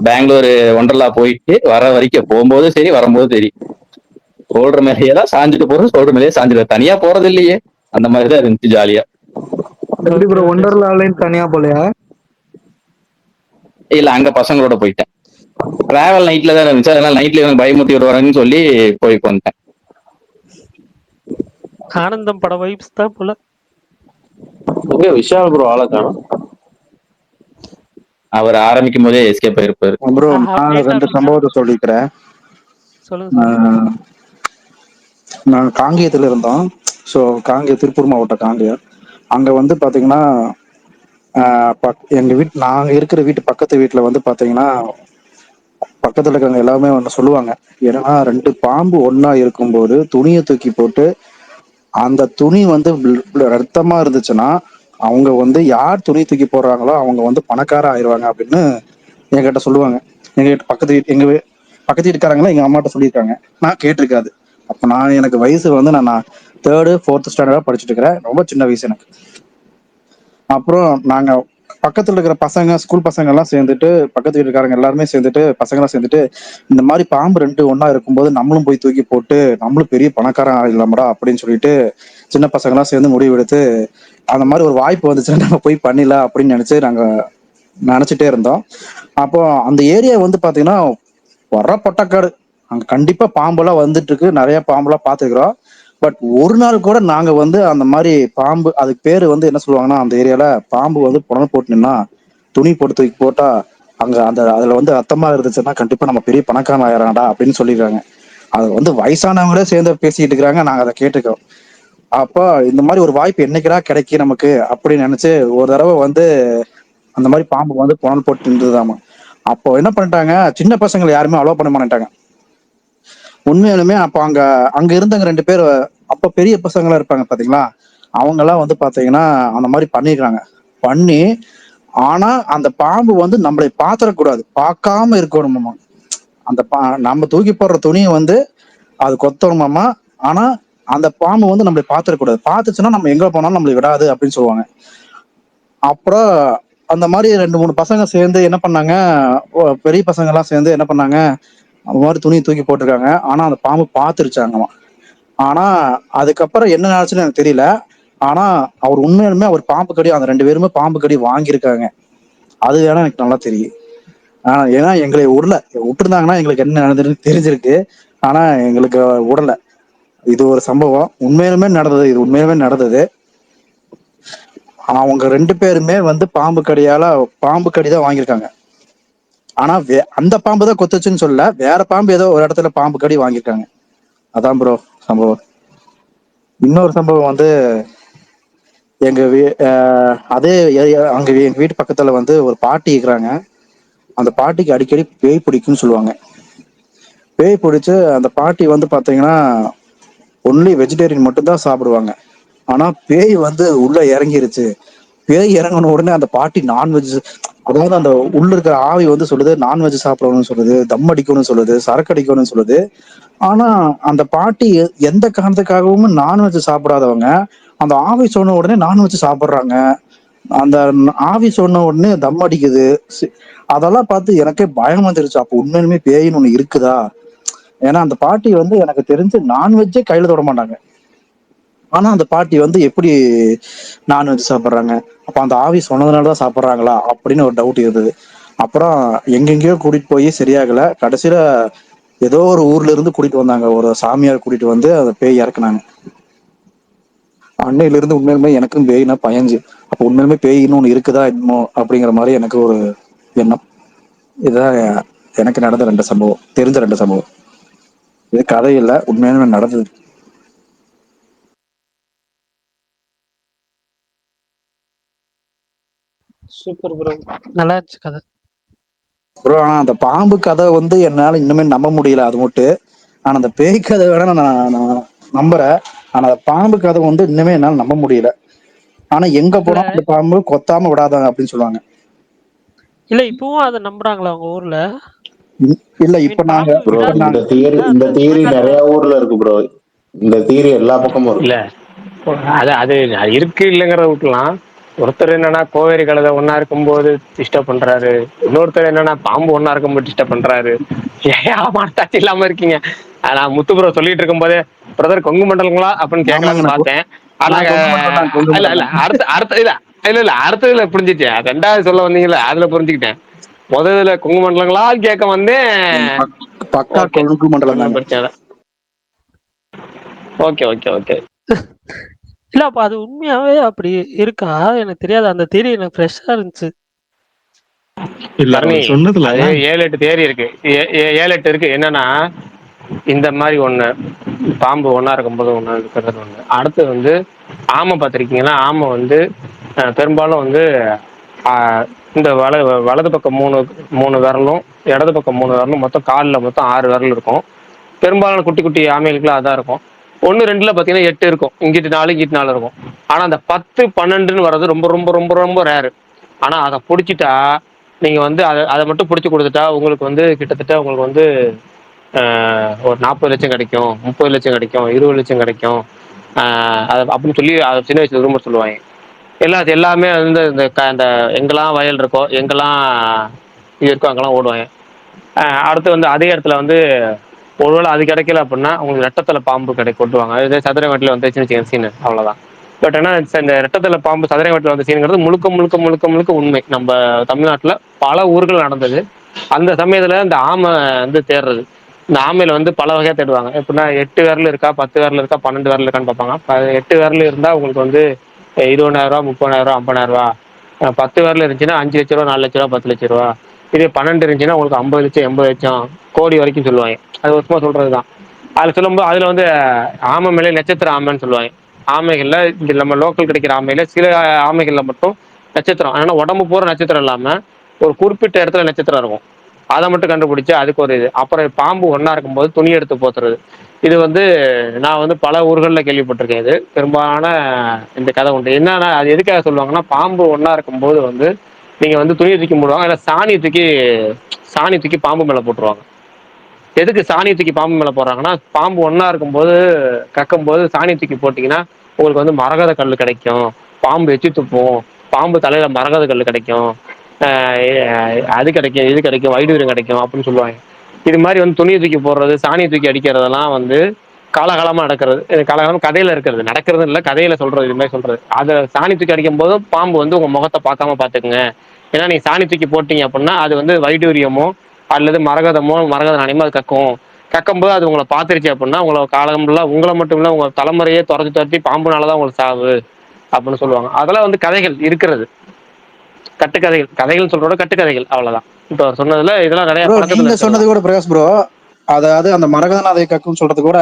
பெங்களூர் ஒண்டர்லா போயிட்டு வர வரைக்கும், போகும்போது சரி வரும்போது சரி, சோல்டர் மேலேயே தான் சாஞ்சிட்டு போறோம், சோல்டர் மேலேயே சாஞ்சிட்டு, தனியா போறது இல்லையே, அந்த மாதிரிதான் இருந்துச்சு ஜாலியா. ஒண்டர்லாலையும் தனியா போலையா? இல்ல, அங்க பசங்களோட போயிட்டேன். டிராவல் நைட்ல தான் இருந்துச்சு, அதனால நைட்ல இவங்க பயமுத்தி விடுவாங்கன்னு சொல்லி போய் வந்துட்டேன். ஆனந்தம் பட வைப்ஸ் தான் போல. விஷால் ப்ரோ ஆள காணோம். அவர் ஆரம்பிக்கும் போதே எஸ்கேப் ஆயிருப்பாரு. ப்ரோ நான் 2 சம்பவத்தை சொல்லிக்கிறேன். நாங்கள் காங்கேயத்துல இருந்தோம். ஸோ திருப்பூர் மாவட்டம் காங்கேயம். அங்க வந்து பாத்தீங்கன்னா எங்க நாங்க இருக்கிற வீட்டு பக்கத்து வீட்டுல வந்து பாத்தீங்கன்னா பக்கத்துல இருக்கவங்க எல்லாமே ஒன்று சொல்லுவாங்க. ஏன்னா 2 பாம்பு ஒன்னா இருக்கும்போது துணியை தூக்கி போட்டு, அந்த துணி வந்து ரத்தமா இருந்துச்சுன்னா அவங்க வந்து யார் துணி தூக்கி போடுறாங்களோ அவங்க வந்து பணக்கார ஆயிடுவாங்க அப்படின்னு என்கிட்ட சொல்லுவாங்க. எங்க பக்கத்து வீட்டுக்காரங்களா எங்க அம்மாட்ட சொல்லியிருக்காங்க, நான் கேட்டிருக்காது. அப்ப எனக்கு வயசு வந்து நான் 3rd 4th ஸ்டாண்டர்டா படிச்சுட்டு இருக்கிறேன், ரொம்ப சின்ன வயசு எனக்கு. அப்புறம் நாங்க பக்கத்துல இருக்கிற பசங்க, ஸ்கூல் பசங்க எல்லாம் சேர்ந்துட்டு, பக்கத்து வீட்டுக்காரங்க எல்லாருமே சேர்ந்துட்டு, பசங்களாம் சேர்ந்துட்டு, இந்த மாதிரி பாம்பு 2 ஒன்னா இருக்கும்போது நம்மளும் போய் தூக்கி போட்டு நம்மளும் பெரிய பணக்காரன் ஆயிடலாமடா அப்படின்னு சொல்லிட்டு சின்ன பசங்க எல்லாம் சேர்ந்து முடிவு எடுத்து, அந்த மாதிரி ஒரு வாய்ப்பு வந்துச்சுன்னா நம்ம போய் பண்ணிடலாம் அப்படின்னு நாங்க நினைச்சிட்டே இருந்தோம். அப்போ அந்த ஏரியா வந்து பாத்தீங்கன்னா வர பொட்டக்காடு, அங்க கண்டிப்பா பாம்பெல்லாம் வந்துட்டு இருக்கு, நிறைய பாம்பெல்லாம் பாத்துக்கிறோம். பட் ஒரு நாள் கூட நாங்க வந்து அந்த மாதிரி பாம்பு, அதுக்கு பேரு வந்து என்ன சொல்லுவாங்கன்னா, அந்த ஏரியால பாம்பு வந்து புடல் போட்டுனா துணி போட்டு தூக்கி போட்டா அங்க அதுல வந்து ரத்தமா இருந்துச்சுன்னா கண்டிப்பா நம்ம பெரிய பணக்காரன் ஆயிடறாங்கடா அப்படின்னு சொல்லிடுறாங்க. அது வந்து வயசானவங்களே சேர்ந்து பேசிட்டு இருக்கிறாங்க, நாங்க அதை கேட்டுக்கோம். அப்போ இந்த மாதிரி ஒரு வாய்ப்பு என்னைக்குடா கிடைக்கும் நமக்கு அப்படின்னு நினைச்சு ஒரு தடவை வந்து அந்த மாதிரி பாம்பு வந்து புனல் போட்டு இருந்ததாமா. அப்போ என்ன பண்ணிட்டாங்க, சின்ன பசங்களை யாருமே அலோவ் பண்ண மாட்டாங்க உண்மையாலுமே. அப்போ அங்க இருந்தவங்க 2 பேர் அப்ப பெரிய பசங்களா இருப்பாங்க பாத்தீங்களா, அவங்க எல்லாம் வந்து பாத்தீங்கன்னா அந்த மாதிரி பண்ணிடுறாங்க. பண்ணி ஆனா அந்த பாம்பு வந்து நம்மளை பாத்திரக்கூடாது, பார்க்காம இருக்கணுமாமா. அந்த நம்ம தூக்கி போடுற துணியை வந்து அது கொத்தணுமாமா. ஆனா அந்த பாம்பு வந்து நம்மளை பாத்திரக்கூடாது, பார்த்துச்சுன்னா நம்ம எங்க போனாலும் நம்மளை விடாது அப்படின்னு சொல்லுவாங்க. அப்புறம் அந்த மாதிரி 2-3 பசங்க சேர்ந்து என்ன பண்ணாங்க, பெரிய பசங்க எல்லாம் சேர்ந்து என்ன பண்ணாங்க, அந்த மாதிரி துணியை தூக்கி போட்டிருக்காங்க. ஆனா அந்த பாம்பு பாத்துருச்சாங்கம்மா. ஆனா அதுக்கப்புறம் என்ன நினைச்சுன்னு எனக்கு தெரியல. ஆனா அவர் உண்மையிலுமே அவர் பாம்பு கடி, அந்த 2 பேருமே பாம்பு கடி வாங்கியிருக்காங்க. அது வேணா எனக்கு நல்லா தெரியும். ஏன்னா எங்களை விட்டுருந்தாங்கன்னா எங்களுக்கு என்ன நடந்ததுன்னு தெரிஞ்சிருக்கு. ஆனா எங்களுக்கு விடல. இது ஒரு சம்பவம் உண்மையிலுமே நடந்தது, இது உண்மையிலுமே நடந்தது. அவங்க 2 பேருமே வந்து பாம்பு கடி தான் வாங்கியிருக்காங்க. ஆனா அந்த பாம்பு தான் கொத்துச்சுன்னு சொல்ல, வேற பாம்பு ஏதோ ஒரு இடத்துல பாம்பு கடி வாங்கியிருக்காங்க. அதான் ப்ரோ சம்பவம். இன்னொரு சம்பவம் வந்து எங்க அதே அங்க எங்க வீட்டு பக்கத்துல வந்து ஒரு பாட்டி இருக்கிறாங்க. அந்த பாட்டிக்கு அடிக்கடி பேய் பிடிக்கும்னு சொல்லுவாங்க. பேய் பிடிச்சு அந்த பாட்டி வந்து பாத்தீங்கன்னா ஒன்லி வெஜிடேரியன் மட்டும் தான் சாப்பிடுவாங்க. ஆனா பேய் வந்து உள்ள இறங்கிருச்சு. பேய் இறங்கின உடனே அந்த பாட்டி நான்வெஜ், அதாவது அந்த உள்ள இருக்கிற ஆவி வந்து சொல்லுது நான்வெஜ் சாப்பிடணும்னு சொல்லுது, தம் அடிக்கணும்னு சொல்லுது, சரக்கு அடிக்கணும்னு சொல்லுது. ஆனா அந்த பாட்டி எந்த காரணத்துக்காகவும் நான்வெஜ் சாப்பிடாதவங்க அந்த ஆவி சொன்ன உடனே நான்வெஜ் சாப்பிடுறாங்க. அந்த ஆவி சொன்ன உடனே தம் அடிக்குது. அதெல்லாம் பார்த்து எனக்கே பயம் வந்துருச்சு. அப்போ உண்மையிலுமே பேயின்னு ஒண்ணு இருக்குதா? ஏன்னா அந்த பாட்டி வந்து எனக்கு தெரிஞ்சு நான்வெஜ்ஜே கையில தொட மாட்டாங்க. ஆனா அந்த பாட்டி வந்து எப்படி நான்வெஜ் சாப்பிட்றாங்க? அப்ப அந்த ஆவி சொன்னதுனாலதான் சாப்பிட்றாங்களா அப்படின்னு ஒரு டவுட் இருந்தது. அப்புறம் எங்கெங்கயோ கூட்டிட்டு போய் சரியாகல. கடைசியில ஏதோ ஒரு ஊர்ல இருந்து கூட்டிட்டு வந்தாங்க. ஒரு சாமியார் கூட்டிட்டு வந்து அதை பேய் இறக்குனாங்க. அன்னையில இருந்து உண்மையிலுமே எனக்கும் பேய்னா பயஞ்சு. அப்ப உண்மையிலுமே பேயின்னு ஒண்ணு இருக்குதா என்னமோ அப்படிங்கிற மாதிரி எனக்கு ஒரு எண்ணம். இதுதான் எனக்கு நடந்த 2 சம்பவம், தெரிஞ்ச 2 சம்பவம். இது கதை இல்ல, உண்மையாலுமே நடந்தது. சூப்பர் ப்ரோ, நல்லா இருந்துச்சு கதை ப்ரோ. ஆனா அந்த பாம்பு கதை வந்து என்னால இன்னுமே நம்ப முடியல, அது மட்டும். ஆனா அந்த பேய் கதை வேணா நான் நம்புறேன். ஆனா அந்த பாம்பு கதை வந்து இன்னுமே என்னால நம்ப முடியல. ஆனா எங்க போனா அந்த பாம்பு கொத்தாம விடாதாங்க அப்படின்னு சொல்லுவாங்க. இல்ல இப்பவும் அதை நம்புறாங்களா உங்க ஊர்ல? இல்ல இப்ப நாங்க ப்ரோ இந்த தியரி நிறைய ஊர்ல இருக்கு ப்ரோ. இந்த தியரி எல்லா பக்கமும் இருக்கு. இல்ல அது அது இருக்கு இல்லைங்கிறத விட்டுலாம். ஒருத்தர் என்னன்னா கோவேரி கழுதை ஒன்னா இருக்கும்போது டிஸ்டர்ப் பண்றாரு, இன்னொருத்தர் என்னன்னா பாம்பு ஒன்னா இருக்கும்போது டிஸ்டர்ப் பண்றாரு. ஏன் மனசாட்சி இல்லாம இருக்கீங்க? நான் முத்து ப்ரோ சொல்லிட்டு இருக்கும் போதே பிரதர் கொங்கு மண்டலங்களா அப்படின்னு கேட்கலான்னு பார்த்தேன். ஆனா இல்ல இல்ல அடுத்த இல்ல அடுத்ததுல புரிஞ்சிச்சேன். 2வது சொல்ல வந்தீங்கல்ல அதுல புரிஞ்சுக்கிட்டேன். முதல்ல கொங்கு மண்டலங்களா கேட்க வந்தேன். பக்கா கொங்கு மண்டலம் தாங்க. பிரச்சனை. Okay okay okay. இல்ல அப்ப அது உண்மையாவே அப்படி இருக்கா? எனக்கு தெரியாது. அந்த தியரி எனக்கு ஃப்ரெஷ்ஷா இருந்துச்சு. சொன்னதுல 7-8 தேரி இருக்கு. 7-8 இருக்கு. என்னன்னா இந்த மாதிரி ஒண்ணு, பாம்பு ஒன்னா இருக்கும்போது ஒண்ணா இருக்கிறது ஒண்ணு. அடுத்து வந்து ஆமை பார்த்திருக்கீங்கன்னா, ஆமை வந்து பெரும்பாலும் வந்து இந்த வலது பக்கம் 3 விரலும், இடது பக்கம் 3 விரலும், மொத்தம் காலில் மொத்தம் 6 விரல் இருக்கும். பெரும்பாலும் குட்டி குட்டி ஆமைகளுக்குலாம் அதான் இருக்கும். 1-2ல பார்த்தீங்கன்னா 8 இருக்கும். இங்கிட்டு 4 இங்கிட்டு 4 இருக்கும். ஆனா அந்த 10-12ன்னு வர்றது ரொம்ப ரொம்ப ரொம்ப ரொம்ப ரேரு. ஆனா அதை பிடிச்சிட்டா நீங்க வந்து அதை மட்டும் பிடிச்சி கொடுத்துட்டா உங்களுக்கு வந்து கிட்டத்தட்ட உங்களுக்கு வந்து ஒரு 40 லட்சம் கிடைக்கும், 30 லட்சம் கிடைக்கும், 20 லட்சம் கிடைக்கும் அப்படின்னு சொல்லி அதை சின்ன வயசுல ரொம்ப சொல்லுவாங்க. எல்லாமே வந்து இந்த எங்கெல்லாம் வயல் இருக்கோ, எங்கெல்லாம் இது இருக்கோ அங்கெல்லாம் ஓடுவாங்க. அடுத்து வந்து அதே இடத்துல வந்து ஒருவேளை அது கிடைக்கல அப்படின்னா உங்களுக்கு ரெட்டத்தலை பாம்பு கொட்டுவாங்க. அது சதுரங்கட்டில் வந்து சின்ன சீனு அவ்வளோதான். பட் ஆனால் இந்த ரெட்டத்தலை பாம்பு சதுரங்கட்டில் வந்த சீனுங்கிறது முழுக்க முழுக்க முழுக்க முழுக்க உண்மை. நம்ம தமிழ்நாட்டில் பல ஊர்கள் நடந்தது. அந்த சமயத்தில் இந்த ஆமை வந்து தேடுறது, இந்த ஆமையில வந்து பல வகையாக தேடுவாங்க. எப்படின்னா 8 விரல் இருக்கா, 10 விரல் இருக்கா, 12 விரல் இருக்கான்னு பார்ப்பாங்க. 8 விரல் இருந்தால் உங்களுக்கு வந்து 20,000 ரூபா, 30,000 ரூபா, 50,000 ரூபா. 10 விரல் இருந்துச்சுன்னா 5 லட்ச ரூபா, 4 லட்ச ரூபா, 10 லட்ச ரூபா. இதே 12 இருந்துச்சுன்னா உங்களுக்கு 50 லட்சம், 80 லட்சம், கோடி வரைக்கும் சொல்லுவாங்க. அது ஒரு சும்மா சொல்றது தான். அதில் சொல்லும்போது அதில் வந்து ஆமை மேலே நட்சத்திர ஆமைன்னு சொல்லுவாங்க. ஆமைகளில் இந்த நம்ம லோக்கல் கிடைக்கிற ஆமையில சில ஆமைகளில் மட்டும் நட்சத்திரம், ஆனால் உடம்பு பூரா நட்சத்திரம் இல்லாமல் ஒரு குறிப்பிட்ட இடத்துல நட்சத்திரம் இருக்கும். அதை மட்டும் கண்டுபிடிச்சி அதுக்கு ஒரு இது. அப்புறம் பாம்பு ஒன்றா இருக்கும்போது துணி எடுத்து போத்துறது. இது வந்து நான் வந்து பல ஊர்களில் கேள்விப்பட்டிருக்கேன். இது பெரும்பாலான இந்த கதை உண்டு. என்னன்னா அது எதுக்காக சொல்லுவாங்கன்னா, பாம்பு ஒன்றா இருக்கும்போது வந்து நீங்கள் வந்து துணியை தூக்கி போடுவாங்க, இல்லை சாணி தூக்கி பாம்பு மேலே போட்டுருவாங்க. எதுக்கு சாணி தூக்கி பாம்பு மேலே போடுறாங்கன்னா, பாம்பு ஒன்றா இருக்கும்போது கக்கும்போது சாணி தூக்கி போட்டிங்கன்னா உங்களுக்கு வந்து மரகத கல் கிடைக்கும், பாம்பு எச்சி துப்பும், பாம்பு தலையில் மரகத கல் கிடைக்கும், அது கிடைக்கும், இது கிடைக்கும், வைடூரியம் கிடைக்கும் அப்படின்னு சொல்லுவாங்க. இது மாதிரி வந்து துணியை தூக்கி போடுறது, சாணியை தூக்கி அடிக்கிறதெல்லாம் வந்து காலகாலமாக நடக்கிறது. காலகாலம் கதையில் இருக்கிறது, நடக்கிறது இல்லை, கதையில் சொல்கிறது. இது மாதிரி சொல்கிறது. அதை சாணி தூக்கி அடிக்கும் போது பாம்பு வந்து உங்கள் முகத்தை பார்க்காம பார்த்துக்குங்க. ஏன்னா நீங்கள் சாணி தூக்கி போட்டீங்க அப்படின்னா அது வந்து வைடூரியமோ அல்லது மரகத நாணயமோ அது கக்கும்போது அது உங்களை பார்த்துருச்சு அப்படின்னா உங்களை காலம்லாம் உங்களை மட்டும் இல்லை உங்கள் தலைமுறையே துரத்தி பாம்புனால தான் உங்களுக்கு சாவு அப்படின்னு சொல்லுவாங்க. அதெல்லாம் வந்து கதைகள் இருக்கிறது, கட்டுக்கதைகள். கதைகள் சொல்றோட கட்டுக்கதைகள், அவ்வளவுதான். இப்போ சொன்னதுல இதெல்லாம் நிறைய பழக்கத்துல நீங்க சொன்னது இருக்கிறது. கூட பிரகாஷ் ப்ரோ, அதாவது அந்த மரகதநாதை கக்கும் சொல்றது கூட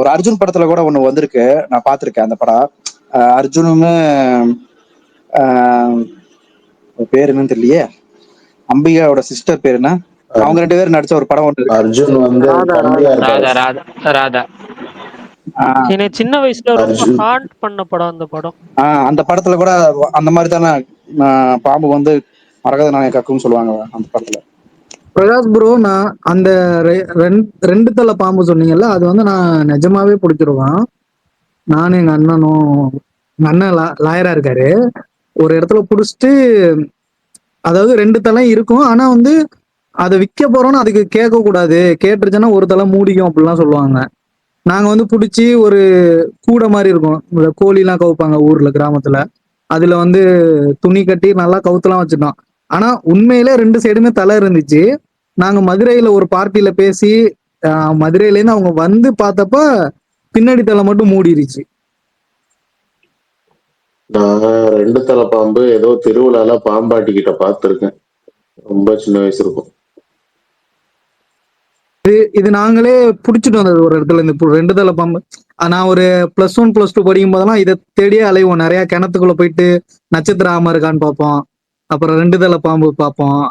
ஒரு அர்ஜுன் படத்துல கூட ஒண்ணு வந்திருக்கு, நான் பாத்திருக்கேன் அந்த படம். அர்ஜுனுமே பேர் என்னன்னு தெரியலையே, அம்பிகாவோட சிஸ்டர் பேர் என்ன, அவங்க 2 பேரும் நடிச்ச ஒரு படம் ஒன்று இருக்கு. அர்ஜுன் வந்து தம்பியா இருக்காரு. ராதா ராதா ராதா. எனக்கு சின்ன வயசுல ரொம்ப ஹார்ட் பண்ண படம் அந்த படம். அந்த படத்துல கூட அந்த மாதிரி தானே பாம்பு வந்து மரகதநாதை கக்குன்னு சொல்லுவாங்க அந்த படத்துல. பிரகாஷ் ப்ரோ, நான் அந்த 2 தலை பாம்பு சொன்னீங்கல்ல, அது வந்து நான் நிஜமாவே பிடிச்சிருவேன். நானும் எங்க அண்ணனும், எங்க அண்ணன் லாயரா இருக்காரு, ஒரு இடத்துல புடிச்சிட்டு, அதாவது 2 தலை இருக்கும், ஆனா வந்து அதை விற்க போறோம்னு அதுக்கு கேட்க கூடாது, கேட்டுருச்சுன்னா ஒரு தலை மூடிக்கும் அப்படிலாம் சொல்லுவாங்க. நாங்க வந்து பிடிச்சி ஒரு கூடை மாதிரி இருக்கும், இந்த கோழிலாம் கவுப்பாங்க ஊர்ல கிராமத்துல, அதுல வந்து துணி கட்டி நல்லா கவுத்துலாம் வச்சுட்டோம். ஆனா உண்மையிலே 2 சைடுமே தலை இருந்துச்சு. நாங்க மதுரையில ஒரு பார்ட்டியில பேசி மதுரையில இருந்து அவங்க வந்து பார்த்தப்ப பின்னாடி தலை மட்டும் மூடிருச்சு. நான் 2 தலை பாம்பு ஏதோ திருவிழால பாம்பாட்டி கிட்ட பார்த்திருக்கேன், ரொம்ப சின்ன வயசு இருக்கும். இது நாங்களே புடிச்சிட்டு வந்தது ஒரு இடத்துல, இந்த 2 தலை பாம்பு. நான் ஒரு +1 +2 படிக்கும் போதெல்லாம் இதை தேடியே அலைவோம். நிறைய கிணத்துக்குள்ள போயிட்டு நட்சத்திர ஆமை இருக்கான்னு பார்ப்போம், அப்புறம் 2 தலை பாம்பு பார்ப்போம்.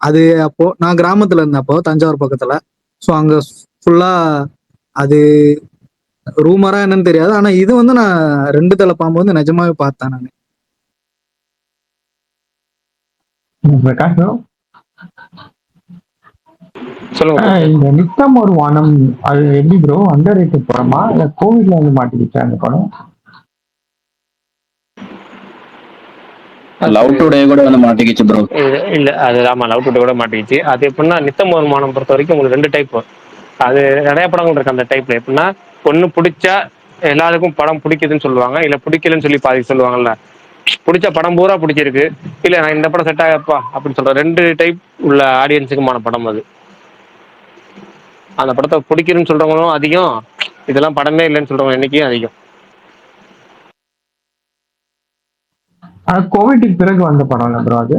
அது அப்போ நான் கிராமத்துல இருந்தேன், அப்போ தஞ்சாவூர் பக்கத்துல. ஸோ அங்க ஃபுல்லா அது ரூமரா என்னன்னு தெரியாது, ஆனா இது வந்து நான் 2 தலை பாம்பு வந்து நிஜமாவே பார்த்தேன் நான். பிரகாஷ் bro, சொல்லுங்க. இந்த நித்தம் ஒரு வானம் அது எப்படி ப்ரோ, அண்டர் ரேட்டட் படமா இல்ல கோவிட்ல வந்து மாட்டிக்கிச்சா அந்த படம்? லவ் டுடே கூட வந்து மாட்டிக்கிச்சு ப்ரோ. இல்ல அது ஆமா, லவ் டுடே கூட மாட்டிக்கிச்சு. அது எப்படின்னா, நித்தம் ஒரு வானம் பொறுத்த வரைக்கும் உங்களுக்கு 2 டைப். அது நிறைய படங்கள் இருக்கு அந்த டைப்ல. எப்படின்னா, ஒண்ணு பிடிச்சா எல்லாருக்கும் படம் பிடிக்குதுன்னு சொல்லுவாங்க, இல்ல பிடிக்கலன்னு சொல்லி பாதி சொல்லுவாங்கல்ல. பிடிச்ச படம் பூரா பிடிச்சிருக்கு, இல்ல நான் இந்த படம் செட் ஆகப்பா அப்படின்னு சொல்ற 2 டைப் உள்ள ஆடியன்ஸுக்குமான படம் அது. அந்த படத்தை பிடிக்குதுன்னு சொல்றவங்களும் அதிகம், இதெல்லாம் படமே இல்லைன்னு சொல்றவங்க எண்ணிக்கையும் அதிகம். கோவிட்டுக்கு பிறகு வந்த படம் இல்ல ப்ரோ அது?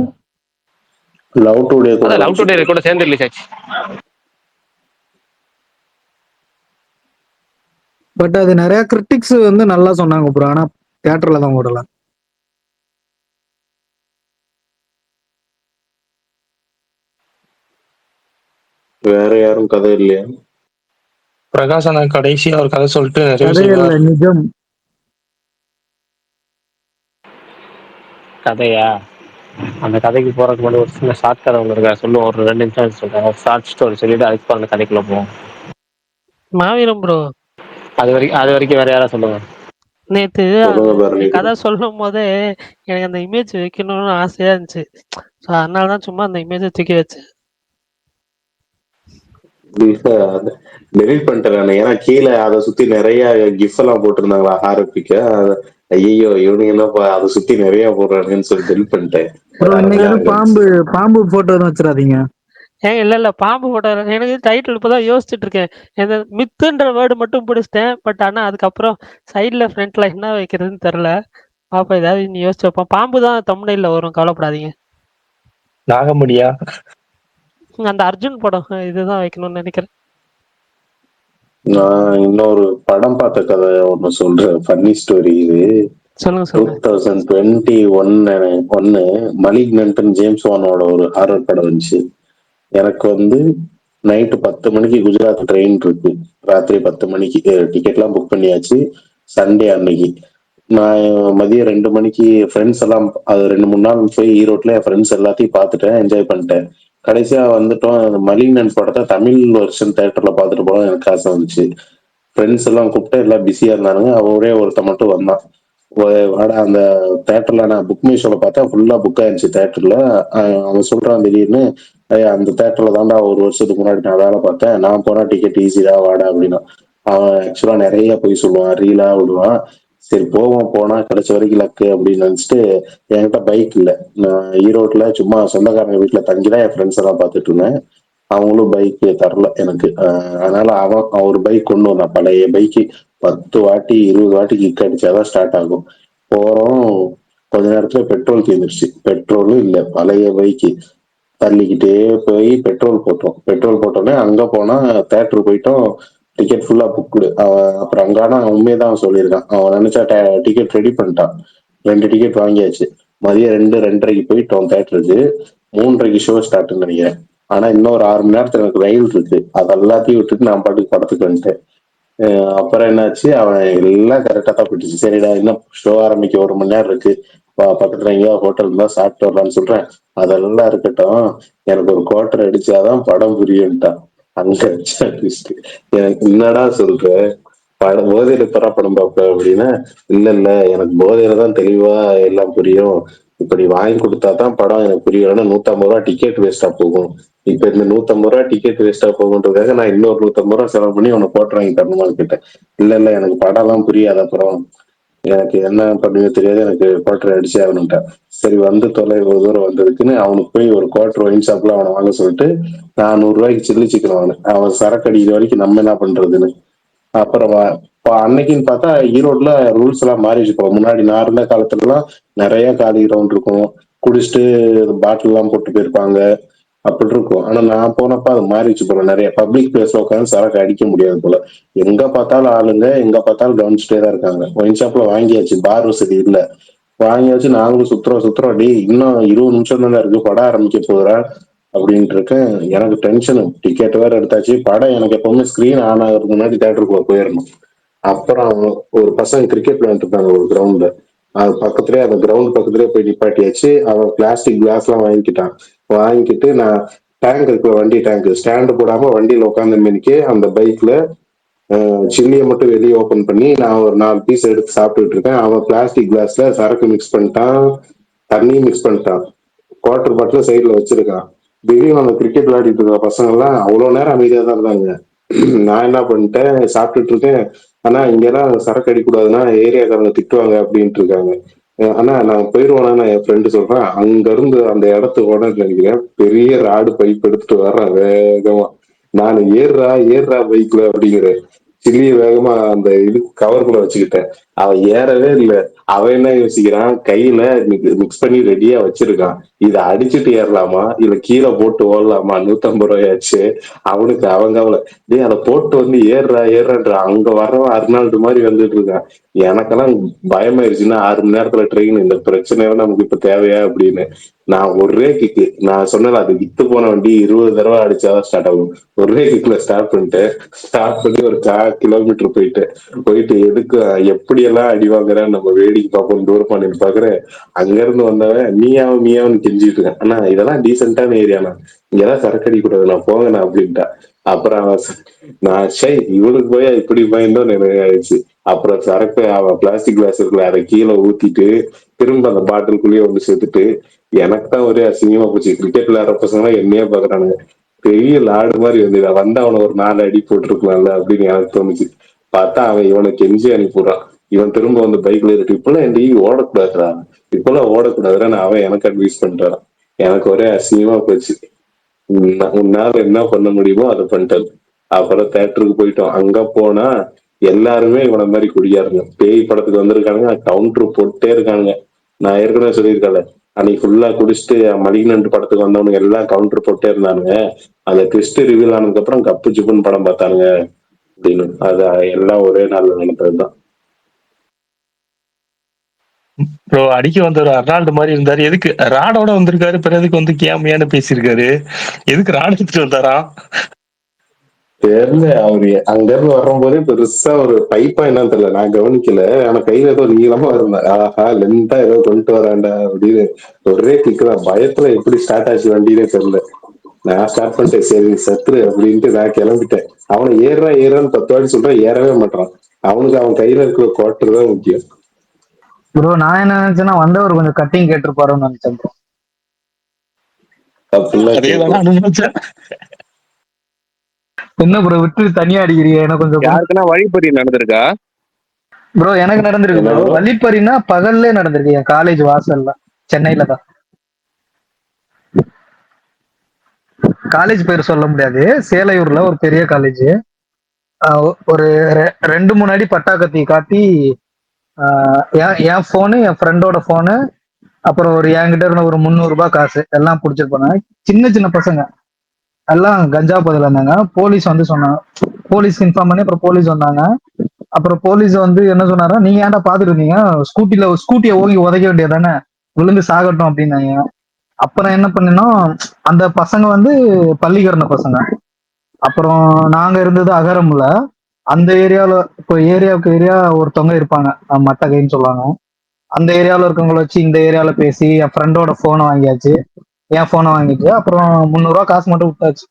லவ் டுடே கூட சேர்ந்து ரிலீஸ் ஆச்சு. பட் அது நிறைய கிரிட்டிக்ஸ் வந்து நல்லா சொன்னாங்க ப்ரோ, ஆனா தியேட்டர்ல தான் ஓடல. வேற யாரும் கதை இல்லையா? பிரகாஷ் அண்ணா கடைசியா ஒரு கதை சொல்லிட்டு நிஜம் கதையா? அந்த கதைக்கு போறதுக்கு முன்னாடி ஒரு சின்ன ஷார்ட் கதை ஒன்று இருக்கா, சொல்லுவோம். ஒரு 2 நிமிஷம் சொல்றேன், ஒரு ஷார்ட் ஸ்டோரி சொல்லிட்டு அதுக்கு அந்த கதைக்குள்ள போவோம். மாவீரம் ப்ரோ, அது வரைக்கும் வேற யாரா சொல்லுங்க. நேத்து கதை சொல்லும் போதே எனக்கு அந்த இமேஜ் வைக்கணும்னு ஆசையா இருந்துச்சு. ஸோ அதனால தான் சும்மா அந்த இமேஜை தூக்கி வச்சேன். டெலிட் பண்ணிட்டேன், ஏன்னா கீழே அதை சுத்தி நிறைய கிஃப்ட் எல்லாம் போட்டிருந்தாங்களா ஆரம்பிக்க. ஐயோ இவனுங்க என்ன அதை சுத்தி நிறைய போடுறானுங்கன்னு சொல்லி டெலிட் பண்ணிட்டேன். பாம்பு போட்டோ வச்சிடாதீங்க. இல்ல பாம்பு போட்டோ எனக்கு டைட்டில் இப்பதான் யோசிச்சுட்டு இருக்கேன். இந்த மித்துன்ற வேர்டு மட்டும் பிடிச்சிட்டேன், பட் ஆனா அதுக்கப்புறம் சைட்ல ஃப்ரண்ட்ல என்ன வைக்கிறதுன்னு தெரியல. பாப்பா ஏதாவது நீ யோசிச்சு வைப்போம். பாம்பு தான் தம்ப்நெயில்ல வரும், கவலைப்படாதீங்க. நாகமுடியா? அந்த அர்ஜுன் படம் இதுதான் வைக்கணும்னு நினைக்கிறேன். நான் இன்னொரு படம் பார்த்த கதை ஒண்ணு சொல்றேன், ஃபன்னி ஸ்டோரி இது. சொல்லுங்க. 2021 மலிக்னன்ட் ஜேம்ஸ் வானோட ஒரு ஹாரர் படம் வந்துச்சு. எனக்கு வந்து நைட்டு 10 மணிக்கு குஜராத் ட்ரெயின் இருக்கு, ராத்திரி 10 மணிக்கு டிக்கெட்லாம் புக் பண்ணியாச்சு. சண்டே அன்னைக்கு நான் மதியம் 2 மணிக்கு ஃப்ரெண்ட்ஸ் எல்லாம் அது 2-3 நாள் போய் ஈரோட்ல என் ஃப்ரெண்ட்ஸ் எல்லாத்தையும் பார்த்துட்டேன், என்ஜாய் பண்ணிட்டேன். கடைசியா வந்துட்டோம். மலிக்னன்ட் படத்தை தமிழ் வெர்ஷன் தேட்டர்ல பார்த்துட்டு போனோம், எனக்கு காசு வந்துச்சு. ஃப்ரெண்ட்ஸ் எல்லாம் கூப்பிட்டு எல்லாம் பிஸியா இருந்தானுங்க, ஒரே ஒருத்த மட்டும் வந்தான். வாடா அந்த தேட்டர்ல, நான் புக் மை ஷோல பார்த்தேன், ஃபுல்லா புக் ஆயிருச்சு தேட்டர்ல. அவன் சொல்றான் திடீர்னு, அந்த தேட்டர்ல தாண்டா ஒரு வருஷத்துக்கு முன்னாடி நான் வேலை பார்த்தேன், நான் போனா டிக்கெட் ஈஸியா வாடா அப்படின்னா. அவன் ஆக்சுவலா நிறைய போய் சொல்லுவான், ரீலா விடுவான். சரி போவோம், போனா கிடைச்ச வரைக்கும் லக்கு அப்படின்னு நினைச்சிட்டு, என்கிட்ட பைக் இல்லை. நான் ஈரோட்ல சும்மா சொந்தக்காரங்க வீட்டுல தங்கிதான் என் ஃப்ரெண்ட்ஸ் எல்லாம் பார்த்துட்டு இருந்தேன். அவங்களும் பைக் தரல எனக்கு. அதனால அவன் ஒரு பைக் கொண்டு வந்தான், பழைய பைக்கு. 10 வாட்டி 20 வாட்டி கிக் அடிச்சாதான் ஸ்டார்ட் ஆகும். போறோம். கொஞ்ச நேரத்துல பெட்ரோல் தீர்ந்துருச்சு. பெட்ரோலும் இல்ல, பழைய பைக்கு. தள்ளிக்கிட்டே போய் பெட்ரோல் போட்டோம். பெட்ரோல் போட்டோன்னே அங்க போனா தேட்டர் போயிட்டோம். டிக்கெட் ஃபுல்லா புக்குடு. அப்புறம் அங்கானா உண்மையதான் சொல்லியிருக்கான். அவன் நினைச்சா டிக்கெட் ரெடி பண்ணிட்டான். 2 டிக்கெட் வாங்கியாச்சு. மதியம் 2:30க்கு போயிட்டோம் தேட்டருக்கு. 3:30க்கு ஷோ ஸ்டார்ட்னு நினைக்கிறேன். ஆனா இன்னும் ஒரு 6 மணி நேரத்துல எனக்கு ரயில் இருக்கு. அது எல்லாத்தையும் விட்டுட்டு நான் பாட்டுக்கு படத்துக்கு வந்துட்டேன். அப்புறம் என்னாச்சு, அவன் எல்லாம் கரெக்டா தான் போயிடுச்சு. சரிடா, இன்னும் ஷோ ஆரம்பிக்க 1 மணி நேரம் இருக்கு, பக்கத்துல எங்கேயோ ஹோட்டல் இருந்தா சாப்பிட்டு வரலான்னு சொல்றேன். அதெல்லாம் இருக்கட்டும், எனக்கு ஒரு குவார்டர் அடிச்சாதான் படம் புரியும்ட்டான். அங்க வச்சா twist. எனக்கு என்னடா சொல்ற, படம் போதையில தர படம் பார்ப்ப அப்படின்னா, இல்ல இல்ல எனக்கு போதையில தான் தெளிவா எல்லாம் புரியும். இப்ப நீ வாங்கி கொடுத்தா தான் படம் எனக்கு புரியும். ஏன்னா 150 ரூபா டிக்கெட் வேஸ்டா போகும். இப்ப இந்த 150 ரூபா டிக்கெட் வேஸ்டா போகுன்றதுக்காக நான் இன்னொரு 150 ரூபா செலவு பண்ணி உனக்கு குவார்டர் வாங்கி தரணுமான்னு கேட்டேன். இல்ல இல்ல எனக்கு படம் எல்லாம் புரியாது, அப்புறம் எனக்கு என்ன பண்ணுங்க தெரியாது, எனக்கு குவார்டர் அடிச்சே ஆகணும்ட்டேன். சரி வந்து தொலை, இவ்வளவு தூரம் வந்ததுக்குன்னு அவனுக்கு போய் ஒரு குவார்டர் ஒயின் ஷாப்ல அவனை வாங்க சொல்லிட்டு 400 ரூபாய்க்கு சில்லி சிக்கன் வாங்கினேன். அவன் சரக்கு அடிக்கிற வரைக்கும் நம்ம என்ன பண்றதுன்னு. அப்புறம் அன்னைக்குன்னு பார்த்தா ஈரோட்ல ரூல்ஸ் எல்லாம் மாறிடுச்சு. இப்போ முன்னாடி நான் இருந்த காலத்துல எல்லாம் நிறைய காலி கிரவுண்ட் இருக்கும், குடிச்சிட்டு பாட்டில் எல்லாம் போட்டு போயிருப்பாங்க, அப்படி இருக்கும். ஆனா நான் போனப்ப அது மாறிடுச்சு போல. நிறைய பப்ளிக் பிளேஸ்ல உட்காந்து சரக்கு அடிக்க முடியாது போல. எங்க பார்த்தாலும் ஆளுங்க, எங்க பார்த்தாலும் கவனிச்சுட்டே தான் இருக்காங்க. ஒயின் ஷாப்ல வாங்கியாச்சு, பார் வசதி இல்ல. வாங்கியாச்சு, நாங்களும் சுத்துறோம். டேய் இன்னும் 20 நிமிஷம் தானே இருக்கு, படம் ஆரம்பிக்க போகுதா அப்படின்ட்டு இருக்கேன். எனக்கு டென்ஷனு. டிக்கெட் வேற எடுத்தாச்சு. படம் எனக்கு எப்பவுமே ஸ்கிரீன் ஆன் ஆகுறதுக்கு முன்னாடி தேட்டருக்குள்ள போயிடணும். அப்புறம் ஒரு பசங்க கிரிக்கெட் விளையாண்டு இருக்காங்க ஒரு கிரவுண்ட்ல. அது பக்கத்துலயே, அந்த கிரவுண்ட் பக்கத்துலயே போய் நிப்பாட்டியாச்சு. அவன் பிளாஸ்டிக் கிளாஸ் எல்லாம் வாங்கிக்கிட்டான். வாங்கிக்கிட்டு நான் டேங்க் இருக்குல்ல, வண்டி டேங்க், ஸ்டாண்டு போடாம வண்டியில உட்காந்து மணிக்கு அந்த பைக்ல சில்லியை மட்டும் வெளியே ஓபன் பண்ணி நான் ஒரு 4 பீஸ் எடுத்து சாப்பிட்டுட்டு இருக்கேன். அவன் பிளாஸ்டிக் கிளாஸ்ல சரக்கு மிக்ஸ் பண்ணிட்டான், தண்ணியும் மிக்ஸ் பண்ணிட்டான், குவார்டர் பாட்டில் சைட்ல வச்சிருக்கான். திடீர்னு அந்த கிரிக்கெட் விளையாடிட்டு இருக்க பசங்க எல்லாம் அவ்வளவு நேரம் அமைதியா தான் இருந்தாங்க. நான் என்ன பண்ணிட்டேன், சாப்பிட்டுட்டு இருக்கேன். ஆனா இங்கெல்லாம் சரக்கு அடிக்கூடாதுன்னா ஏரியாக்காரங்க திட்டுவாங்க அப்படின்ட்டு இருக்காங்க. ஆனா நான் போயிருவேனா, என் ஃப்ரெண்டு சொல்றான். அங்க இருந்து அந்த இடத்துக்கு உடனே நினைக்கிறேன், பெரிய ராடு பைப் எடுத்துட்டு வர்றேன் வேகமா. நான் ஏறுறா பைக்ல அப்படிங்கிறேன். சில்லிய வேகமா அந்த இது கவருக்குள்ள வச்சுக்கிட்டேன். அவன் ஏறவே இல்லை. அவன் என்ன யோசிக்கிறான், கையில மிக்ஸ் பண்ணி ரெடியா வச்சிருக்கான். இதை அடிச்சுட்டு ஏறலாமா இல்ல கீழே போட்டு ஓடலாமா, 150 ரூபாயாச்சு. அவனுக்கு அவங்க அவளை, டேய் அதை போட்டு வந்து ஏறுறன்ற. அங்க வர்றவன் அர்னால்டு மாதிரி வந்துட்டு இருக்கான். எனக்கெல்லாம் பயமாயிருச்சுன்னா 6 மணி நேரத்துல ட்ரெயின், இந்த பிரச்சனை நமக்கு இப்ப தேவையா அப்படின்னு. நான் ஒரே கிக்கு, நான் சொன்னல அது வித்து போன வண்டி 20 தடவை அடிச்சாதான் ஸ்டார்ட் ஆகும். ஒரே கிக்ல ஸ்டார்ட் பண்ணிட்டு ஸ்டார்ட் பண்ணி ஒரு 1/4 கிலோமீட்டர் போயிட்டு எதுக்கு எப்படி எல்லாம் அடி வாங்குறேன் நம்ம வேடிக்கை பார்ப்போம் தூரமா நின்று பாக்குறேன். அங்க இருந்து வந்தவன் நீயாவும் கெஞ்சிட்டு இருக்கேன். ஆனா இதெல்லாம் டீசென்டான ஏரியாண்ணா, இங்கெல்லாம் சரக்கு அடிக்க கூடாது, நான் போங்கண்ணா அப்படின்ட்டா. அப்புறம் நான் இவனுக்கு போய் இப்படி பயந்தோன்னு எனக்கு ஆயிடுச்சு. அப்புறம் சரக்கு அவன் பிளாஸ்டிக் கிளாஸ் இருக்குல்ல, அதை கீழே ஊத்திட்டு திரும்ப அந்த பாட்டிலுக்குள்ளேயே வந்து சேர்த்துட்டு, எனக்கு தான் ஒரே அசிங்கமா போச்சு. கிரிக்கெட் விளையாடுற பசங்க என்னையே பாக்குறானுங்க. பெரிய லாடு மாதிரி வந்து அவனை ஒரு 4 அடி போட்டிருக்கலாம்ல அப்படின்னு எனக்கு தோணுச்சு. பார்த்தா அவன் இவனை கெஞ்சி அனுப்பிடுறான். இவன் திரும்ப வந்து பைக்ல ஏறிட்டு, இப்பெல்லாம் என் ஓடக்கூடாதுடா, இப்பெல்லாம் ஓடக்கூடாதுன்னு அவன் எனக்கு அட்வைஸ் பண்றான். எனக்கு ஒரே அசிங்கமா போச்சு. உன்னால என்ன பண்ண முடியுமோ அதை பண்ணிட்டாரு. அப்புறம் தேட்டருக்கு போயிட்டோம். அங்க போனா எல்லாருமே இவனை மாதிரி குடியாருங்க. பேய் படத்துக்கு வந்திருக்கானுங்க, கவுண்டர் போட்டே இருக்கானுங்க. நான் ஏற்கனவே சொல்லியிருக்கேன்ல, அன்னைக்கு ஃபுல்லா குடிச்சிட்டு மலிகனன்ட் படத்துக்கு வந்தவனுங்க எல்லாம் கவுண்டர் போட்டே இருந்தானுங்க. அந்த ட்விஸ்ட் ரிவீல் ஆனதுக்கு அப்புறம் கப்பு ஜிப்புன்னு படம் பார்த்தானுங்க அப்படின்னு. அது எல்லாம் ஒரே நாள்ல நடந்ததுதான். ப்ரோ அடிக்க வந்தவர் அர்னால்டு மாதிரி இருந்தாரு, எதுக்கு ராடோட வந்திருக்காரு? பிறகு எதுக்கு வந்து கேமியான்னு பேசியிருக்காரு? எதுக்கு ராட் எடுத்துட்டு வந்தாரா தெரியல. அவரு அங்க இருந்து வரும்போதே பெருசா ஒரு பைப்பா என்னன்னு தெரியல, நான் கவனிக்கல. ஆனா கையில ஏதோ நீளமா இருந்தேன். ஆஹா லென்த்தா ஏதோ கொண்டு வராண்டா அப்படின்னு ஒரே கிக்கு தான். பயத்துல எப்படி ஸ்டார்ட் ஆச்சு வண்டினே தெரியல. நான் ஸ்டார்ட் பண்ணிட்டேன், சரி சத்துரு அப்படின்ட்டு நான் கிளம்பிட்டேன். அவனை ஏறான்னு 10 வாட்டி சொல்றேன், ஏறவே மாட்டான். அவனுக்கு அவன் கையில இருக்கிற குவார்டர் தான் முக்கியம். ப்ரோ நான் என்ன நினைச்சேன்னா வந்தவர் கொஞ்சம் கட்டிங் கேட்டிருப்பாருன்னு நினைச்சேன் ப்ரோ. என்ன ப்ரோ விட்டு தனியா அடிக்கிறீங்க? எனக்கு கொஞ்சம் யாருக்குன்னா வழிப்பறி நடந்திருக்கா ப்ரோ? எனக்கு நடந்திருக்கு ப்ரோ. வழிப்பறினா பகல்லே நடந்திருக்கு என் காலேஜ் வாசல்ல, சென்னையில தான். காலேஜ் பேர் சொல்ல முடியாது, சேலையூர்ல ஒரு பெரிய காலேஜ். ஒரு 2-3 அடி பட்டாக்கத்தி காட்டி என் போனு, என் ஃப்ரெண்டோட போனு, அப்புறம் ஒரு என்கிட்ட இருந்த ஒரு 300 ரூபாய் காசு எல்லாம் புடிச்சிட்டு போனாங்க. சின்ன சின்ன பசங்க எல்லாம் கஞ்சா போதில் இருந்தாங்க. போலீஸ் வந்து சொன்னாங்க, போலீஸ் இன்ஃபார்ம் பண்ணி அப்புறம் போலீஸ் வந்தாங்க. அப்புறம் போலீஸ் வந்து என்ன சொன்னாரா, நீங்க ஏன்டா பாத்துட்டு இருந்தீங்க, ஸ்கூட்டியை ஓங்கி உதைக்க வேண்டியதானே, விழுந்து சாகட்டும் அப்படின்னாங்க. அப்புறம் என்ன பண்ணினோம், அந்த பசங்க வந்து பள்ளிக்கரண பசங்க. அப்புறம் நாங்க இருந்தது அகரம்ல. அந்த ஏரியாவில் இப்போ ஏரியாவுக்கு ஏரியா ஒருத்தவங்க இருப்பாங்க, மட்டகைன்னு சொல்லுவாங்க. அந்த ஏரியாவில் இருக்கவங்கள வச்சு இந்த ஏரியாவில் பேசி என் ஃப்ரெண்டோட போனை வாங்கியாச்சு. என் போனை வாங்கிட்டு அப்புறம் 300 ரூபா காசு மட்டும் விட்டாச்சு.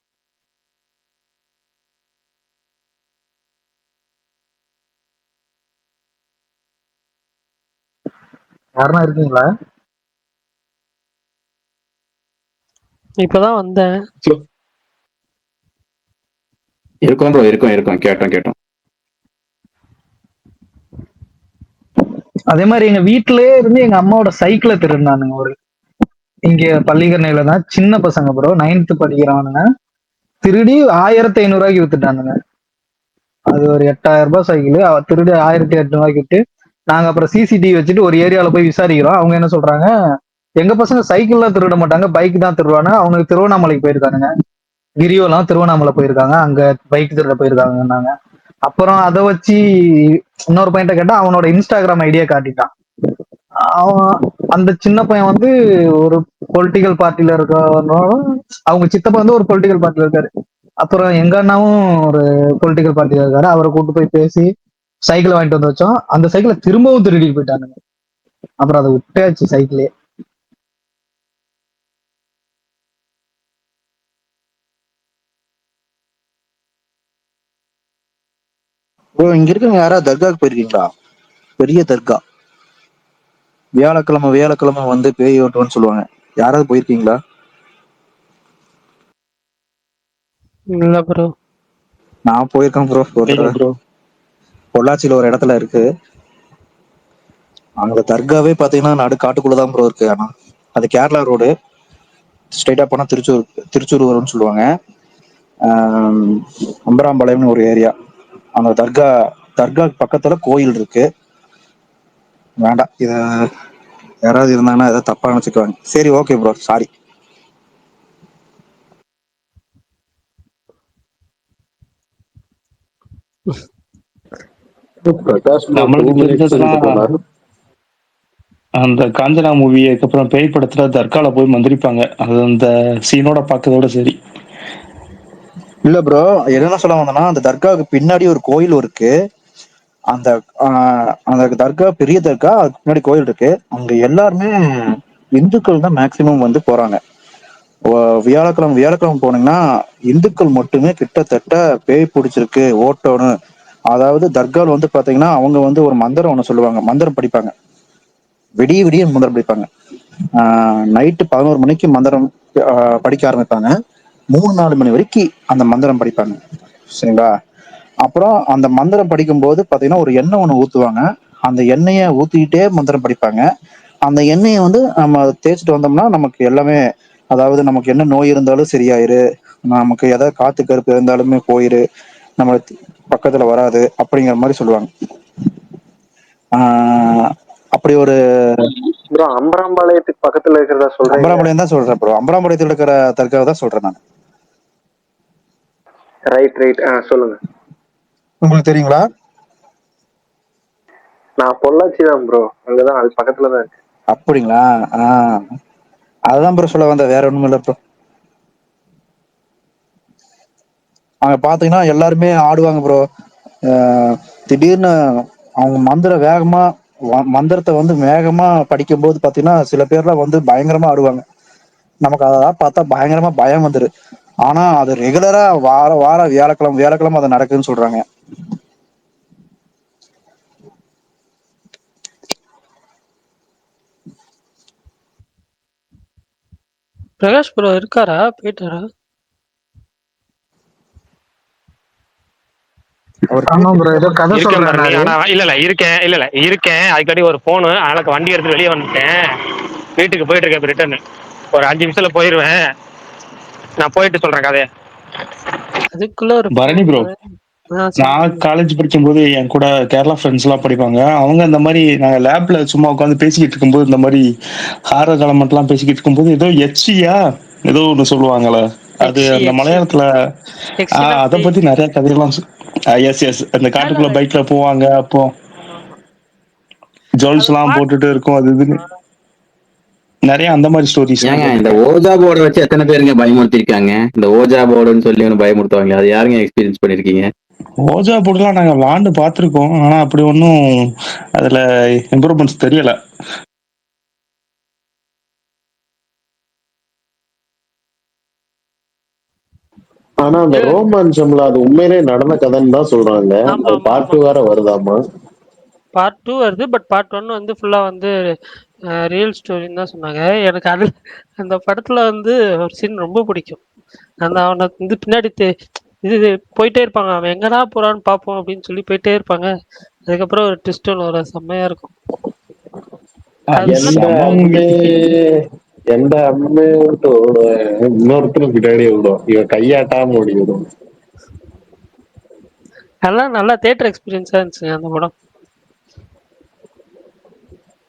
யாருன்னா இருக்கீங்களா? இப்பதான் வந்தேன். இருக்கும் ப்ரோ, இருக்கும் கேட்டோம். அதே மாதிரி எங்க வீட்டிலேயே இருந்து எங்க அம்மாவோட சைக்கிளை திருடினானுங்க. ஒரு இங்க பள்ளிக்கரணையில தான் சின்ன பசங்க ப்ரோ, 9th படிக்கிறவனுங்க திருடி 1500 ரூபாய்க்கு வித்துட்டானுங்க. அது ஒரு 8000 ரூபாய் சைக்கிள் திருடி 1800 ரூபாய்க்கு விட்டு, நாங்க அப்புறம் சிசிடிவி வச்சுட்டு ஒரு ஏரியால போய் விசாரிக்கிறோம். அவங்க என்ன சொல்றாங்க, எங்க பசங்க சைக்கிள்லாம் திருட மாட்டாங்க, பைக் தான் திருடுவாங்க. அவனுக்கு திருவண்ணாமலைக்கு போயிருக்கானுங்க, கிரிவலம் திருவண்ணாமலை போயிருக்காங்க, அங்க பைக் திருட போயிருக்காங்கன்னாங்க. அப்புறம் அதை வச்சு இன்னொரு பையன்ட்ட கேட்டா அவனோட இன்ஸ்டாகிராம் ஐடியா காட்டிட்டான். அவன் அந்த சின்ன பையன் வந்து ஒரு பொலிட்டிக்கல் பார்ட்டில இருக்கனாலும், அவங்க சித்தப்பா வந்து ஒரு பொலிட்டிக்கல் பார்ட்டில இருக்காரு. அப்புறம் எங்க அண்ணாவும் ஒரு பொலிட்டிக்கல் பார்ட்டில இருக்காரு. அவரை கூட்டு போய் பேசி சைக்கிள் வாங்கிட்டு வந்து வச்சோம். அந்த சைக்கிளை திரும்பவும் திருடிட்டு போயிட்டானுங்க. அப்புறம் அதை விட்டாச்சு சைக்கிளே. ப்ரோ இங்க இருக்கவங்க யாராவது தர்காவுக்கு போயிருக்கீங்களா? பெரிய தர்கா, வியாழக்கிழமை வந்து பேய் ஓட்டுவான்னு சொல்லுவாங்க. யாராவது போயிருக்கீங்களா? இல்ல ப்ரோ. நான் போயிருக்கேன் ப்ரோ. ப்ரோ பொள்ளாச்சியில ஒரு இடத்துல இருக்கு. அங்க தர்காவே பாத்தீங்கன்னா நடு காட்டுக்குள்ளதான் ப்ரோ இருக்கு. ஆனா அது கேரளா ரோடு, ஸ்ட்ரைட்டா போனா திருச்சூர் வரும்னு சொல்லுவாங்க. அம்பராம்பாளையம்னு ஒரு ஏரியா. அந்த தர்கா பக்கத்துல கோயில் இருக்கு. வேண்டாம், இத யாராவது இருந்தாங்கன்னா ஏதாவது தப்பா நினைச்சுக்குவாங்க. சரி, ஓகே ப்ரோ, சாரி. நம்மளுக்கு தெரிஞ்சதுலாம் அந்த காஞ்சனா மூவி, அதுக்கப்புறம் பேய் படத்துல தர்கால போய் மந்திரிப்பாங்க. அது அந்த சீனோட பார்த்ததோட சரி. இல்ல ப்ரோ, என்ன சொல்ல வந்தேன்னா, அந்த தர்காவுக்கு பின்னாடி ஒரு கோயில் இருக்கு. அந்த அந்த தர்கா பெரிய தர்கா, அதுக்கு பின்னாடி கோயில் இருக்கு. அங்க எல்லாருமே இந்துக்கள் தான் மேக்சிமம் வந்து போறாங்க. வியாழக்கிழமை போனீங்கன்னா இந்துக்கள் மட்டுமே கிட்டத்தட்ட பேய் பிடிச்சிருக்கு ஓட்டோன்னு. அதாவது தர்காவில் வந்து பாத்தீங்கன்னா அவங்க வந்து ஒரு மந்திரம் ஒண்ணு சொல்லுவாங்க, மந்திரம் படிப்பாங்க. விடிய மந்திரம் படிப்பாங்க. நைட்டு 11 மணிக்கு மந்திரம் படிக்க ஆரம்பிப்பாங்க. 3-4 மணி வரைக்கும் அந்த மந்திரம் படிப்பாங்க, சரிங்களா? அப்புறம் அந்த மந்திரம் படிக்கும் போது பாத்தீங்கன்னா ஒரு எண்ணெய் ஒண்ணு ஊத்துவாங்க. அந்த எண்ணெயை ஊத்திக்கிட்டே மந்திரம் படிப்பாங்க. அந்த எண்ணெயை வந்து நம்ம தேய்ச்சிட்டு வந்தோம்னா நமக்கு எல்லாமே, அதாவது நமக்கு என்ன நோய் இருந்தாலும் சரியாயிரு, நமக்கு எதாவது காத்து கருப்பு இருந்தாலுமே போயிரு, நம்ம பக்கத்துல வராது அப்படிங்கிற மாதிரி சொல்லுவாங்க. அப்படி ஒரு ப்ரோ அம்பராம்பாளையத்துக்கு பக்கத்துல இருக்கிறதா சொல்றேன். அம்பராம்பாளையம் தான் சொல்றேன் ப்ரோ, அம்பராம்பாளையத்தில் இருக்கிற தர்காவை தான் சொல்றேன் நான். ரைட் சொல்லுங்க. உங்களுக்கு தெரியுங்களா? நான் பொள்ளாச்சி தான் ப்ரோ, அங்கதான், அது பக்கத்துல தான் இருக்கு. அப்படிங்களா? அதுதான் ப்ரோ சொல்ல வந்த, வேற ஒண்ணும் இல்லை ப்ரோ. அங்க பாத்தீங்கன்னா எல்லாருமே ஆடுவாங்க ப்ரோ. திடீர்னு அவங்க மந்திரத்தை வந்து வேகமா படிக்கும் போது பாத்தீங்கன்னா சில பேர்லாம் வந்து பயங்கரமா ஆடுவாங்க. நமக்கு அதெல்லாம் பார்த்தா பயங்கரமா பயம் வந்துரு. ஆனா அது ரெகுலரா வார வியாழக்கிழமை அது நடக்குதுன்னு சொல்றாங்க. பிரகாஷ் ப்ரோ இருக்காரா, போயிட்டாரா? இருக்கேன். அதுக்காடி ஒரு போனு, அதனால வண்டி எடுத்து வெளியே வந்துட்டேன். வீட்டுக்கு போயிட்டு இருக்கேன். ரிட்டர்ன் ஒரு 5 நிமிஷத்துல போயிருவேன். நான் போயிட்டு சொல்றேன் கதையை. அதுக்குள்ள ஒரு பரணி ப்ரோ, நான் காலேஜ் படிக்கும்போது என் கூட கேரளா ஃப்ரெண்ட்ஸ் எல்லாம் படிப்பாங்க. அவங்க இந்த மாதிரி நாங்க லேப்ல சும்மா உட்காந்து பேசிக்கிட்டு இருக்கும்போது இந்த மாதிரி ஹாரர் எலமெண்ட் எல்லாம் பேசிக்கிட்டு இருக்கும்போது ஏதோ எச்சியா ஏதோ ஒண்ணு சொல்லுவாங்கல்ல, அது அந்த மலையாளத்துல அத பத்தி நிறைய கதையெல்லாம் எஸ் எஸ் அந்த காட்டுக்குள்ள பைக்ல போவாங்க. அப்போ ஜுவல்ஸ் எல்லாம் போட்டுட்டு இருக்கும் அது இதுன்னு நிறைய அந்த மாதிரி ஸ்டோரிஸ். ஏங்க இந்த ஓஜா போர்டை வச்சு எத்தனை பேருங்க பயமுறுத்திருக்காங்க? இந்த ஓஜா போர்டுன்னு சொல்லி ஒன்று பயமுறுத்துவாங்க, அது யாருங்க எக்ஸ்பீரியன்ஸ் பண்ணிருக்கீங்க? ஓஜா போர்டுலாம் நாங்க விளாண்டு பார்த்துருக்கோம், ஆனா அப்படி ஒன்றும் அதுல இம்ப்ரூவ்மெண்ட்ஸ் தெரியல. ஆனா அந்த ரோமாஞ்சம்ல அது உண்மையிலே நடந்த கதைன்னு தான் சொல்றாங்க. அது பார்ட் 2 வேற வருதாமா? பார்ட் 2 வருது. பட் பார்ட் 1 வந்து ஃபுல்லா வந்து ரியல் ஸ்டோரின்னு தான் சொன்னாங்க. எனக்கு அது அந்த படத்துல வந்து ஒரு சீன் ரொம்ப பிடிக்கும். அந்த அவனை வந்து பின்னாடி இது போயிட்டே இருப்பாங்க, அவன் எங்கடா போறான்னு பார்ப்போம் அப்படின்னு சொல்லி போயிட்டே இருப்பாங்க. அதுக்கப்புறம் ஒரு ட்விஸ்ட் ஒன்று வர செம்மையா இருக்கும். எந்த அம்மையோட இன்னொருத்தரும் பின்னாடி விடும், இவன் கையாட்டாம ஓடி விடும். அதெல்லாம் நல்லா தியேட்டர் எக்ஸ்பீரியன்ஸா இருந்துச்சு அந்த படம்.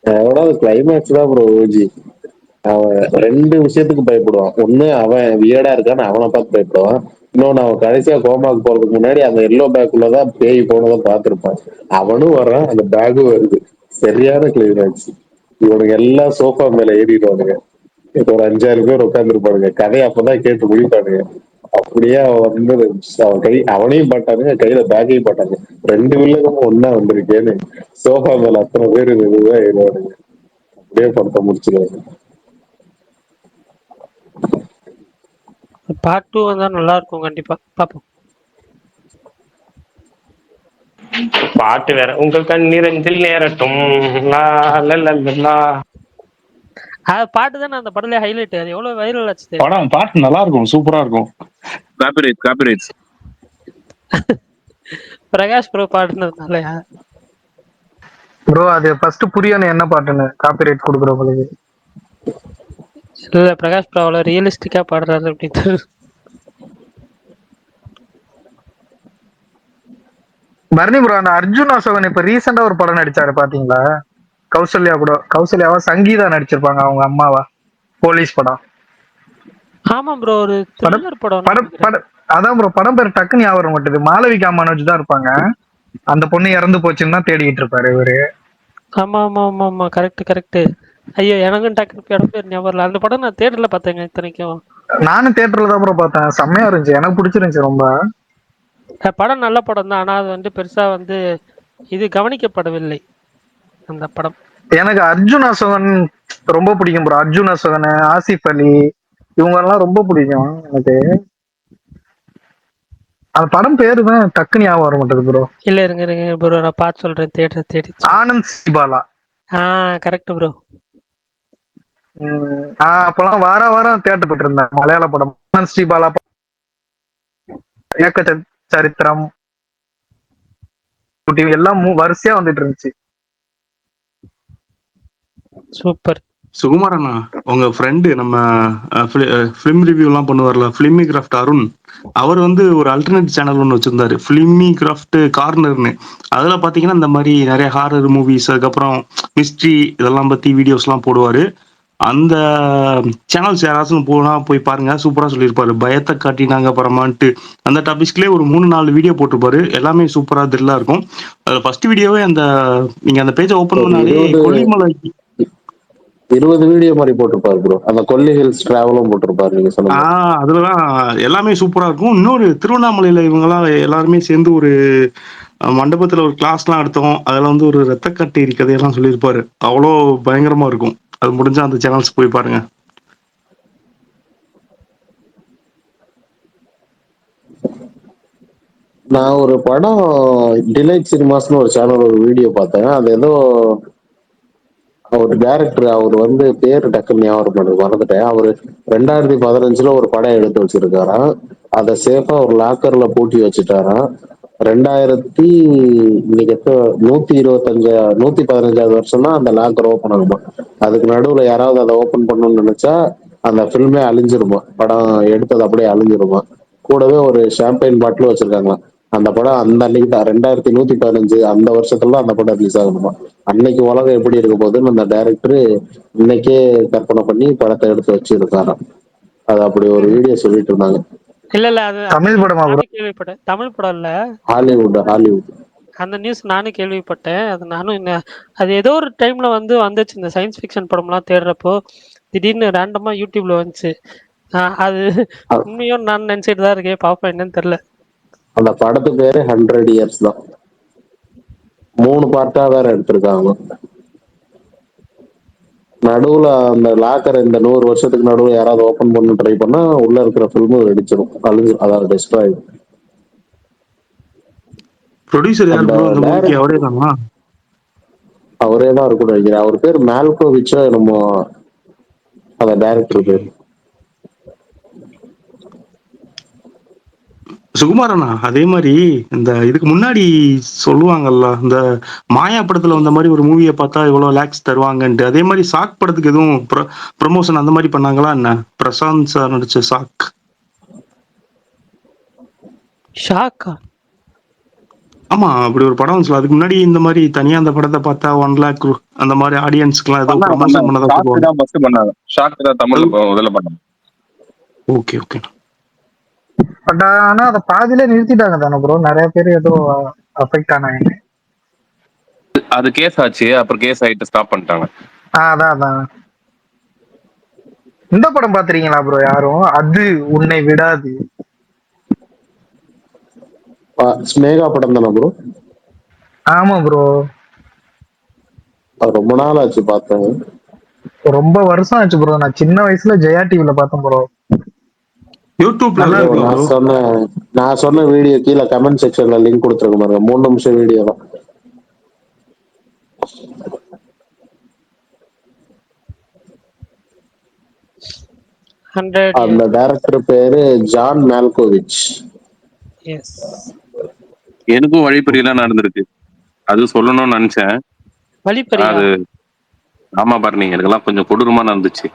எவ்வளவு கிளைமேக்ஸ் தான் ப்ரோ ஓஜி. அவன் 2 விஷயத்துக்கு பயப்படுவான். ஒண்ணு அவன் வியர்டா இருக்கான்னு அவனை பார்த்து பயப்படுவான். இன்னொன்னு அவன் கடைசியா கோமாக்கு போறதுக்கு முன்னாடி அந்த எல்லோ பேக்குள்ளதான் பேய் போனதை பார்த்திருப்பான். அவனும் வர்றான், அந்த பேக்கும் வருது. சரியான கிளைமேக்ஸ். இவனுக்கு எல்லாம் சோஃபா மேல ஏறிடுவானுங்க. இப்போ ஒரு 5-6 பேர் உட்காந்துருப்பானுங்க. கதையை அப்பதான் கேட்டு முடிப்பானுங்க. அப்படியே அவன் வந்து அவனையும் பாட்டானுங்க, கையில பேக்கையும் பாட்டாங்க. 2 வில்லகமும் ஒன்னா வந்திருக்கேன்னு சோஃபா மேல அத்தனை பேர் இதுதான் ஏறுவானுங்க. அப்படியே படத்தை முடிச்சிருவாங்க. பார்ட் 2 வந்தா நல்லா இருக்கும், கண்டிப்பா பார்ப்போம். பாட்டு வேற உங்கள் கண்ணீரஞ்சில் நேரட்டும் பாட்டு தானே அந்த படத்துல ஹைலைட். அது எவ்வளவு வைரல் ஆச்சு படம். பாட்டு நல்லா இருக்கும், சூப்பரா இருக்கும். காப்பிரைட்ஸ் பிரகாஷ் ப்ரோ பாடுனதுனாலயா ப்ரோ? அது ஃபர்ஸ்ட் புரியணும் என்ன பாட்டுன்னு காப்பிரைட் கொடுக்குறவங்களுக்கு. இல்ல பிரகாஷ் ப்ரோ அவ்வளவு ரியலிஸ்டிக்கா பாடுறாரு அப்படின்னு. பரணி ப்ரோ, அந்த அர்ஜுன் அசோகன் இப்ப ரீசெண்டா ஒரு படம் நடிச்சாரு பாத்தீங்களா? கௌசல்யாவா சங்கீதா நடிச்சிருப்பாங்க, அவங்க அம்மாவா, போலீஸ் படம். ஆமா ப்ரோ, ஒரு த்ரில்லர் படம். அதான் ப்ரோ, படம் பேர் டக்குன்னு ஞாபகம் மாட்டுது. மாளவிகா மனோஜ் தான் இருப்பாங்க. அந்த பொண்ணு இறந்து போச்சுன்னு தான் தேடிட்டு இருப்பாரு இவரு. ஆமா ஆமா ஆமா ஆமா, கரெக்ட். ஐயோ, எனக்கும் டக்குனு படம் பேர் ஞாபகம். அந்த படம் நான் தியேட்டர்ல பார்த்தேங்க இத்தனைக்கும். நானும் தியேட்டர்ல தான் ப்ரோ பார்த்தேன். செம்மையா இருந்துச்சு, எனக்கு பிடிச்சிருந்துச்சு ரொம்ப. படம் நல்ல படம் தான், ஆனா அது வந்து பெருசா வந்து இது கவனிக்கப்படவில்லை அந்த படம். எனக்கு அர்ஜுன் அசோகன் ரொம்ப பிடிக்கும் ப்ரோ. அர்ஜுன் அசோகன், ஆசிஃப் அலி, இவங்க எல்லாம் ரொம்ப பிடிக்கும் எனக்கு. அந்த படம் பேரு தான் டக்குனு ஞாபகம் வர மாட்டேது ப்ரோ. இல்ல இருங்க ப்ரோ, நான் பார்த்து சொல்றேன். தியேட்டர் தேடி. ஆனந்த் சிபாலா. Correct bro. அப்பெல்லாம் வாரம் தியேட்டர் போட்டு இருந்தேன் மலையாள படம். ஆனந்த் ஸ்ரீபாலா, ஏக்க சரித்திரம் எல்லாம் வரிசையா வந்துட்டு இருந்துச்சு. சூப்பர். சுகுமார் அண்ணா, உங்க ஃப்ரெண்டு நம்ம ஃபிலிம் ரிவ்யூ எல்லாம் பண்ணுவார்ல, ஃபிலிமி கிராஃப்ட் அருண், அவர் வந்து ஒரு அல்டர்னேட் சேனல் ஒன்று வச்சிருந்தாரு, ஃபிலிமி கிராஃப்ட் கார்னர்னு. அதுல பாத்தீங்கன்னா இந்த மாதிரி நிறைய ஹாரர் மூவிஸ், அதுக்கப்புறம் மிஸ்ட்ரி, இதெல்லாம் பத்தி வீடியோஸ் எல்லாம் போடுவாரு. அந்த சேனல்ஸ் யாராச்சும் போய் பாருங்க, சூப்பரா சொல்லியிருப்பாரு. பயத்தை காட்டினாங்க அப்புறமான்ட்டு அந்த டாபிக்ஸ்லேயே ஒரு 3-4 வீடியோ போட்டிருப்பாரு. எல்லாமே சூப்பரா த்ரில்லா இருக்கும். அதுல ஃபர்ஸ்ட் வீடியோவே நீங்க அந்த பேஜை ஓபன் பண்ணாலே கொல்லிமலை 20 வீடியோ மாதிரி போட்டிருப்பாரு ப்ரோ. அந்த கொல்லி ஹில்ஸ் டிராவலும் போட்டிருப்பாரு நீங்க சொன்ன. அதுலதான் எல்லாமே சூப்பரா இருக்கும். இன்னொரு திருவண்ணாமலையில இவங்கெல்லாம் எல்லாருமே சேர்ந்து ஒரு மண்டபத்துல ஒரு கிளாஸ் எல்லாம் எடுத்தோம். அதுல வந்து ஒரு ரத்த கட்டேரி கதையெல்லாம் சொல்லியிருப்பாரு. அவ்வளோ பயங்கரமா இருக்கும். அது முடிஞ்சா அந்த சேனல்ஸ் போய் பாருங்க. நான் ஒரு படம் டிலைட் சினிமாஸ்னு ஒரு சேனல் ஒரு வீடியோ பார்த்தேன். அது ஏதோ அவர் டைரக்டர், அவர் வந்து பேரு டக்குன்னு ஞாபகம் மறந்துட்டேன். அவரு 2015 ஒரு படம் எடுத்து வச்சிருக்காராம். அதை சேஃபா ஒரு லாக்கர்ல பூட்டி வச்சுட்டாராம். 2000 இன்னைக்கு 115வது வருஷம் தான் அந்த லாக்கர் ஓப்பன் ஆகுமா. அதுக்கு நடுவுல யாராவது அதை ஓப்பன் பண்ணணும்னு நினைச்சா அந்த ஃபில்மே அழிஞ்சிருமா, படம் எடுத்தது அப்படியே அழிஞ்சிருமா. கூடவே ஒரு ஷாம்பைன் பாட்டிலும் வச்சிருக்காங்க. அந்த படம் அந்த அன்னைக்கு தான் 2115 அந்த வருஷத்துல அந்த படம் ரிலீஸ் ஆகணுமா. அன்னைக்கு உலகம் எப்படி இருக்க போகுதுன்னு அந்த டைரக்டர் இன்னைக்கே கற்பனை பண்ணி படத்தை எடுத்து வச்சு இருக்காராம். அது அப்படி ஒரு வீடியோ சொல்லிட்டு இருந்தாங்க. இல்ல அது தமிழ் படமா ப்ரோ? நானும் கேள்விப்பட்டேன். தமிழ் படம் இல்ல, ஹாலிவுட். அந்த நியூஸ் நானும் கேள்விப்பட்டேன். அது நானும் அது ஏதோ ஒரு டைம்ல வந்துச்சு, இந்த சயின்ஸ் ஃபிக்ஷன் படம்லாம் தேடுறப்போ திடீர்னு ரேண்டமா யூடியூப்ல வந்துச்சு. அது உண்மையும் நான் நினைச்சிட்டு தான் இருக்கேன், பாப்பா என்னன்னு தெரியல. அந்த படத்து பேரு 100 இயர்ஸ் தான். 3 பார்ட்டா வேற எடுத்திருக்காங்க. நடுவுல அந்த லாக்கர் இந்த 100 வருஷத்துக்கு நடுவுல யாராவது ஓபன் பண்ண ட்ரை பண்ணா உள்ள இருக்கிற ஃபில்மு வெடிச்சிடும், அழிஞ்சு, அதாவது டெஸ்ட்ராய். ப்ரொடியூசர் யார் ப்ரோ இந்த மூவிக்கு? அவரே தானா? அவரே தான் இருக்கும் நினைக்கிறேன். அவர் பேர் மால்கோவிச்சோ என்னமோ அந்த டைரக்டர் பேர். சுகுமாரண்ணா, அதே மாதிரி இந்த இதுக்கு முன்னாடி சொல்லுவாங்கல்ல, இந்த மாயா படத்துல வந்த மாதிரி ஒரு மூவியை பார்த்தா இவ்வளவு லேக்ஸ் தருவாங்கன்ட்டு, அதே மாதிரி சாக் படத்துக்கு எதுவும் ப்ரமோஷன் அந்த மாதிரி பண்ணாங்களா என்ன? பிரசாந்த் சார் நடிச்ச சாக். ஷாக்கா? ஆமா, அப்படி ஒரு படம் வந்துச்சு. அதுக்கு முன்னாடி இந்த மாதிரி தனியா அந்த படத்தை பார்த்தா 1 லேக் அந்த மாதிரி ஆடியன்ஸ்க்குலாம் ஏதோ ப்ரமோஷன் பண்ணதா சொல்லுவாங்க. Okay okay. பட் ஆனா அதை பாதியில நிறுத்திட்டாங்க தானே ப்ரோ? நிறைய பேர் ஏதோ அஃபெக்ட் ஆனாங்க. அது கேஸ் ஆச்சு, அப்புறம் கேஸ் ஆயிட்டு ஸ்டாப் பண்ணிட்டாங்க. அதான் இந்த படம் பாத்துறீங்களா ப்ரோ யாரும்? அது உன்னை விடாது. ஸ்னேகா படம் தானே ப்ரோ? ஆமா ப்ரோ, ரொம்ப நாள் ஆச்சு பார்த்தேன். ரொம்ப வருஷம் ஆச்சு ப்ரோ. நான் சின்ன வயசுல ஜெயா டிவில பார்த்தேன் ப்ரோ. யூடியூப்ல நான் சொன்ன வீடியோ கீழே கமெண்ட் செக்ஷன்ல லிங்க் கொடுத்துருக்க பாருங்க. 3 நிமிஷம் வீடியோ தான். அந்த டைரக்டர் பேரு ஜான் மால்கோவிச். எனக்கும் வழிப்பறியெல்லாம் நடந்திருக்கு, அது சொல்லணும்னு நினைச்சேன். அது ஆமா பாரு, எனக்கெல்லாம் கொஞ்சம் கொடூரமா நடந்துச்சு.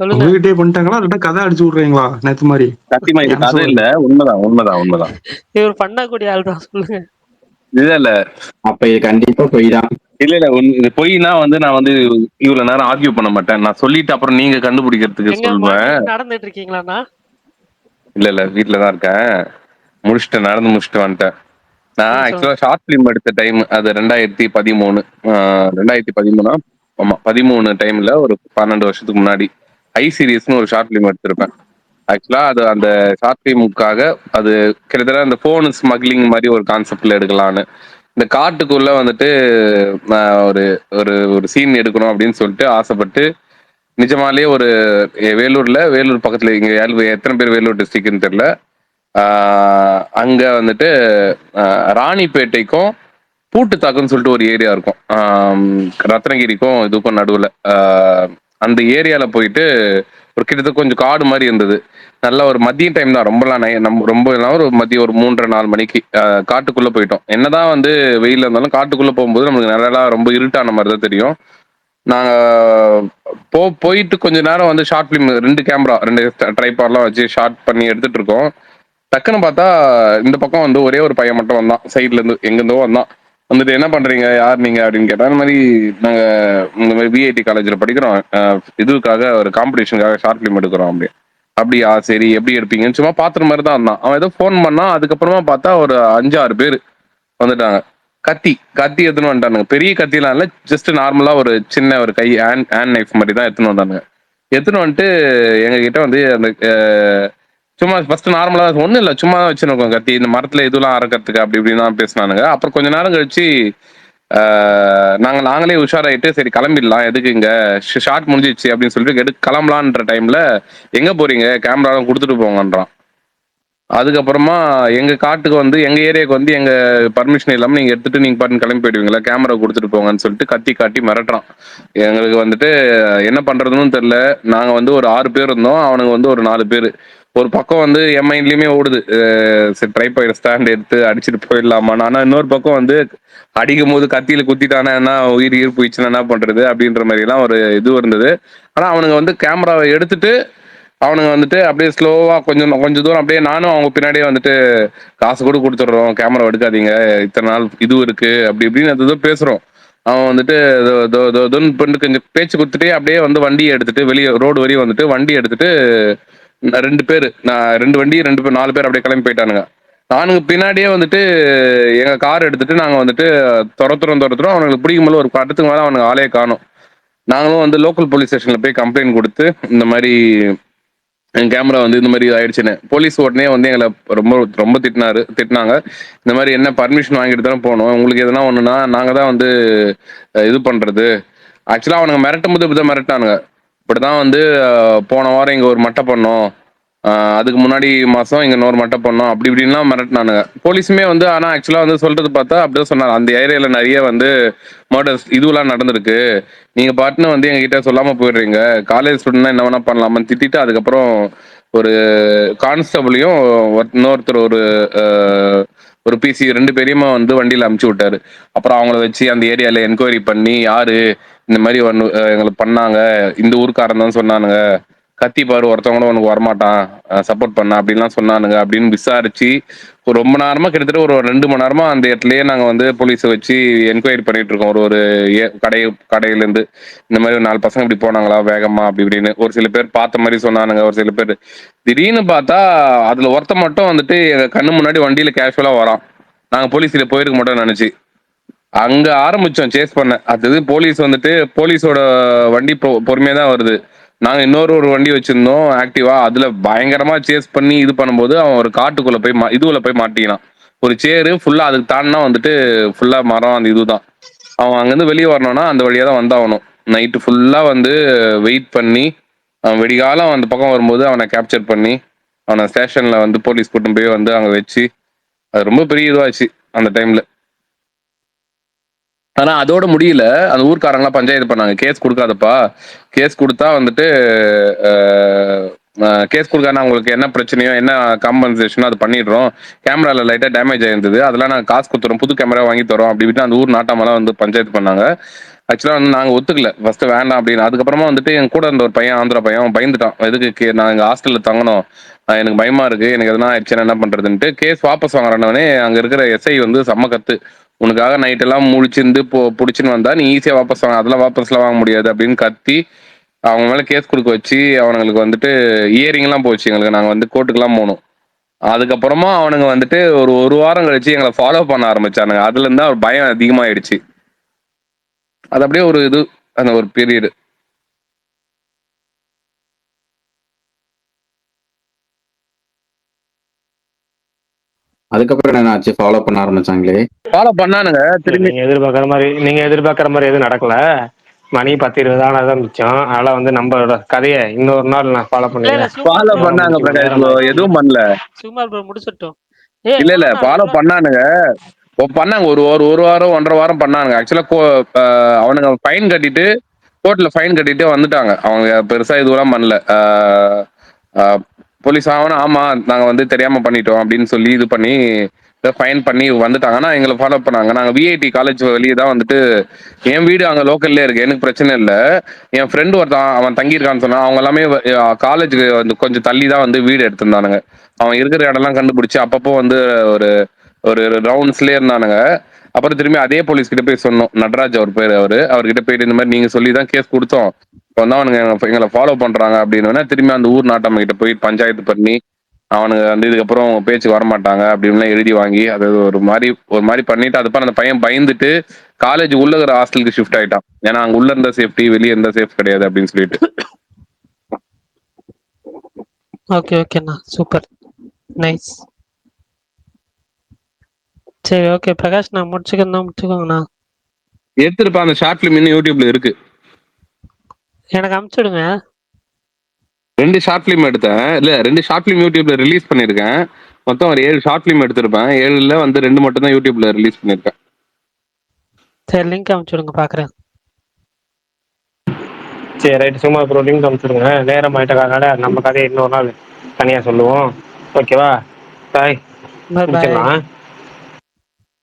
உங்ககிட்டே பண்ணிட்டாங்களா இல்ல கதை அடிச்சு விடுறீங்களா நேத்து மாதிரி? சத்தியமா இது கதை இல்ல, உண்மைதான். இவர் பண்ணக்கூடிய ஆள் தான், சொல்லுங்க. இல்ல அப்ப இது கண்டிப்பா பொய் தான். இல்ல பொய்னா நான் இவ்வளவு நேரம் ஆர்கியூ பண்ண மாட்டேன். நான் சொல்லிட்டு அப்புறம் நீங்க கண்டுபிடிக்கிறதுக்கு சொல்லுவேன். நடந்துட்டு இருக்கீங்களா? இல்ல வீட்டுலதான் இருக்கேன். நடந்து முடிச்சுட்டு வந்துட்டேன். நான் ஆக்சுவலா ஷார்ட் பிலிம் எடுத்த டைம் அது 2013 ஆமா 13 டைம்ல ஒரு 12 வருஷத்துக்கு முன்னாடி ஐ சீரியஸ்னு ஒரு ஷார்ட் பிலிம் எடுத்திருப்பேன். ஆக்சுவலா அது அந்த ஷார்ட் பிலிமுக்காக அது கிட்டத்தட்ட அந்த போன் ஸ்மக்லிங் மாதிரி ஒரு கான்செப்ட்ல எடுக்கலான்னு இந்த காட்டுக்குள்ள ஒரு ஒரு ஒரு சீன் எடுக்கணும் அப்படின்னு சொல்லிட்டு ஆசைப்பட்டு நிஜமாலே ஒரு வேலூர் பக்கத்துல, இங்க எத்தனை பேர் வேலூர் டிஸ்ட்ரிக்ட்னு தெரியல, அங்க ராணிப்பேட்டைக்கும் பூட்டுத்தாக்குன்னு சொல்லிட்டு ஒரு ஏரியா இருக்கும், ரத்னகிரிக்கும் இதுக்கும் நடுவுல. அந்த ஏரியால போயிட்டு ஒரு கிட்டத்தட்ட கொஞ்சம் காடு மாதிரி இருந்தது. நல்ல ஒரு மதிய டைம் தான், ரொம்ப ஒரு மதியம் ஒரு 3:30-4 மணிக்கு காட்டுக்குள்ள போயிட்டோம். என்னதான் வெயில இருந்தாலும் காட்டுக்குள்ள போகும்போது நமக்கு நல்லா ரொம்ப இருட்டான மாதிரி தான் தெரியும். நாங்க போயிட்டு கொஞ்ச நேரம் ஷார்ட் பிலிம் 2 கேமரா 2 ட்ரைபாட்லாம் வச்சு ஷார்ட் பண்ணி எடுத்துட்டு இருக்கோம். டக்குன்னு பார்த்தா இந்த பக்கம் ஒரே ஒரு பையன் மட்டும் வந்தான், சைட்ல இருந்து எங்கிருந்தோ வந்தான். என்ன பண்றீங்க, யார் நீங்க அப்படின்னு கேட்டா, இந்த மாதிரி நாங்க இந்த மாதிரி விஐடி காலேஜ்ல படிக்கிறோம், இதுக்காக ஒரு காம்படிஷனுக்காக ஷார்ட் பிலிம் எடுக்கிறோம். அப்படியா, சரி, எப்படி எடுப்பீங்கன்னு சும்மா பாத்துற மாதிரி தான் இருந்தான். அவன் ஏதோ ஃபோன் பண்ணா. அதுக்கப்புறமா பார்த்தா ஒரு 5-6 பேர் வந்துட்டாங்க. கத்தி எடுத்துன்னு வந்துட்டானுங்க. பெரிய கத்திலாம் இல்லை, ஜஸ்ட் நார்மலா ஒரு சின்ன ஒரு கை ஹேண்ட் நைஃப் மாதிரி தான் எடுத்துன்னு வந்தானுங்க. எடுத்துன்னு வந்துட்டு எங்க கிட்ட அந்த சும்மா ஃபர்ஸ்ட் நார்மலா ஒன்றும் இல்லை, சும்மா தான் வச்சுருக்கோம் கத்தி, இந்த மரத்துல இதெல்லாம் அறக்கிறதுக்கு அப்படி இப்படின்னு தான் பேசினானுங்க. அப்புறம் கொஞ்ச நேரம் கழிச்சு நாங்களே உஷாராயிட்டு சரி கிளம்பிடலாம், எதுக்கு இங்க ஷார்ட் முடிஞ்சிச்சு அப்படின்னு சொல்லிட்டு கிளம்பலான்ற டைம்ல எங்க போறீங்க, கேமராலாம் கொடுத்துட்டு போங்கன்றான். அதுக்கப்புறமா எங்க காட்டுக்கு எங்க ஏரியாவுக்கு எங்க பர்மிஷன் இல்லாம நீங்க எடுத்துட்டு நீங்க பாட்டு கிளம்பி போயிடுவீங்களா, கேமரா கொடுத்துட்டு போங்கன்னு சொல்லிட்டு கத்தி காட்டி மிரட்டுறான். எங்களுக்கு என்ன பண்றதுன்னு தெரியல. நாங்க ஒரு 6 பேர் இருந்தோம், அவனுங்க ஒரு 4 பேர். ஒரு பக்கம் என் மைண்ட்லயுமே ஓடுது, சரி ட்ரைபாய்டு ஸ்டாண்ட் எடுத்து அடிச்சுட்டு போயிடலாமா. ஆனா இன்னொரு பக்கம் அடிக்கும் போது கத்தியில குத்திட்டானா என்ன, உயிர் போயிடுச்சுன்னா என்ன பண்றது அப்படின்ற மாதிரி எல்லாம் ஒரு இது இருந்தது. ஆனா அவனுங்க கேமராவை எடுத்துட்டு அவனுங்க வந்துட்டு அப்படியே ஸ்லோவா கொஞ்சம் கொஞ்சம் தூரம் அப்படியே நானும் அவங்க பின்னாடியே வந்துட்டு காசு கூட கொடுத்துட்றோம், கேமரா எடுக்காதீங்க, இத்தனை நாள் இதுவும் இருக்கு அப்படி இப்படின்னு அது பேசுறோம். அவன் வந்துட்டு கொஞ்சம் பேச்சு கொடுத்துட்டே அப்படியே வந்து வண்டியை எடுத்துட்டு வெளியே ரோடு வரையும் வந்துட்டு வண்டி எடுத்துட்டு 2 பேர், நான் 2 வண்டி 2 பேர் 4 பேர் அப்படியே கிளம்பி போயிட்டானுங்க. நானுங்க பின்னாடியே வந்துட்டு எங்க கார் எடுத்துட்டு நாங்க வந்துட்டு துரத்துறோம். அவனுக்கு பிடிக்கும் போது ஒரு படத்துக்கு மேலே அவனுக்கு ஆளே காணும். நாங்களும் வந்து லோக்கல் போலீஸ் ஸ்டேஷன்ல போய் கம்ப்ளைண்ட் கொடுத்து இந்த மாதிரி என் கேமரா வந்து இந்த மாதிரி ஆயிடுச்சுன்னு போலீஸ் உடனே வந்து எங்களை ரொம்ப ரொம்ப திட்டினாங்க. இந்த மாதிரி என்ன பர்மிஷன் வாங்கிட்டு தானே போகணும், உங்களுக்கு எதனா ஒண்ணுன்னா நாங்க தான் வந்து இது பண்றது. ஆக்சுவலா அவனுங்க மிரட்டும் போது இப்படிதான் மிரட்டானுங்க. இப்படிதான் வந்து போன வாரம் இங்க ஒரு மட்டை பண்ணோம், அதுக்கு முன்னாடி மாசம் இங்க இன்னொரு மட்டை பண்ணோம், அப்படி இப்படின்லாம் மிரட்டினானுங்க. போலீஸுமே வந்து ஆனா ஆக்சுவலா வந்து சொல்றது பார்த்தா அப்படிதான் சொன்னாங்க, அந்த ஏரியால நிறைய வந்து மர்டர்ஸ் இதுவெல்லாம் நடந்திருக்கு, நீங்க பாட்டுன்னு வந்து எங்ககிட்ட சொல்லாம போயிடுறீங்க, காலேஜ் ஸ்டூடெண்ட்னா என்ன வேணா பண்ணலாமான்னு திட்டிட்டு அதுக்கப்புறம் ஒரு கான்ஸ்டபிளையும் இன்னொருத்தர் ஒரு பிசி 2 பேரையுமா வந்து வண்டியில அமுச்சு விட்டாரு. அப்புறம் அவங்கள வச்சு அந்த ஏரியால என்கொயரி பண்ணி யாரு இந்த மாதிரி ஒன்று எங்களுக்கு பண்ணாங்க, இந்த ஊருக்காரன் தான் சொன்னானுங்க, கத்தி பாரு ஒருத்தவங்க கூட உனக்கு வரமாட்டான் சப்போர்ட் பண்ண அப்படின்லாம் சொன்னானுங்க அப்படின்னு விசாரிச்சு ரொம்ப நேரமா கிட்டத்தட்ட ஒரு 2 மணி நேரமா அந்த இடத்துலயே நாங்க வந்து போலீஸை வச்சு என்கொயரி பண்ணிட்டு இருக்கோம். ஒரு கடையிலேருந்து இந்த மாதிரி 4 பசங்க இப்படி போனாங்களா வேகமா அப்படி இப்படின்னு. ஒரு சில பேர் பார்த்த மாதிரி சொன்னானுங்க, ஒரு சில பேர் திடீர்னு பார்த்தா அதுல ஒருத்த மட்டும் வந்துட்டு எங்க கண்ணு முன்னாடி வண்டியில கேஷுவலா வரான். நாங்க போலீஸ்ல போயிருக்க மாட்டோம்னு நினைச்சு அங்க ஆரம்பிச்சோம் சேஸ் பண்ண. அது போலீஸ் வந்துட்டு போலீஸோட வண்டி பொறுமையா தான் வருது. நாங்க ஒரு வண்டி வச்சிருந்தோம் ஆக்டிவா, அதுல பயங்கரமா சேஸ் பண்ணி இது பண்ணும்போது அவன் ஒரு காட்டுக்குள்ள போய் இதுல போய் மாட்டிக்கினான். ஒரு சேரு ஃபுல்லா அதுக்கு தாண்டினா வந்துட்டு ஃபுல்லா மரம் அந்த இதுதான். அவன் அங்கிருந்து வெளியே வரணும்னா அந்த வழியா தான் வந்தாகணும். நைட்டு ஃபுல்லா வந்து வெயிட் பண்ணி அவன் வெடிகாலம் அந்த பக்கம் வரும்போது அவனை கேப்சர் பண்ணி அவனை ஸ்டேஷன்ல வந்து போலீஸ் கூட்டம் போய் வந்து அங்க வச்சு அது ரொம்ப பெரிய இதுவாச்சு அந்த டைம்ல. ஆனா அதோட முடியல, அந்த ஊர்க்காரங்களாம் பஞ்சாயத்து பண்ணாங்க, கேஸ் கொடுக்காதப்பா, கேஸ் கொடுத்தா வந்துட்டு கேஸ் கொடுக்காம உங்களுக்கு என்ன பிரச்சனையோ என்ன காம்பன்சேஷனோ அது பண்ணிடுறோம், கேமரால லைட்டா டேமேஜ் ஆயிருந்தது அதெல்லாம் நாங்கள் காசு கொடுத்துறோம், புது கேமரா வாங்கி தரோம் அப்படி விட்டு அந்த ஊர் நாட்டாமெல்லாம் வந்து பஞ்சாயத்து பண்ணாங்க. ஆக்சுவலா வந்து நாங்கள் ஒத்துக்கல ஃபர்ஸ்ட் வேண்டாம் அப்படின்னு. அதுக்கப்புறமா வந்துட்டு என் கூட இருந்த ஒரு பையன் ஆந்திரா பையன் அவன் பயந்துட்டான், எதுக்கு நான் எங்கள் ஹாஸ்டல்ல தங்கணும், எனக்கு பயமா இருக்கு, எனக்கு எதனா ஆயிடுச்சுன்னா என்ன பண்றதுன்ட்டு கேஸ் வாபஸ் வாங்குறவனே அங்க இருக்கிற எஸ்ஐ வந்து செம்ம கத்து, உனக்காக நைட் எல்லாம் முழிச்சிருந்து பிடிச்சின்னு வந்தா நீ ஈஸியா வாபஸ் வாங்க, அதெல்லாம் வாபஸ்லாம் வாங்க முடியாது அப்படின்னு கத்தி அவங்க மேல கேஸ் கொடுக்க வச்சு அவனுங்களுக்கு வந்துட்டு இயரிங் எல்லாம் போச்சு. எங்களுக்கு நாங்க வந்து கோர்ட்டுக்கெல்லாம் போனோம். அதுக்கப்புறமா அவனுங்க வந்துட்டு ஒரு வாரம் கழிச்சு எங்களை ஃபாலோ பண்ண ஆரம்பிச்சானுங்க. அதுல இருந்தா ஒரு பயம் அதிகமாயிடுச்சு. அது அப்படியே ஒரு இது அந்த ஒரு பீரியடு. அதுக்கப்புறம் என்ன ஆச்சு? ஃபாலோ பண்ண ஆரம்பிச்சாங்களே. ஃபாலோ பண்ணானுங்க திரும்பி. நீங்க எதிர்பார்க்குற மாதிரி எதுவும் நடக்கல. மணி 10-20 ஆனதான் மிச்சம். அதனால வந்து நம்மளோட கதையை இன்னொரு நாள் நான் ஃபாலோ பண்ணிக்கிறேன். ஃபாலோ பண்ணாங்க பிரகாஷ் ப்ரோ, எதுவும் பண்ணல. சுகுமார் ப்ரோ முடிச்சிட்டோம். இல்ல ஃபாலோ பண்ணானுங்க பண்ணாங்க ஒரு வாரம் 1.5 வாரம் பண்ணானுங்க. ஆக்சுவலா அவனுங்க ஃபைன் கட்டிட்டு கோர்ட்ல ஃபைன் கட்டிட்டு வந்துட்டாங்க. அவங்க பெருசா இதுவெல்லாம் பண்ணல. போலீஸ் ஆமா நாங்க வந்து தெரியாம பண்ணிட்டோம் அப்படின்னு சொல்லி இது பண்ணி ஃபைன் பண்ணி வந்துட்டாங்க. ஆனா எங்களை ஃபாலோ பண்ணாங்க. நாங்க விஐடி காலேஜ் வெளியே தான் வந்துட்டு, என் வீடு அங்க லோக்கல்லே இருக்கு, எனக்கு பிரச்சனை இல்லை. என் ஃப்ரெண்டு ஒருத்தான் அவன் தங்கியிருக்கான்னு சொன்னான். அவங்க எல்லாமே காலேஜுக்கு வந்து கொஞ்சம் தள்ளி தான் வந்து வீடு எடுத்திருந்தானுங்க. அவன் இருக்கிற இடம்லாம் கண்டுபிடிச்சு அப்பப்போ வந்து ஒரு ஒரு ரவுண்ட்ஸ்லயே இருந்தானுங்க. அப்புறம் திரும்பி அதே போலீஸ் கிட்ட போய் சொன்னோம், நடராஜ் அவர் பேர், அவர்கிட்ட போயிட்டு இந்த மாதிரி நீங்க சொல்லி தான் கேஸ் கொடுத்தோம், இப்போ வந்து அவனுங்க எங்களை ஃபாலோ பண்றாங்க அப்படின்னு திரும்பி அந்த ஊர் நாட்டாம கிட்ட போய் பஞ்சாயத்து பண்ணி அவனுங்க வந்து இதுக்கப்புறம் பேச்சு வரமாட்டாங்க அப்படின்னு எழுதி வாங்கி அது ஒரு மாதிரி பண்ணிட்டு அதுக்கப்புறம் அந்த பையன் பயந்துட்டு காலேஜ் உள்ள இருக்கிற ஹாஸ்டலுக்கு ஷிஃப்ட் ஆயிட்டான். ஏன்னா அங்க உள்ள இருந்த சேஃப்டி வெளியே இருந்த சேஃப் கிடையாது அப்படின்னு சொல்லிட்டு. ஓகே ஓகேண்ணா, சூப்பர், நைஸ். சரி ஓகே பிரகாஷ், நான் முடிச்சுக்கோங்கண்ணா. எடுத்துருப்பா, அந்த ஷார்ட் ஃபிலிம் இன்னும் யூடியூப்ல இருக்கு, எனக்கு அனுப்பிச்சுடுங்க. 2 ஷார்ட் ஃபிலிம் எடுத்தேன். இல்ல 2 ஷார்ட் ஃபிலிம் யூடியூப்ல ரிலீஸ் பண்ணிருக்கேன். மொத்தம் ஒரு 7 ஷார்ட் ஃபிலிம் எடுத்திருப்பேன். 7ல வந்து 2 மட்டும் தான் யூடியூப்ல ரிலீஸ் பண்ணிருக்கேன். சரி லிங்க் அனுப்பிச்சுடுங்க, பாக்குறேன். சரி ரைட், சும்மா ப்ரோ லிங்க் அனுப்பிச்சுடுங்க. நேரம் ஆயிட்டக்காரனால நம்ம கதையை இன்னொரு நாள் தனியா சொல்லுவோம். ஓகேவா? பாய். பாய்.